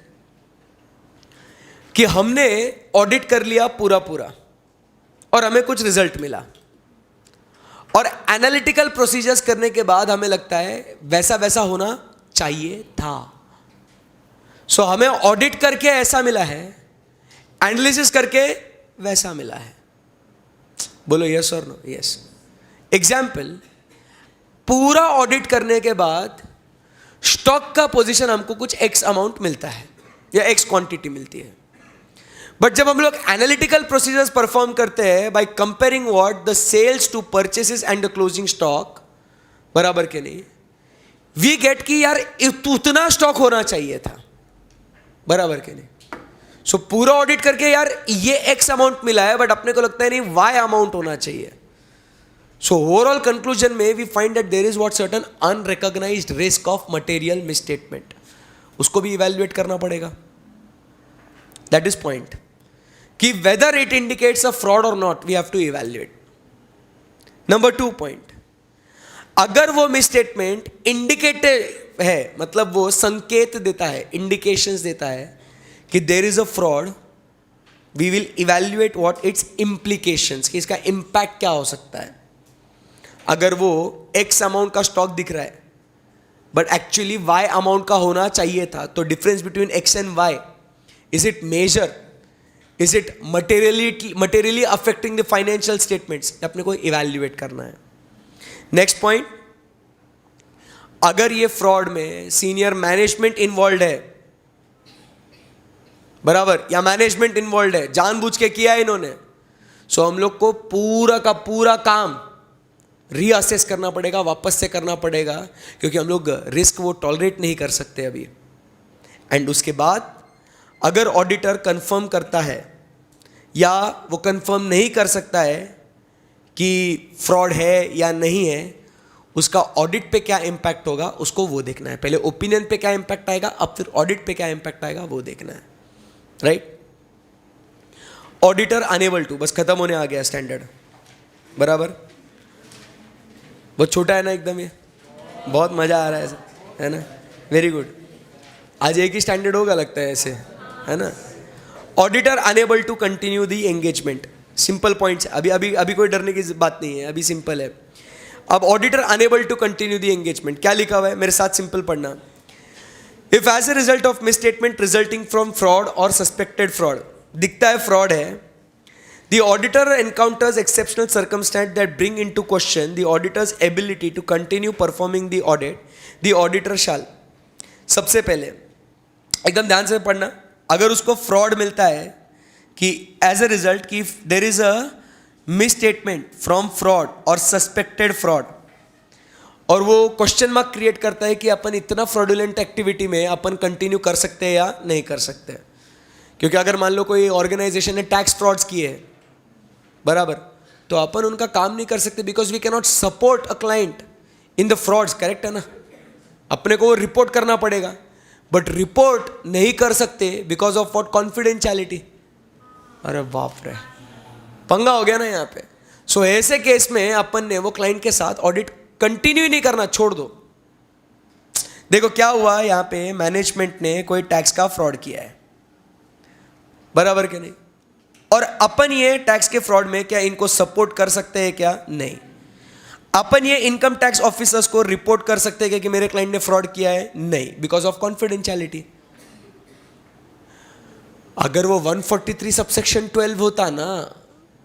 कि हमने ऑडिट कर लिया पूरा और हमें कुछ रिजल्ट मिला, और एनालिटिकल प्रोसीजर्स करने के बाद हमें लगता है वैसा होना चाहिए था. सो हमें ऑडिट करके ऐसा मिला है, एनालिसिस करके वैसा मिला है. बोलो यस और नो? यस. एग्जाम्पल, पूरा ऑडिट करने के बाद स्टॉक का पोजीशन हमको कुछ एक्स अमाउंट मिलता है या एक्स क्वांटिटी मिलती है, बट जब हम लोग एनालिटिकल प्रोसीजर्स परफॉर्म करते हैं by comparing what the sales to purchases and the closing stock, बराबर के नहीं, वी गेट कि यार उतना स्टॉक होना चाहिए था, बराबर के नहीं. सो पूरा ऑडिट करके यार ये एक्स अमाउंट मिला है, बट अपने को लगता है नहीं वाई अमाउंट होना चाहिए. सो ओवरऑल कंक्लूजन में we find that there is what certain unrecognized risk of material misstatement. उसको भी इवैल्यूएट करना पड़ेगा. दैट इज पॉइंट कि whether it indicates a fraud और not, we have to evaluate. Number 2 point, अगर वो misstatement indicative है, मतलब वो संकेत देता है, इंडिकेशंस देता है कि there is a fraud, we will evaluate what its implications, कि इसका इंपैक्ट क्या हो सकता है. अगर वो एक्स अमाउंट का स्टॉक दिख रहा है बट एक्चुअली वाई अमाउंट का होना चाहिए था. तो difference between X and Y, is it major, is it materially affecting the financial statements, अपने को इवैल्यूएट करना है. नेक्स्ट पॉइंट, अगर ये फ्रॉड में सीनियर मैनेजमेंट इन्वॉल्व है, बराबर, या मैनेजमेंट इन्वॉल्व है, जानबूझ के किया है इन्होंने, सो हम लोग को पूरा का पूरा काम रीअसेस करना पड़ेगा, वापस से करना पड़ेगा, क्योंकि हम लोग रिस्क वो टॉलरेट नहीं कर सकते अभी. एंड उसके बाद अगर ऑडिटर कंफर्म करता है या वो कंफर्म नहीं कर सकता है कि फ्रॉड है या नहीं है, उसका ऑडिट पे क्या इम्पैक्ट होगा उसको वो देखना है. पहले ओपिनियन पे क्या इम्पैक्ट आएगा, अब फिर ऑडिट पे क्या इम्पैक्ट आएगा वो देखना है. राइट. ऑडिटर अनेबल टू, बस खत्म होने आ गया स्टैंडर्ड, बराबर. बहुत छोटा है ना एकदम, ये बहुत मजा आ रहा है, है ना. Very good. आज एक ही स्टैंडर्ड होगा लगता है ऐसे, है ना. Auditor unable to continue the engagement. Simple points, अभी कोई डरने की बात नहीं है, अभी सिंपल है. अब auditor unable to continue the engagement क्या लिखा हुआ है, मेरे साथ सिंपल पढ़ना. If as a result of misstatement resulting from fraud और सस्पेक्टेड फ्रॉड, दिखता है फ्रॉड है, the auditor encounters exceptional circumstances that bring into question the auditor's ability to continue performing the audit, the auditor shall. सबसे पहले एकदम ध्यान से पढ़ना, अगर उसको फ्रॉड मिलता है कि एज ए रिजल्ट कि there is a misstatement from fraud और सस्पेक्टेड फ्रॉड, और वो क्वेश्चन मार्क क्रिएट करता है कि अपन इतना फ्रॉडुलेंट एक्टिविटी में अपन कंटिन्यू कर सकते हैं या नहीं कर सकते. क्योंकि अगर मान लो कोई ऑर्गेनाइजेशन ने टैक्स फ्रॉड्स किए हैं, बराबर, तो अपन उनका काम नहीं कर सकते, because we can not support a client in the frauds. Correct है ना. अपने को रिपोर्ट करना पड़ेगा, बट रिपोर्ट नहीं कर सकते बिकॉज ऑफ व्हाट, कॉन्फिडेंशियलिटी. अरे बाप रे, पंगा हो गया ना यहाँ पे. सो ऐसे केस में अपन ने वो क्लाइंट के साथ ऑडिट कंटिन्यू नहीं करना, छोड़ दो. देखो क्या हुआ यहाँ पे, मैनेजमेंट ने कोई टैक्स का फ्रॉड किया है, बराबर के नहीं, और अपन ये टैक्स के फ्रॉड में क्या इनको सपोर्ट कर सकते हैं क्या, नहीं. अपन ये इनकम टैक्स ऑफिसर्स को रिपोर्ट कर सकते हैं कि मेरे क्लाइंट ने फ्रॉड किया है, नहीं, बिकॉज ऑफ कॉन्फिडेंशियलिटी. अगर वो 143 सबसेक्शन 12 होता ना,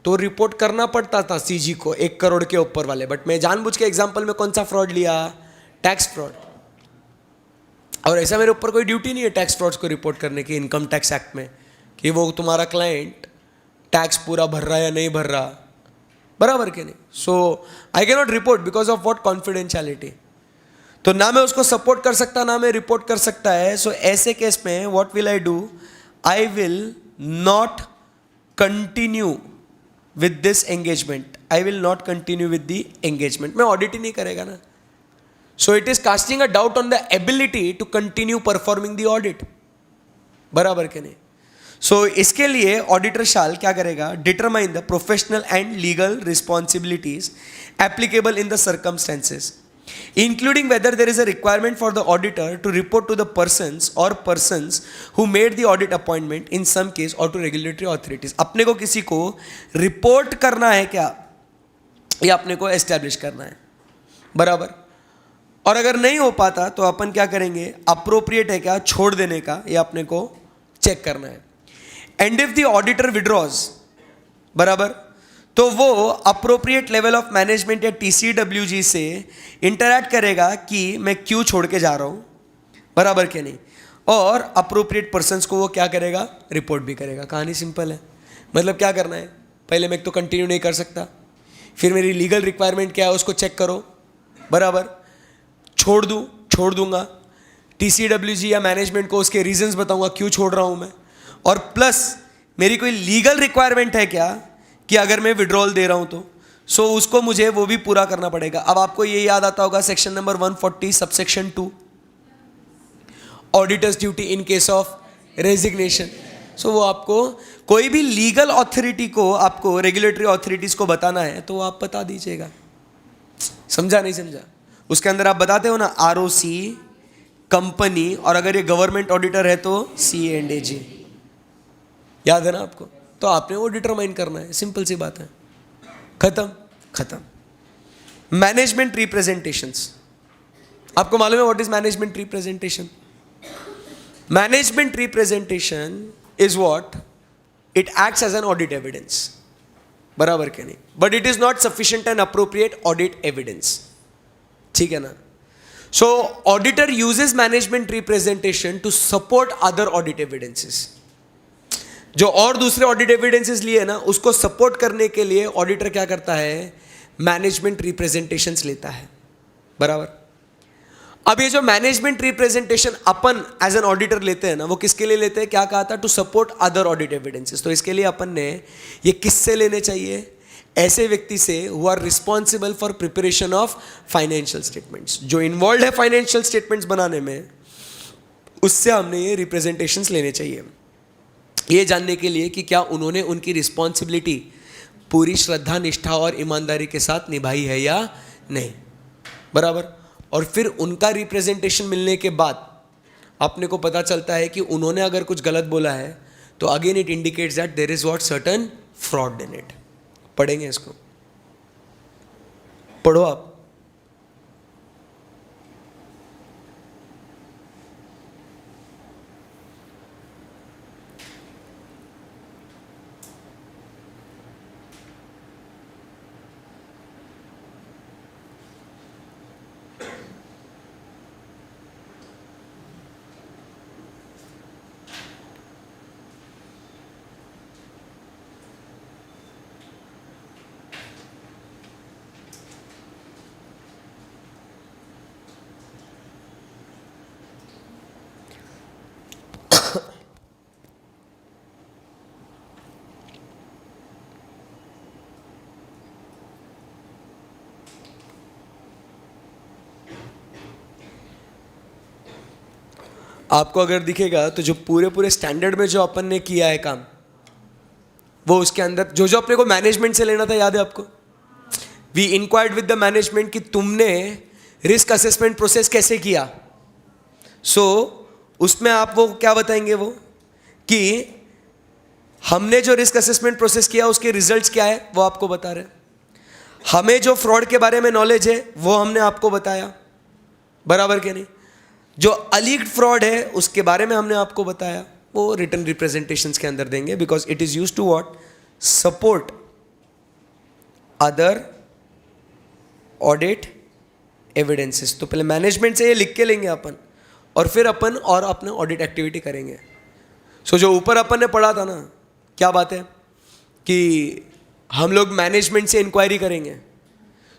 तो रिपोर्ट करना पड़ता था सीजी को 1 करोड़ के ऊपर वाले. बट मैं जानबूझ के एग्जांपल में कौन सा फ्रॉड लिया, टैक्स फ्रॉड. और ऐसा मेरे ऊपर कोई ड्यूटी नहीं है टैक्स फ्रॉड्स को रिपोर्ट करने की इनकम टैक्स एक्ट में, कि वो तुम्हारा क्लाइंट टैक्स पूरा भर रहा है या नहीं भर रहा, बराबर के नहीं. So I cannot report because of what, confidentiality. तो ना मैं उसको सपोर्ट कर सकता, ना मैं रिपोर्ट कर सकता है. सो ऐसे केस में what will I do, I will not continue with this engagement, I will not continue with the engagement. मैं ऑडिट ही नहीं करेगा ना. So it is casting a doubt on the ability to continue performing the audit, बराबर के नहीं. सो इसके लिए ऑडिटर शाल क्या करेगा, determine the professional and legal responsibilities applicable in the circumstances, including whether there is a requirement for the auditor to report to the persons who made the audit appointment in some case or to regulatory authorities. अपने को किसी को report करना है क्या, ये अपने को एस्टैब्लिश करना है, बराबर. और अगर नहीं हो पाता तो अपन क्या करेंगे, अप्रोप्रिएट है क्या छोड़ देने का, ये अपने को चेक करना है. And if the auditor withdraws, बराबर, तो वो अप्रोप्रिएट लेवल ऑफ मैनेजमेंट या TCWG से इंटरैक्ट करेगा कि मैं क्यों छोड़ के जा रहा हूँ, बराबर के नहीं. और अप्रोप्रिएट पर्सन्स को वो क्या करेगा, रिपोर्ट भी करेगा. कहानी सिंपल है. मतलब क्या करना है, पहले मैं तो कंटिन्यू नहीं कर सकता, फिर मेरी लीगल रिक्वायरमेंट क्या है उसको चेक करो, बराबर, छोड़ दूंगा. TCWG या मैनेजमेंट को उसके रीजंस बताऊंगा क्यों छोड़ रहा हूँ मैं, और प्लस मेरी कोई लीगल रिक्वायरमेंट है क्या कि अगर मैं विड्रॉल दे रहा हूं तो, सो उसको मुझे वो भी पूरा करना पड़ेगा. अब आपको ये याद आता होगा section number 140 subsection 2, auditor's duty in case of resignation. So वो आपको कोई भी लीगल अथॉरिटी को, आपको रेगुलेटरी अथॉरिटीज को बताना है तो आप बता दीजिएगा. समझा नहीं समझा. उसके अंदर आप बताते हो ना ROC, कंपनी, और अगर ये गवर्नमेंट ऑडिटर है तो CA&AG. याद है ना आपको. तो आपने वो डिटरमाइन करना है, सिंपल सी बात है. खत्म. मैनेजमेंट रिप्रेजेंटेशंस, आपको मालूम है what is management representation? Management representation is what it acts as an audit evidence, बराबर के नहीं? But it is not sufficient and appropriate audit evidence, ठीक है ना? So auditor uses management representation to support other audit evidences. जो और दूसरे audit evidences लिए ना, उसको सपोर्ट करने के लिए ऑडिटर क्या करता है? मैनेजमेंट रिप्रेजेंटेशंस लेता है, बराबर? अब ये जो मैनेजमेंट रिप्रेजेंटेशन अपन एज एन ऑडिटर लेते हैं ना, वो किसके लिए लेते हैं? क्या कहा था? To support other audit evidences. तो इसके लिए अपन ने ये किससे लेने चाहिए? ऐसे व्यक्ति से who are responsible for preparation of financial statements, जो इन्वॉल्व है फाइनेंशियल स्टेटमेंट्स बनाने में, उससे हमने ये रिप्रेजेंटेशंस लेने चाहिए, ये जानने के लिए कि क्या उन्होंने उनकी रिस्पॉन्सिबिलिटी पूरी श्रद्धा, निष्ठा और ईमानदारी के साथ निभाई है या नहीं, बराबर? और फिर उनका रिप्रेजेंटेशन मिलने के बाद अपने को पता चलता है कि उन्होंने अगर कुछ गलत बोला है तो again it indicates that there is what certain fraud in it. पढ़ेंगे इसको, पढ़ो आप। आपको अगर दिखेगा तो जो पूरे पूरे स्टैंडर्ड में जो अपन ने किया है काम, वो उसके अंदर जो जो अपने को मैनेजमेंट से लेना था, याद है आपको? We inquired with the management कि तुमने रिस्क असेसमेंट प्रोसेस कैसे किया। सो उसमें आप वो क्या बताएंगे? वो कि हमने जो रिस्क असेसमेंट प्रोसेस किया उसके रिजल्ट्स क्या है, वो आपको बता रहे हैं। हमें जो फ्रॉड के बारे में नॉलेज है वो हमने आपको बताया, बराबर के नहीं? जो अलीग्ड फ्रॉड है उसके बारे में हमने आपको बताया, वो रिटन रिप्रेजेंटेशंस के अंदर देंगे, because it is used to what? Support other audit evidences. तो पहले मैनेजमेंट से ये लिख के लेंगे अपन, और फिर अपन और अपने ऑडिट एक्टिविटी करेंगे। सो जो ऊपर अपन ने पढ़ा था ना, क्या बात है कि हम लोग मैनेजमेंट से इंक्वायरी करेंगे।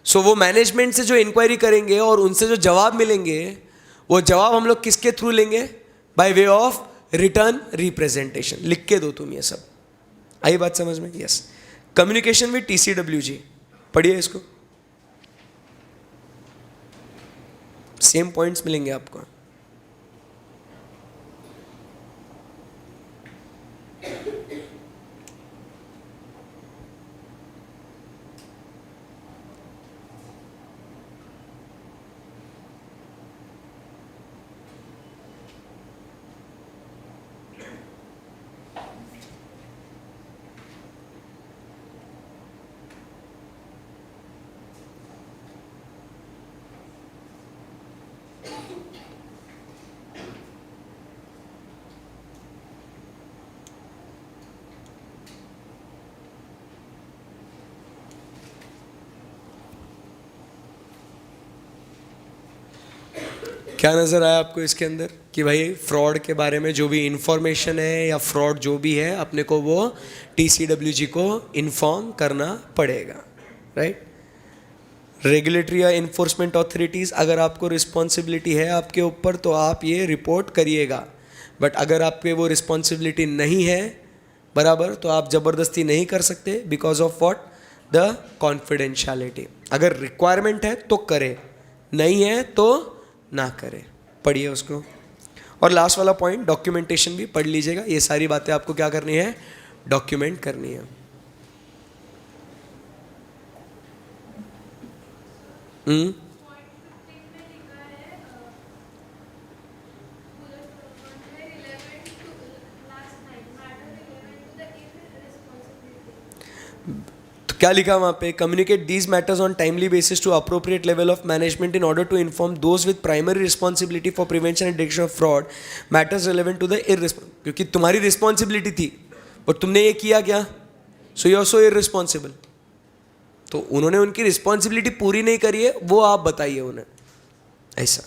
सो वो मैनेजमेंट से जो इंक्वायरी करेंगे और उनसे जो जवाब मिलेंगे, वो जवाब हम लोग किसके थ्रू लेंगे? By way of written representation. लिख के दो तुम ये सब। आई बात समझ में? यस। कम्युनिकेशन विद TCWG, पढ़िए इसको, सेम पॉइंट्स मिलेंगे आपको। क्या नज़र आया आपको इसके अंदर कि भाई फ्रॉड के बारे में जो भी इंफॉर्मेशन है या फ्रॉड जो भी है, अपने को वो TCWG को इन्फॉर्म करना पड़ेगा, राइट? रेगुलेटरी या इन्फोर्समेंट ऑथोरिटीज़, अगर आपको रिस्पॉन्सिबिलिटी है आपके ऊपर तो आप ये रिपोर्ट करिएगा, बट अगर आपके वो रिस्पॉन्सिबिलिटी नहीं है, बराबर, तो आप ज़बरदस्ती नहीं कर सकते, because of what? The confidentiality. अगर रिक्वायरमेंट है तो करे, नहीं है तो ना करे। पढ़िए उसको। और लास्ट वाला पॉइंट, डॉक्यूमेंटेशन भी पढ़ लीजिएगा। ये सारी बातें आपको क्या करनी है? डॉक्यूमेंट करनी है। क्या लिखा वहाँ पे? Communicate these matters on timely basis to appropriate level of management in order to inform those with primary responsibility for prevention and detection of fraud matters relevant to the क्योंकि तुम्हारी रिस्पॉन्सिबिलिटी थी और तुमने ये किया क्या, so you are so irresponsible. तो उन्होंने उनकी रिस्पॉन्सिबिलिटी पूरी नहीं करी है, वो आप बताइए उन्हें, ऐसा।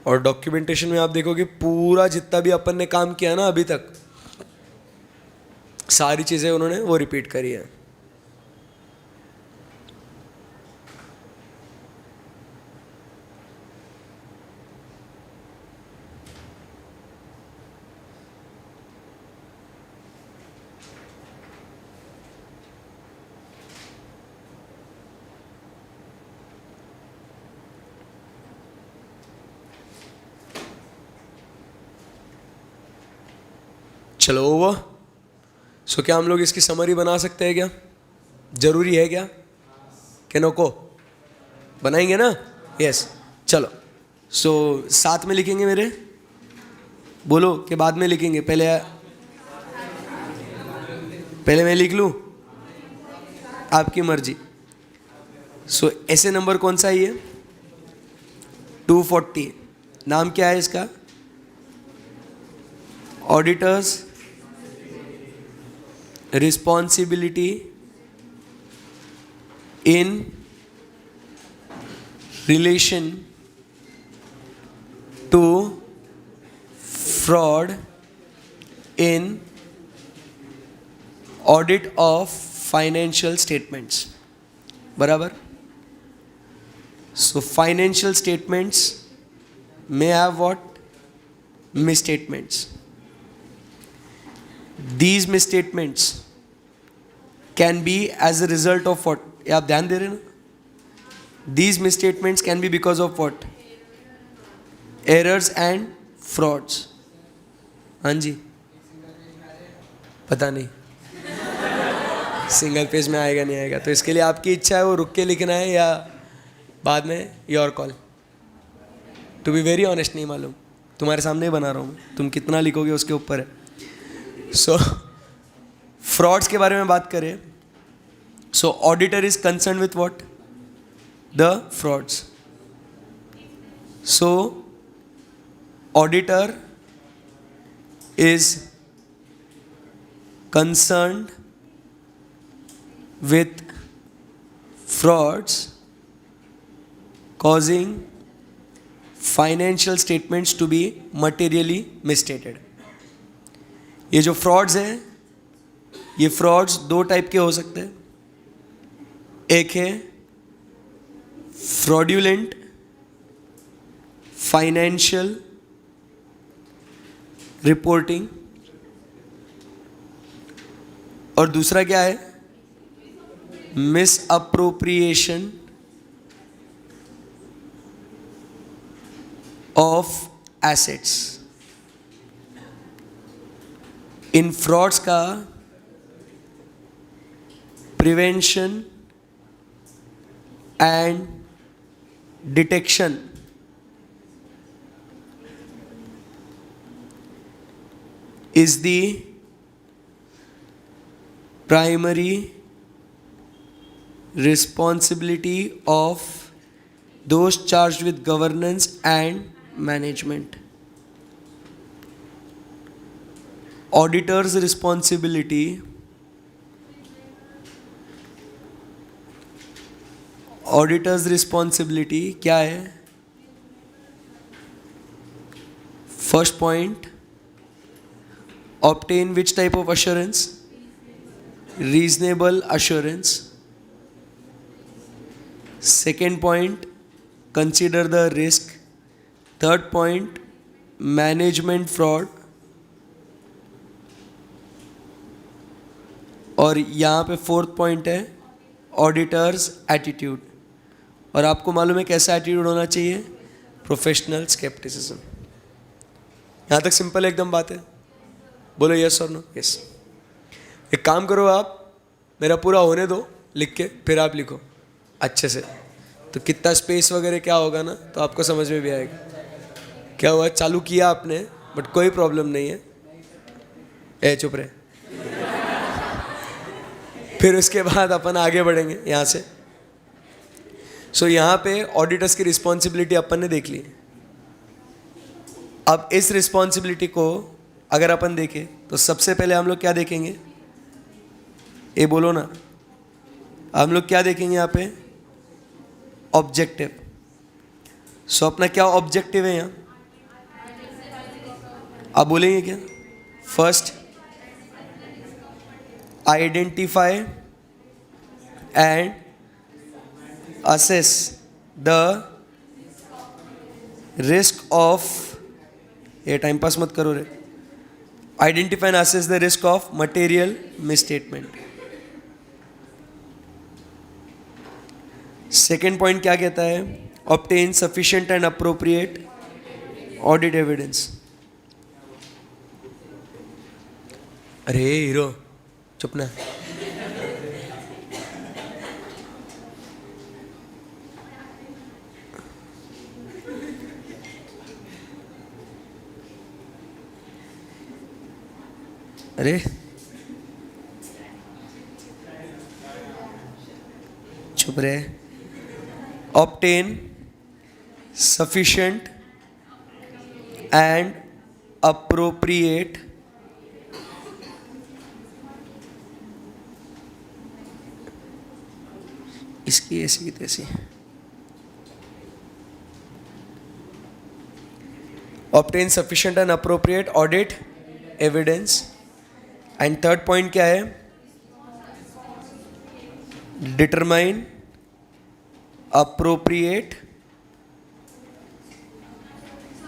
और डॉक्यूमेंटेशन में आप देखोगे पूरा जितना भी अपन ने काम किया ना अभी तक, सारी चीज़ें उन्होंने वो रिपीट करी है। चलो ओवर। सो क्या हम लोग इसकी समरी बना सकते हैं क्या? जरूरी है क्या? नको बनाएंगे ना? यस चलो। सो साथ में लिखेंगे मेरे, बोलो कि बाद में लिखेंगे? पहले मैं लिख लूँ, आपकी मर्जी। सो ऐसे नंबर कौन सा है ये? 240। नाम क्या है इसका? Auditors responsibility in relation to fraud in audit of financial statements. बराबर? So financial statements may have what? Misstatements. These misstatements can be as a result of what? ये आप ध्यान दे रहे हैं ना? These misstatements can be because of what? Errors and frauds. हाँ जी, पता नहीं सिंगल पेज में आएगा नहीं आएगा, तो इसके लिए आपकी इच्छा है वो रुक के लिखना है या बाद में, your call. To be very honest नहीं मालूम, तुम्हारे सामने ही बना रहा हूँ, तुम कितना लिखोगे उसके ऊपर है। सो फ्रॉड्स के बारे में बात करें, सो auditor is concern with what? The frauds. So auditor is concerned with frauds causing financial statements to be materially misstated. ये जो फ्रॉड्स हैं, ये फ्रॉड्स दो टाइप के हो सकते हैं। एक है फ्रॉड्यूलेंट फाइनेंशियल रिपोर्टिंग, और दूसरा क्या है? Misappropriation of assets. इन फ्रॉड्स का prevention and detection is the primary responsibility of those charged with governance and management. Auditor's responsibility क्या है? First point, obtain which type of assurance? Reasonable assurance. Second point, consider the risk. Third point management fraud, और यहाँ पे fourth point है auditors attitude. और आपको मालूम है कैसा एटीट्यूड होना चाहिए? Professional scepticism. यहाँ तक सिंपल एकदम बात है, बोलो यस और नो। यस। एक काम करो, आप मेरा पूरा होने दो लिख के, फिर आप लिखो अच्छे से, तो कितना स्पेस वगैरह क्या होगा ना, तो आपको समझ में भी आएगा। क्या हुआ, चालू किया आपने बट कोई प्रॉब्लम नहीं है, ए चुप रहे। फिर उसके बाद अपन आगे बढ़ेंगे यहाँ से। सो यहाँ पे ऑडिटर्स की रिस्पॉन्सिबिलिटी अपन ने देख ली। अब इस रिस्पॉन्सिबिलिटी को अगर अपन देखें तो सबसे पहले हम लोग क्या देखेंगे? ये बोलो ना, हम लोग क्या देखेंगे यहाँ पे? ऑब्जेक्टिव। सो अपना क्या ऑब्जेक्टिव है यहाँ? आप बोलेंगे क्या? First, identify and assess the risk of, ये टाइम पास मत करो रे, identify and assess the risk of material misstatement। Second point क्या कहता है? obtain sufficient and appropriate audit evidence। अरे हीरो चुप ना। अरे चुप रहे। ऑब्टेन सफिशिएंट एंड अप्रोप्रिएट इसकी ऐसी की तैसी। Obtain sufficient and appropriate audit evidence. And third point क्या है? Determine appropriate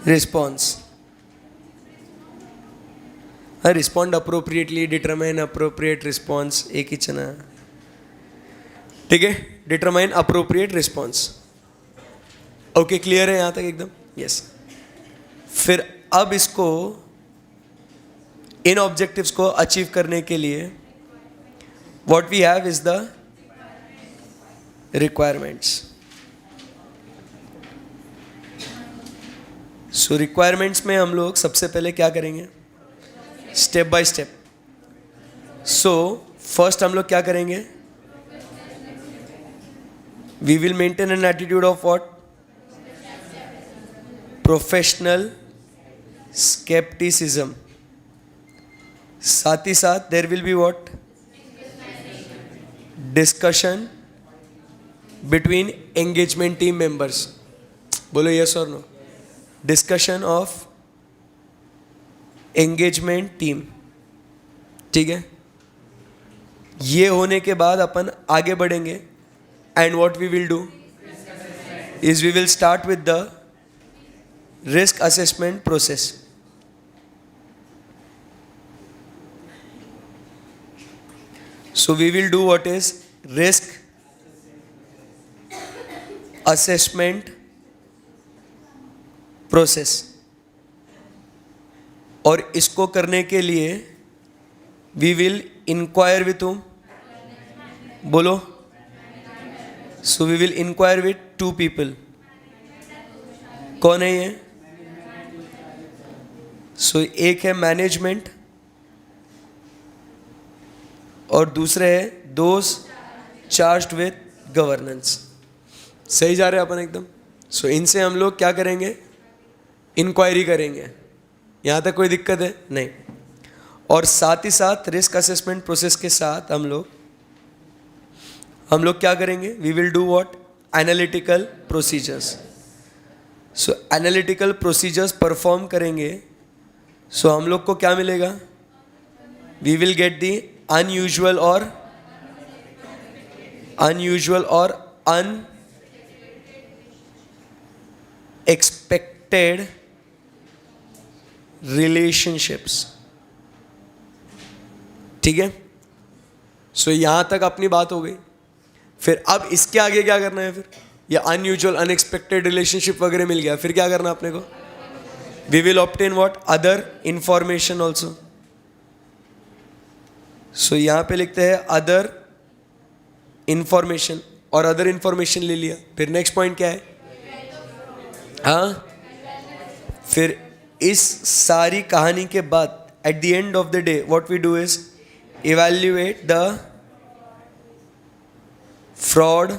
response. Respond appropriately, determine appropriate response, एक ही चना। ठीक है, determine appropriate response. Okay, clear है यहाँ तक एकदम? यस। फिर अब इसको, इन ऑब्जेक्टिव्स को अचीव करने के लिए what we have is the requirements. So requirements में हम लोग सबसे पहले क्या करेंगे? Step by step. So first हम लोग क्या करेंगे? We will maintain an attitude of what? Professional scepticism. साथ ही साथ there will be what? Discussion between engagement team members. बोलो यस और no. Discussion of engagement team. ठीक है, ये होने के बाद अपन आगे बढ़ेंगे। And what we will do is we will start with the risk assessment process. So we will do what is risk assessment process। और इसको करने के लिए we will inquire with whom? बोलो। So we will inquire with two people। कौन है ये? So एक है मैनेजमेंट और दूसरे है दोज चार्ज्ड विद गवर्नेंस। सही जा रहे हैं अपन एकदम? सो इनसे हम लोग क्या करेंगे? इंक्वायरी करेंगे। यहाँ तक कोई दिक्कत है? नहीं। और साथ ही साथ रिस्क असेसमेंट प्रोसेस के साथ हम लोग क्या करेंगे? We will do what? Analytical procedures. So analytical procedures perform करेंगे। सो हम लोग को क्या मिलेगा? We will get the unusual or unexpected unexpected relationships. ठीक है, सो यहां तक अपनी बात हो गई. फिर अब इसके आगे क्या करना है? फिर ये अनयूजुअल अनएक्सपेक्टेड रिलेशनशिप वगैरह मिल गया, फिर क्या करना अपने को? We will obtain what? Other information also. So यहां पे लिखते हैं अदर इंफॉर्मेशन, और अदर इंफॉर्मेशन ले लिया. फिर नेक्स्ट पॉइंट क्या है? हाँ, फिर इस सारी कहानी के बाद at the end of the day what we do is evaluate the fraud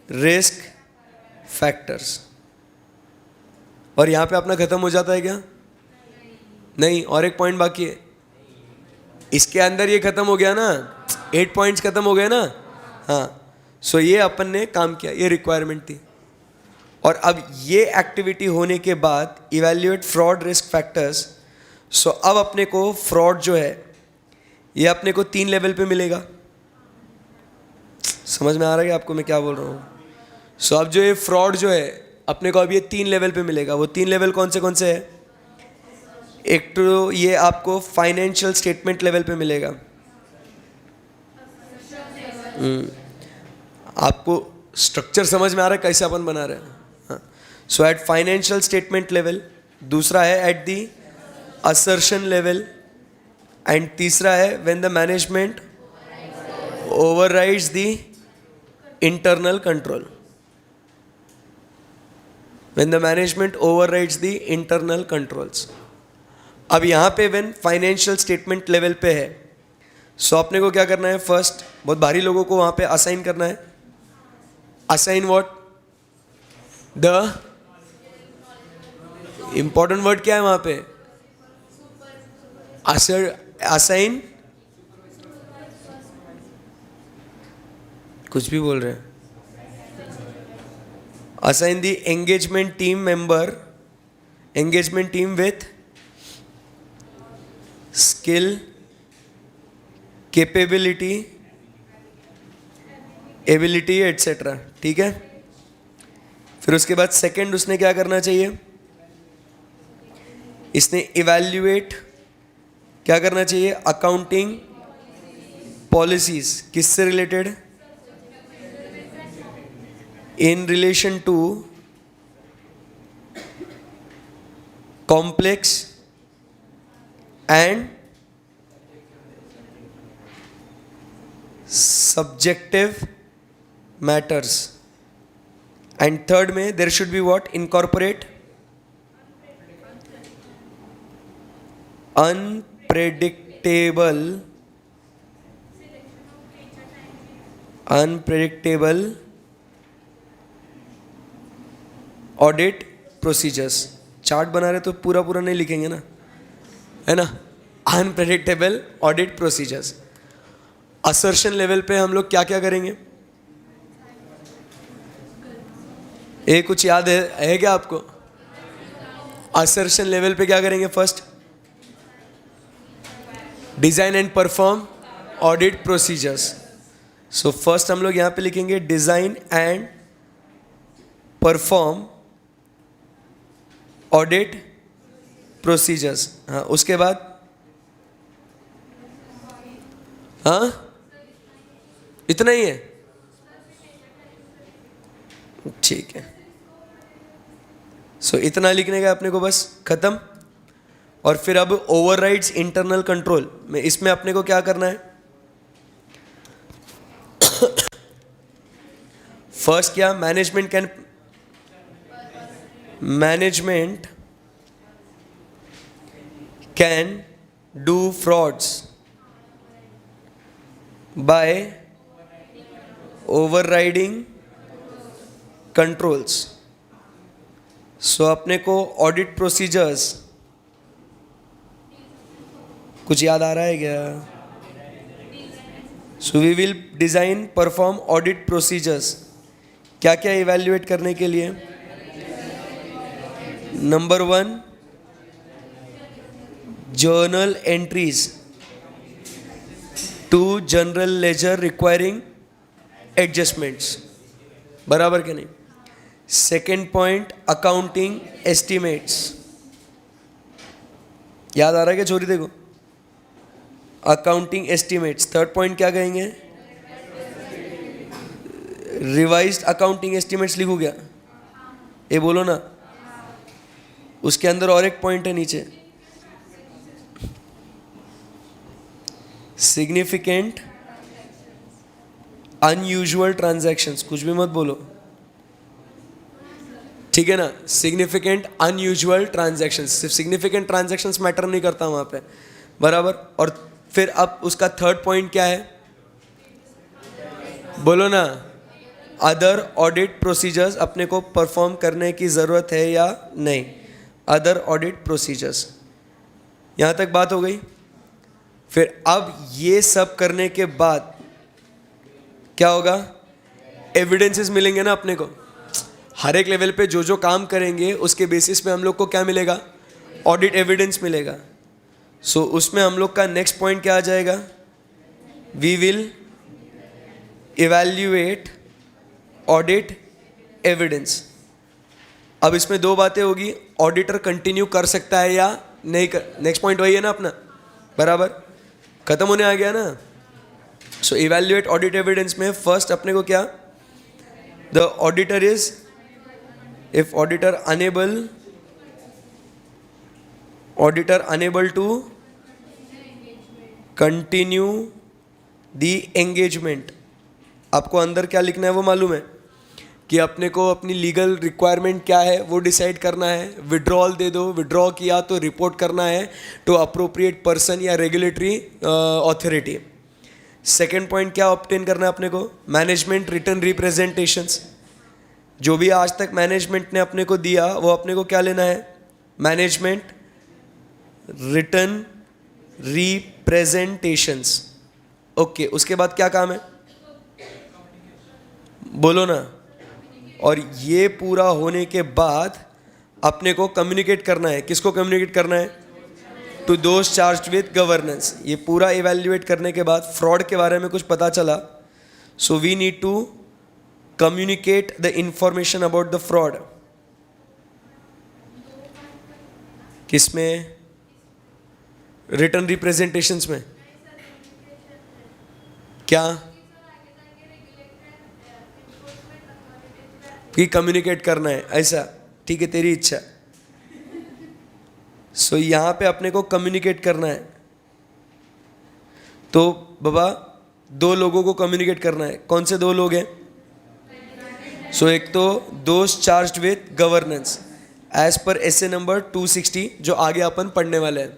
risk factors. और यहां पे अपना खत्म हो जाता है क्या? नहीं, और एक पॉइंट बाकी है. इसके अंदर ये खत्म हो गया ना, 8 पॉइंट्स खत्म हो गए ना. हाँ, सो ये अपन ने काम किया, ये रिक्वायरमेंट थी. और अब ये एक्टिविटी होने के बाद इवैल्यूएट फ्रॉड रिस्क फैक्टर्स. सो अब अपने को फ्रॉड जो है ये अपने को 3 लेवल पे मिलेगा. समझ में आ रहा है आपको मैं क्या बोल रहा हूँ? सो अब जो ये फ्रॉड जो है अपने को अब ये 3 लेवल पे मिलेगा. वो 3 लेवल कौन से है? एक तो ये आपको फाइनेंशियल स्टेटमेंट लेवल पे मिलेगा. आपको स्ट्रक्चर समझ में आ रहा है कैसे अपन बना रहे हैं? सो एट फाइनेंशियल स्टेटमेंट लेवल. दूसरा है at the assertion level. And तीसरा है when the management overrides the internal control. When the management overrides the internal controls. अब यहाँ पे व्हेन फाइनेंशियल स्टेटमेंट लेवल पे है, सो अपने को क्या करना है? फर्स्ट बहुत भारी लोगों को वहाँ पे असाइन करना है. Assign what? The important word क्या है वहाँ पे? असाइन, कुछ भी बोल रहे हैं. Assign the engagement team member, engagement team with skill, capability, ability etcetera. ठीक है. फिर उसके बाद सेकंड उसने क्या करना चाहिए? इसने इवैल्यूएट क्या करना चाहिए? Accounting policies. किससे related? In relation to complex and subjective matters. And third में there should be what? Incorporate unpredictable audit procedures. Chart बना रहे तो पूरा पूरा नहीं लिखेंगे ना, है ना? Unpredictable audit procedures. Assertion level पे हम लोग क्या क्या करेंगे? ये कुछ याद है क्या आपको? असर्शन लेवल पे क्या करेंगे? First design and perform audit procedures. So first हम लोग यहां पे लिखेंगे design and perform audit procedures. हाँ, उसके बाद हाँ इतना ही है. ठीक है. सो इतना लिखने का अपने को बस खत्म. और फिर अब ओवरराइड्स इंटरनल कंट्रोल में इसमें अपने को क्या करना है? फर्स्ट क्या? Management can do frauds by overriding controls. So अपने को ऑडिट प्रोसीजर्स कुछ याद आ रहा है क्या? So we will design perform audit procedures. क्या क्या इवैल्यूएट करने के लिए? Number 1 journal entries to general ledger requiring adjustments. बराबर के नहीं? सेकेंड पॉइंट अकाउंटिंग एस्टिमेट्स, याद आ रहा है क्या छोरी? देखो अकाउंटिंग एस्टिमेट्स। थर्ड पॉइंट क्या कहेंगे? रिवाइज्ड अकाउंटिंग एस्टिमेट्स लिखू क्या? ये बोलो ना। उसके अंदर और एक पॉइंट है नीचे, सिग्निफिकेंट अनयूजुअल ट्रांजैक्शंस। कुछ भी मत बोलो, ठीक है ना? सिग्निफिकेंट अनयूजुअल ट्रांजैक्शंस, सिर्फ सिग्निफिकेंट ट्रांजैक्शंस मैटर नहीं करता वहां पे, बराबर। और फिर अब उसका थर्ड पॉइंट क्या है? बोलो ना। अदर ऑडिट प्रोसीजर्स, अपने को परफॉर्म करने की जरूरत है या नहीं, अदर ऑडिट प्रोसीजर्स। यहां तक बात हो गई। फिर अब ये सब करने के बाद क्या होगा? एविडेंसेस मिलेंगे ना अपने को। हर एक लेवल पे जो जो काम करेंगे उसके बेसिस पे हम लोग को क्या मिलेगा? ऑडिट एविडेंस मिलेगा। सो उसमें हम लोग का नेक्स्ट पॉइंट क्या आ जाएगा? We will evaluate audit evidence. अब इसमें दो बातें होगी, ऑडिटर कंटिन्यू कर सकता है या नहीं कर। नेक्स्ट पॉइंट वही है ना अपना, बराबर, खत्म होने आ गया ना। सो इवैल्यूएट ऑडिट एविडेंस में फर्स्ट अपने को क्या? The auditor is, if auditor unable to continue the engagement, आपको अंदर क्या लिखना है वो मालूम है कि अपने को अपनी लीगल रिक्वायरमेंट क्या है वो डिसाइड करना है। विड्रॉल दे दो, विड्रॉ किया तो रिपोर्ट करना है टू अप्रोप्रिएट पर्सन या रेगुलेटरी अथॉरिटी। सेकेंड पॉइंट क्या ऑब्टेन करना है अपने को? Management return representations. जो भी आज तक मैनेजमेंट ने अपने को दिया वो अपने को क्या लेना है? Management return representations. ओके, उसके बाद क्या काम है? बोलो ना। और ये पूरा होने के बाद अपने को कम्युनिकेट करना है। किसको कम्युनिकेट करना है? To those charged with governance. ये पूरा इवैल्यूएट करने के बाद फ्रॉड के बारे में कुछ पता चला, so we need to communicate the information about the fraud. किसमें? रिटर्न रिप्रेजेंटेशंस में। क्या कि कम्युनिकेट करना है, ऐसा? ठीक है, तेरी इच्छा। सो यहां पे अपने को कम्युनिकेट करना है। तो बाबा दो लोगों को कम्युनिकेट करना है। कौन से दो लोग हैं? सो एक तो those charged with governance as per SA number 260 जो आगे अपन पढ़ने वाले हैं,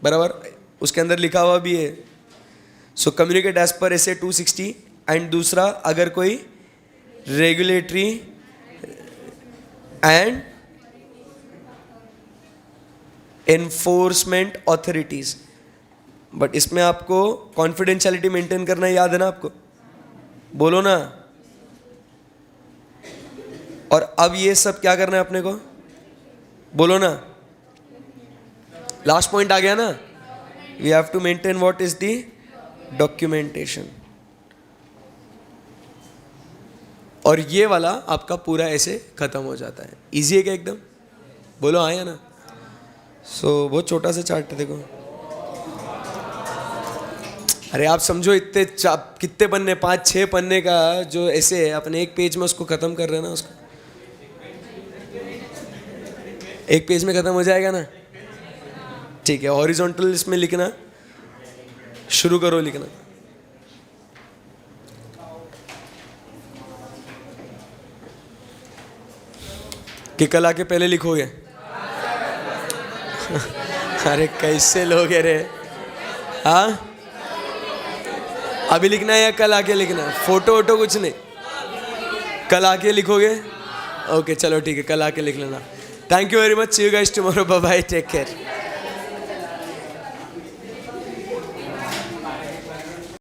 बराबर, उसके अंदर लिखा हुआ भी है। So communicate as per SA 260। And दूसरा, अगर कोई regulatory and enforcement authorities, but इसमें आपको कॉन्फिडेंशियलिटी मेंटेन करना है, याद है ना आपको? बोलो ना। और अब ये सब क्या करना है अपने को? बोलो ना। लास्ट पॉइंट आ गया ना, we have to maintain what is the documentation. और ये वाला आपका पूरा ऐसे खत्म हो जाता है। इजी है क्या एकदम? बोलो हाँ या ना। सो बहुत छोटा सा चार्ट है, देखो। अरे आप समझो, इतने कितने पन्ने, 5-6 पन्ने का जो ऐसे है, अपने एक पेज में उसको खत्म कर रहे हैं ना, उसको एक पेज में खत्म हो जाएगा ना। ठीक है, हॉरिजॉन्टल इसमें लिखना शुरू करो, लिखना। कि कल आके पहले लिखोगे? अरे कैसे लोग है रे? हाँ, अभी लिखना है या कल आके लिखना है? फोटो वोटो कुछ नहीं, कल आके लिखोगे? ओके चलो ठीक है, कल आके लिख लेना। Thank you very much, see you guys tomorrow, bye bye, take care.